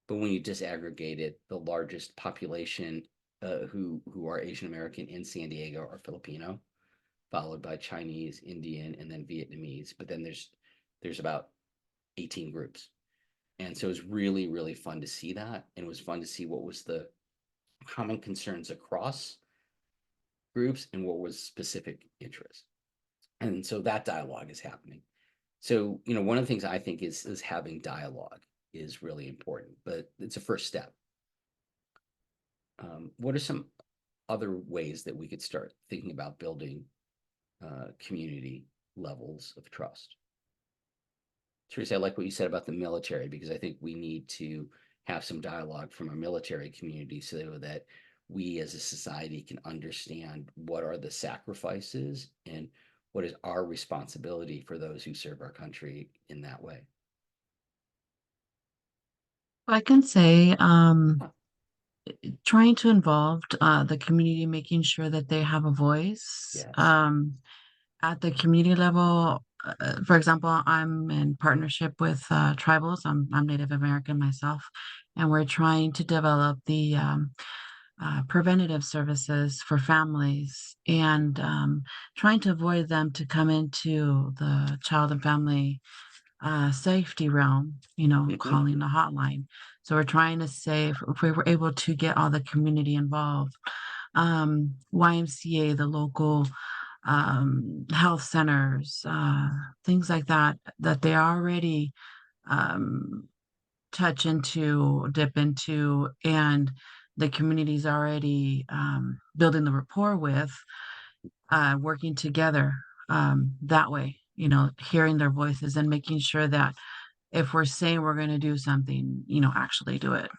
but when you disaggregate it, the largest population who are Asian American in San Diego are Filipino, followed by Chinese, Indian, and then Vietnamese. But then there's about 18 groups. And so it was really, really fun to see that. And it was fun to see what was the common concerns across groups and what was specific interest. And so that dialogue is happening. So, one of the things I think is having dialogue is really important, but it's a first step. What are some other ways that we could start thinking about building community levels of trust? Teresa, I like what you said about the military, because I think we need to have some dialogue from our military community so that we as a society can understand what are the sacrifices and what is our responsibility for those who serve our country in that way. I can say, trying to involve the community, making sure that they have a voice. Yes. At the community level, for example, I'm in partnership with tribals. I'm Native American myself, and we're trying to develop the preventative services for families and trying to avoid them to come into the child and family safety realm, Mhm. calling the hotline. So we're trying to say if we were able to get all the community involved, YMCA, the local health centers, things like that, that they already um, touch into, dip into, and the community's already building the rapport with, working together that way, hearing their voices and making sure that if we're saying we're going to do something, actually do it.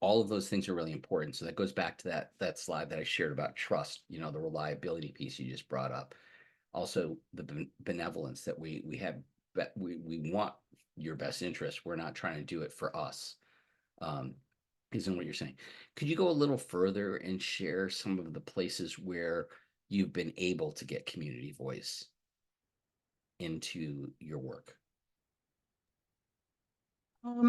All of those things are really important. So that goes back to that slide that I shared about trust, the reliability piece you just brought up. Also the benevolence that we have, that we want your best interest. We're not trying to do it for us. Um, isn't what you're saying. Could you go a little further and share some of the places where you've been able to get community voice into your work?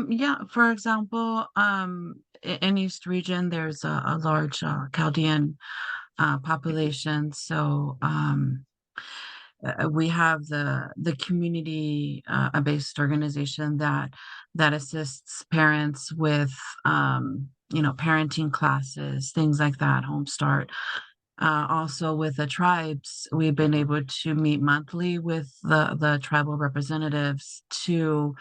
Yeah, for example, in East Region, there's a large Chaldean population. So we have the community based organization that assists parents with parenting classes, things like that, home start. Also with the tribes, we've been able to meet monthly with the tribal representatives to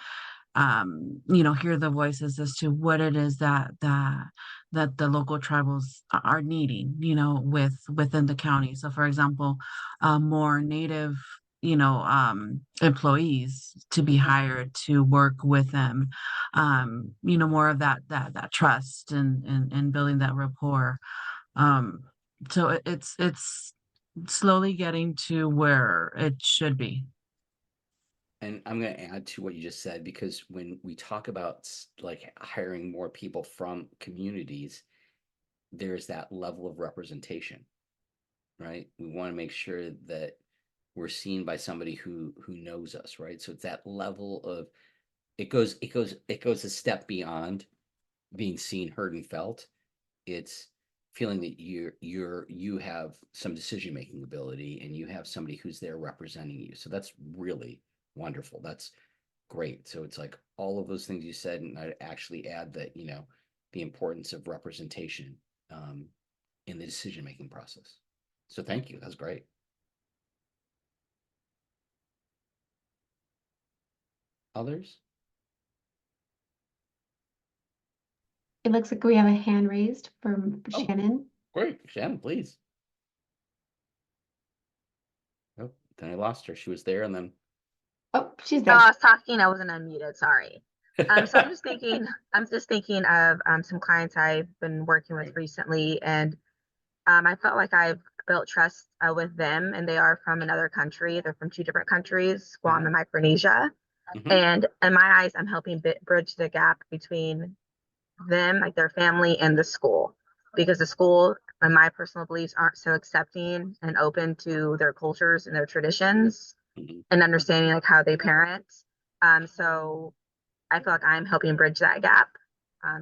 hear the voices as to what it is that the local tribals are needing, within the county. So for example, more native, employees to be hired to work with them, more of that trust and building that rapport. Um, so it's slowly getting to where it should be. And I'm going to add to what you just said, because when we talk about like hiring more people from communities, there's that level of representation, right? We want to make sure that we're seen by somebody who knows us, right? So it's that level of, it goes a step beyond being seen, heard, and felt. It's feeling that you have some decision making ability and you have somebody who's there representing you. So that's really wonderful. That's great. So it's like all of those things you said, and I'd actually add that, the importance of representation in the decision making process. So thank you. That's great. Others? It looks like we have a hand raised from Oh, Shannon. great. Shannon, please. Oh, then I lost her. She was there and then. Oh, she's Oh, there. I was talking, I wasn't unmuted, sorry. So I'm just thinking of some clients I've been working with recently, and I felt like I've built trust with them, and they are from another country. They're from two different countries, Guam and Micronesia. Mhm. And in my eyes, I'm helping bridge the gap between them, like their family, and the school, because the school, in my personal beliefs, aren't so accepting and open to their cultures and their traditions Mhm. and understanding like how they parent. So I feel like I'm helping bridge that gap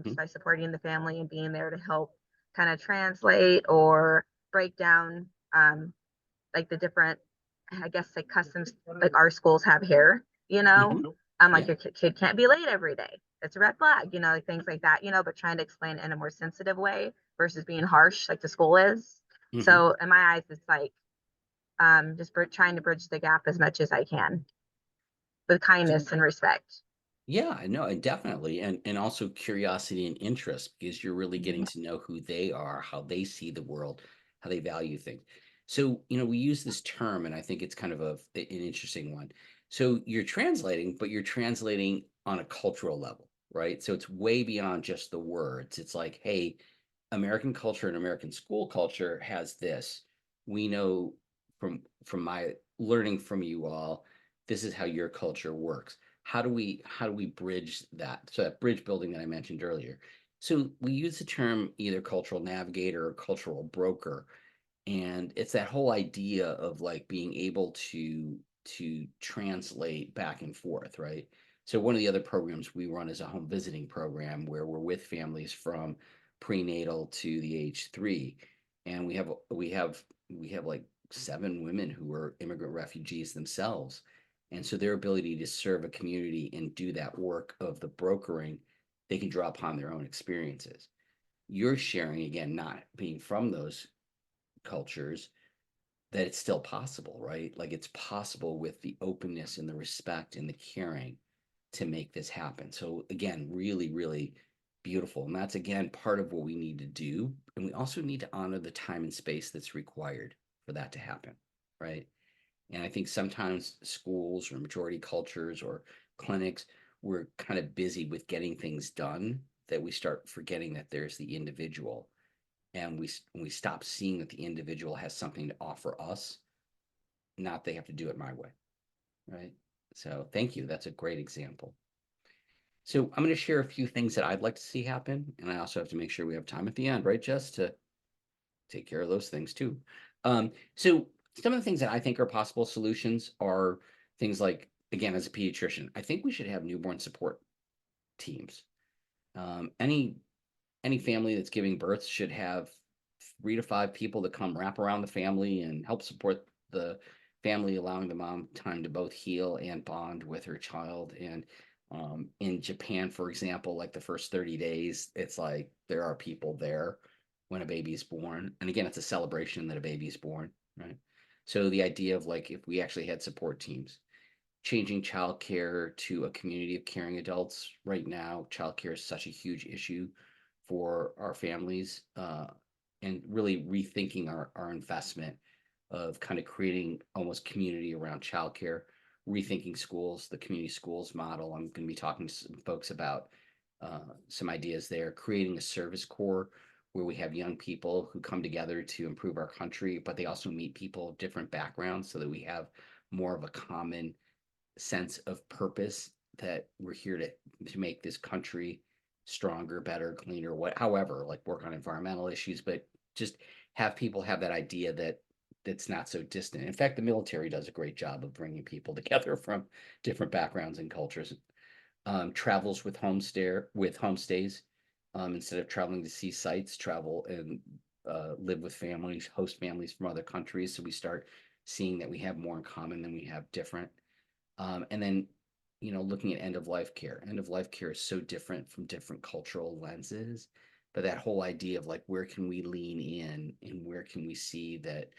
just Mhm. by supporting the family and being there to help kind of translate or break down like the different, I guess, like customs like our schools have here, Mhm. like Yeah. your kid can't be late every day. It's a red flag, like things like that, but trying to explain it in a more sensitive way versus being harsh like the school is. Mhm. So in my eyes, it's like just trying to bridge the gap as much as I can with kindness and respect. Yeah, I know, and definitely, and also curiosity and interest, because you're really getting to know who they are, how they see the world, how they value things. So, we use this term, and I think it's kind of an interesting one. So you're translating, but you're translating on a cultural level, right? So it's way beyond just the words. It's like, hey, American culture and American school culture has this. We know from my learning from you all, this is how your culture works. How do we bridge that? So that bridge building that I mentioned earlier. So we use the term either cultural navigator or cultural broker, and it's that whole idea of like being able to translate back and forth, right? So one of the other programs we run is a home visiting program where we're with families from prenatal to the age 3, and we have like 7 women who are immigrant refugees themselves, and so their ability to serve a community and do that work of the brokering, they can draw upon their own experiences. You're sharing, again, not being from those cultures, that it's still possible, right? Like it's possible with the openness and the respect and the caring to make this happen. So again, really, really beautiful. And that's again part of what we need to do. And we also need to honor the time and space that's required for that to happen, right? And I think sometimes schools or majority cultures or clinics, we're kind of busy with getting things done that we start forgetting that there's the individual, and we stop seeing that the individual has something to offer us, not they have to do it my way, right? So thank you. That's a great example. So I'm going to share a few things that I'd like to see happen, and I also have to make sure we have time at the end, right, Jess, to take care of those things too. So some of the things that I think are possible solutions are things like, again, as a pediatrician, I think we should have newborn support teams. Any family that's giving birth should have 3 to 5 people that come wrap around the family and help support the family, allowing the mom time to both heal and bond with her child. And in Japan, for example, like the first 30 days, it's like there are people there when a baby is born. And again, it's a celebration that a baby is born, right? So the idea of like if we actually had support teams, changing childcare to a community of caring adults. Right now, childcare is such a huge issue for our families, and really rethinking our investment of kind of creating almost community around childcare, rethinking schools, the community schools model. I'm going to be talking to some folks about some ideas there, creating a service corps where we have young people who come together to improve our country, but they also meet people of different backgrounds so that we have more of a common sense of purpose, that we're here to make this country stronger, better, cleaner, however, like work on environmental issues, but just have people have that idea that that's not so distant. In fact, the military does a great job of bringing people together from different backgrounds and cultures. Travels with homestays. Instead of traveling to see sites, travel and live with families, host families from other countries. So we start seeing that we have more in common than we have different. And then, looking at end of life care. End of life care is so different from different cultural lenses, but that whole idea of like, where can we lean in and where can we see that,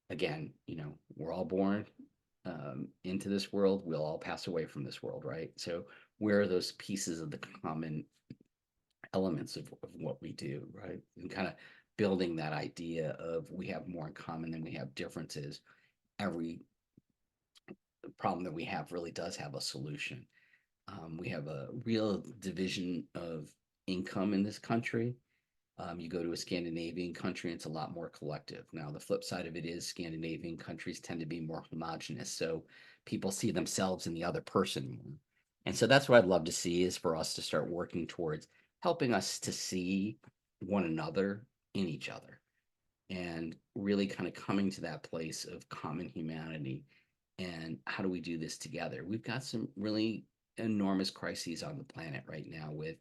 again, we're all born into this world, we'll all pass away from this world, right? So where are those pieces of the common elements of what we do, right? And kind of building that idea of we have more in common than we have differences. Every problem that we have really does have a solution. We have a real division of income in this country. You go to a Scandinavian country, and it's a lot more collective. Now, the flip side of it is Scandinavian countries tend to be more homogenous, so people see themselves in the other person more. And so that's what I'd love to see, is for us to start working towards helping us to see one another in each other, and really kind of coming to that place of common humanity. And how do we do this together? We've got some really enormous crises on the planet right now, with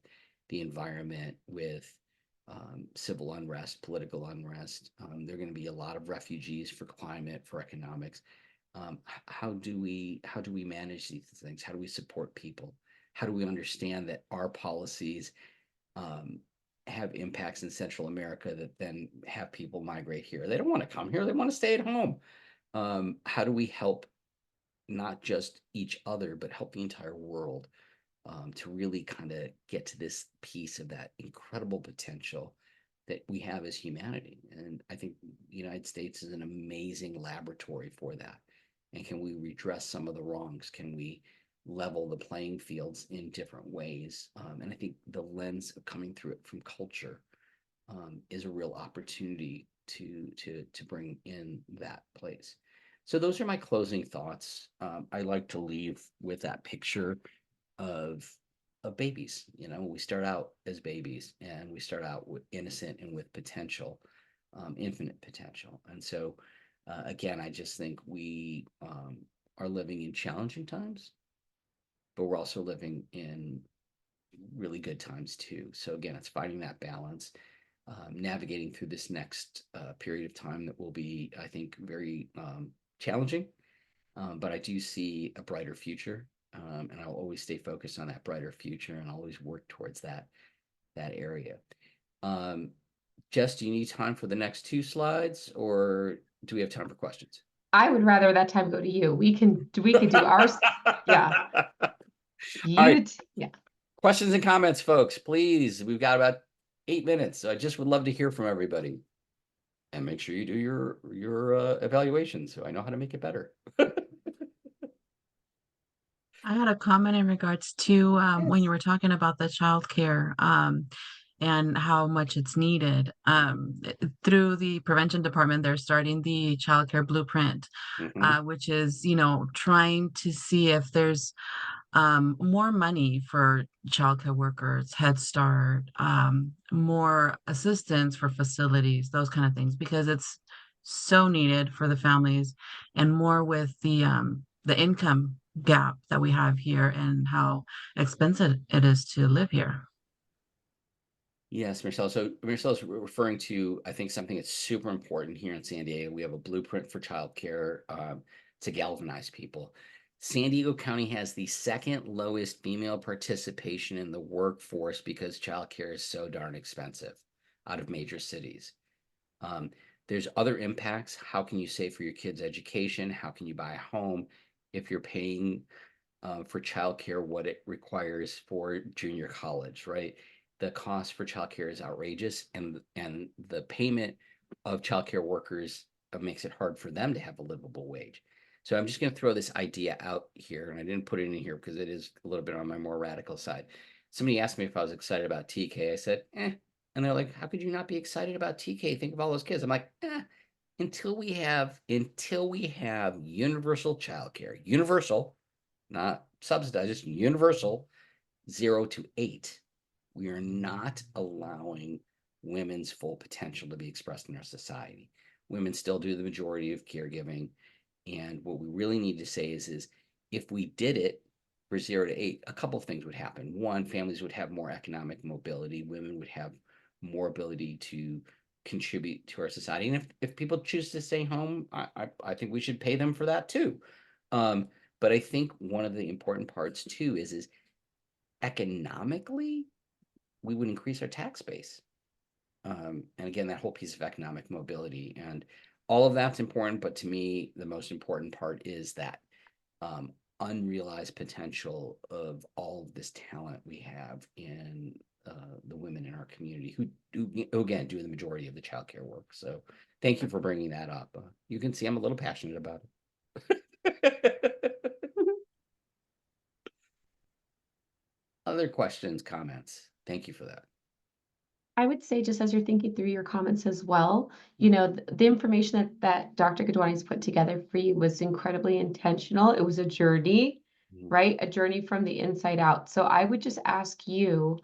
the environment, with civil unrest, political unrest. There are going to be a lot of refugees for climate, for economics. How do we manage these things? How do we support people? How do we understand that our policies um, have impacts in Central America that then have people migrate here? They don't want to come here; they want to stay at home. How do we help not just each other, but help the entire world, to really kind of get to this piece of that incredible potential that we have as humanity? And I think the United States is an amazing laboratory for that. And can we redress some of the wrongs? Can we level the playing fields in different ways? And I think the lens of coming through it from culture is a real opportunity to bring in that place. So those are my closing thoughts. I like to leave with that picture of babies. You know, we start out as babies, and we start out with innocent and with potential, infinite potential. And so, again, I just think we are living in challenging times, but we're also living in really good times too. So again, it's finding that balance, navigating through this next period of time that will be, I think, very challenging. But I do see a brighter future, and I'll always stay focused on that brighter future, and I'll always work towards that area. Jess, do you need time for the next 2 slides, or do we have time for questions? I would rather that time go to you. We could do ours. Yeah. All right. Yeah. Questions and comments, folks, please. We've got about 8 minutes. So I just would love to hear from everybody. And make sure you do your evaluation so I know how to make it better. I had a comment in regards to when Yes. you were talking about the childcare and how much it's needed. Through the prevention department, they're starting the childcare blueprint, Mhm. which is, trying to see if there's more money for childcare workers, Head Start, more assistance for facilities, those kind of things, because it's so needed for the families, and more with the income gap that we have here and how expensive it is to live here. Yes, Michelle. So Michelle's referring to, I think, something that's super important here in San Diego. We have a blueprint for childcare to galvanize people. San Diego County has the second lowest female participation in the workforce because childcare is so darn expensive out of major cities. There's other impacts. How can you save for your kids' education? How can you buy a home if you're paying for childcare what it requires for junior college, right? The cost for childcare is outrageous, and the payment of childcare workers makes it hard for them to have a livable wage. So I'm just going to throw this idea out here, and I didn't put it in here because it is a little bit on my more radical side. Somebody asked me if I was excited about TK. I said, eh. And they're like, how could you not be excited about TK? Think of all those kids. I'm like, until we have universal childcare, universal, not subsidized, just universal, 0 to 8. We are not allowing women's full potential to be expressed in our society. Women still do the majority of caregiving. And what we really need to say is if we did it for 0 to 8, a couple of things would happen. One, families would have more economic mobility. Women would have more ability to contribute to our society. And if people choose to stay home, I think we should pay them for that too. But I think one of the important parts too is economically, we would increase our tax base. And again, that whole piece of economic mobility and all of that's important. But to me, the most important part is that unrealized potential of all of this talent we have in the women in our community who again do the majority of the childcare work. So thank you for bringing that up. You can see I'm a little passionate about it. Other questions, comments? Thank you for that. I would say, just as you're thinking through your comments as well, the information that Dr. Gadwani's put together for you was incredibly intentional. It was a journey, Mhm. right? A journey from the inside out. So I would just ask you,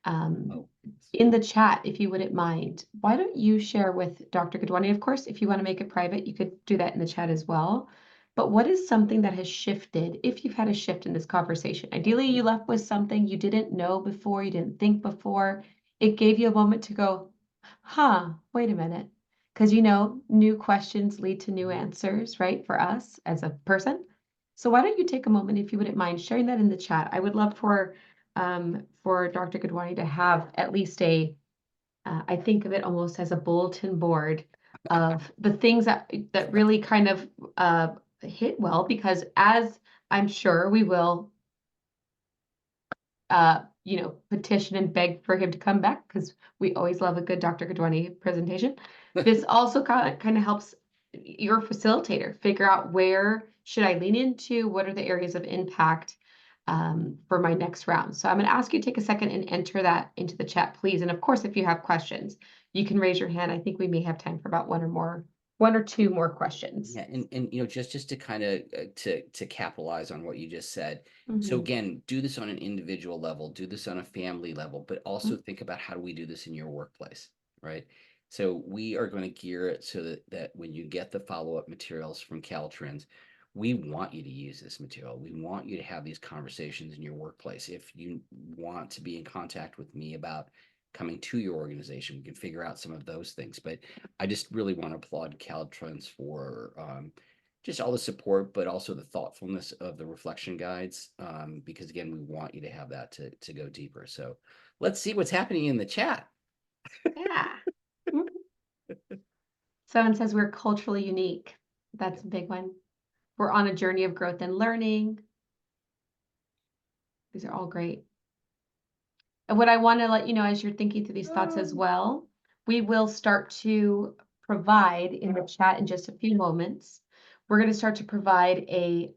Oh, in the chat, if you wouldn't mind, why don't you share with Dr. Gadwani? Of course, if you want to make it private, you could do that in the chat as well. But what is something that has shifted, if you've had a shift in this conversation? Ideally, you left with something you didn't know before, you didn't think before. It gave you a moment to go, huh, wait a minute. Because new questions lead to new answers, right? For us as a person. So why don't you take a moment, if you wouldn't mind sharing that in the chat? I would love for Dr. Gadwani to have at least I think of it almost as a bulletin board of the things that really kind of hit well, because as I'm sure we will petition and beg for him to come back, because we always love a good Dr. Gadwani presentation. This also kind of helps your facilitator figure out, where should I lean into? What are the areas of impact for my next round? So I'm going to ask you to take a second and enter that into the chat, please. And of course, if you have questions, you can raise your hand. I think we may have time for about one or two more questions. Yeah, and just to kind of to capitalize on what you just said. So Mhm. again, do this on an individual level, do this on a family level, but also think about how do we do this in your workplace, right? So we are going to gear it so that when you get the follow-up materials from Caltrans, we want you to use this material. We want you to have these conversations in your workplace. If you want to be in contact with me about coming to your organization, we can figure out some of those things. But I just really want to applaud Caltrans for just all the support, but also the thoughtfulness of the reflection guides, because again, we want you to have that to go deeper. So let's see what's happening in the chat. Yeah. Someone says we're culturally unique. That's a big one. We're on a journey of growth and learning. These are all great. And what I want to let you know as you're thinking through these thoughts as well, we will start to provide in the chat in just a few moments. We're going to start to provide a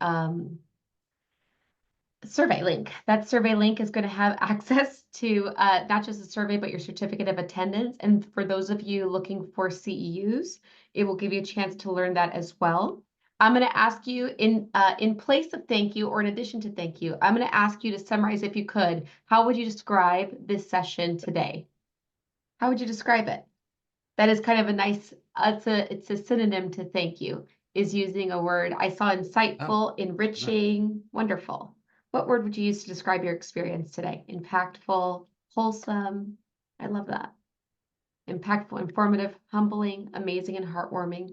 survey link. That survey link is going to have access to not just a survey, but your certificate of attendance. And for those of you looking for CEUs, it will give you a chance to learn that as well. I'm going to ask you in place of thank you, or in addition to thank you, I'm going to ask you to summarize, if you could, how would you describe this session today? How would you describe it? That is kind of a nice, it's a synonym to thank you, is using a word. I saw insightful, enriching, wonderful. What word would you use to describe your experience today? Impactful, wholesome. I love that. Impactful, informative, humbling, amazing, and heartwarming.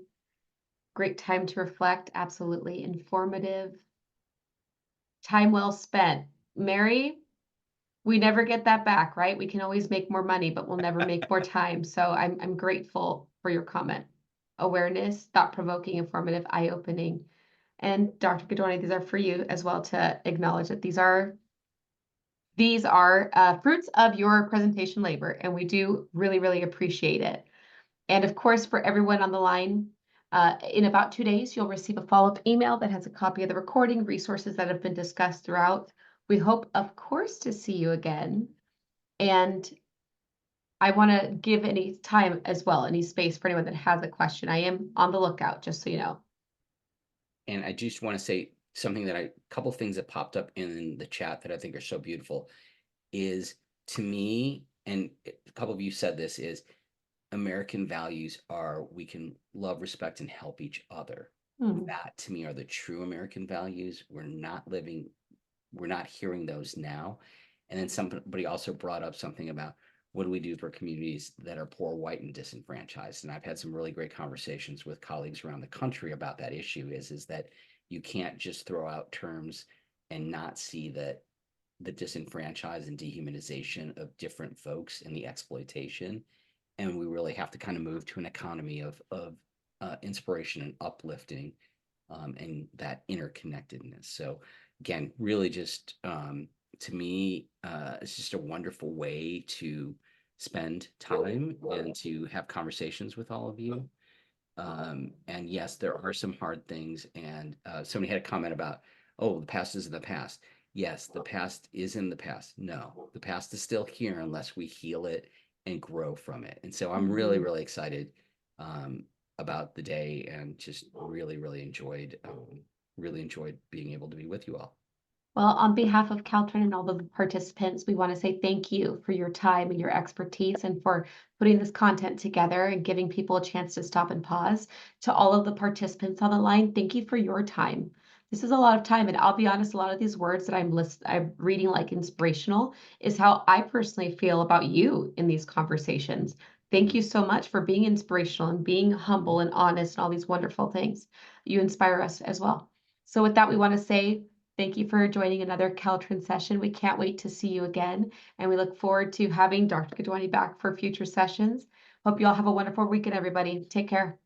Great time to reflect. Absolutely. Informative. Time well spent. Mary, we never get that back, right? We can always make more money, but we'll never make more time. So I'm grateful for your comment. Awareness, thought-provoking, informative, eye-opening. And Dr. Gadwani, these are for you as well to acknowledge that these are fruits of your presentation labor, and we do really, really appreciate it. And of course, for everyone on the line, in about 2 days, you'll receive a follow-up email that has a copy of the recording, resources that have been discussed throughout. We hope, of course, to see you again. And I want to give any time as well, any space for anyone that has a question. I am on the lookout, just so you know. And I just want to say something a couple things that popped up in the chat that I think are so beautiful is, to me, and a couple of you said this, is American values are we can love, respect, and help each other. That to me are the true American values. We're not hearing those now. And then somebody also brought up something about what do we do for communities that are poor, white, and disenfranchised. And I've had some really great conversations with colleagues around the country about that issue, is that you can't just throw out terms and not see that the disenfranchised and dehumanization of different folks and the exploitation. And we really have to kind of move to an economy of inspiration and uplifting, and that interconnectedness. So again, really just to me, it's just a wonderful way to spend time and to have conversations with all of you. And yes, there are some hard things. And somebody had a comment about, oh, the past is in the past. Yes, the past is in the past. No, the past is still here unless we heal it and grow from it. And so I'm really, really excited about the day, and just really, really enjoyed being able to be with you all. Well, on behalf of Caltran and all the participants, we want to say thank you for your time and your expertise, and for putting this content together and giving people a chance to stop and pause. To all of the participants on the line, thank you for your time. This is a lot of time, and I'll be honest, a lot of these words that I'm reading like inspirational is how I personally feel about you in these conversations. Thank you so much for being inspirational and being humble and honest and all these wonderful things. You inspire us as well. So with that, we want to say thank you for joining another Caltran session. We can't wait to see you again, and we look forward to having Dr. Gadwani back for future sessions. Hope you all have a wonderful weekend, everybody. Take care.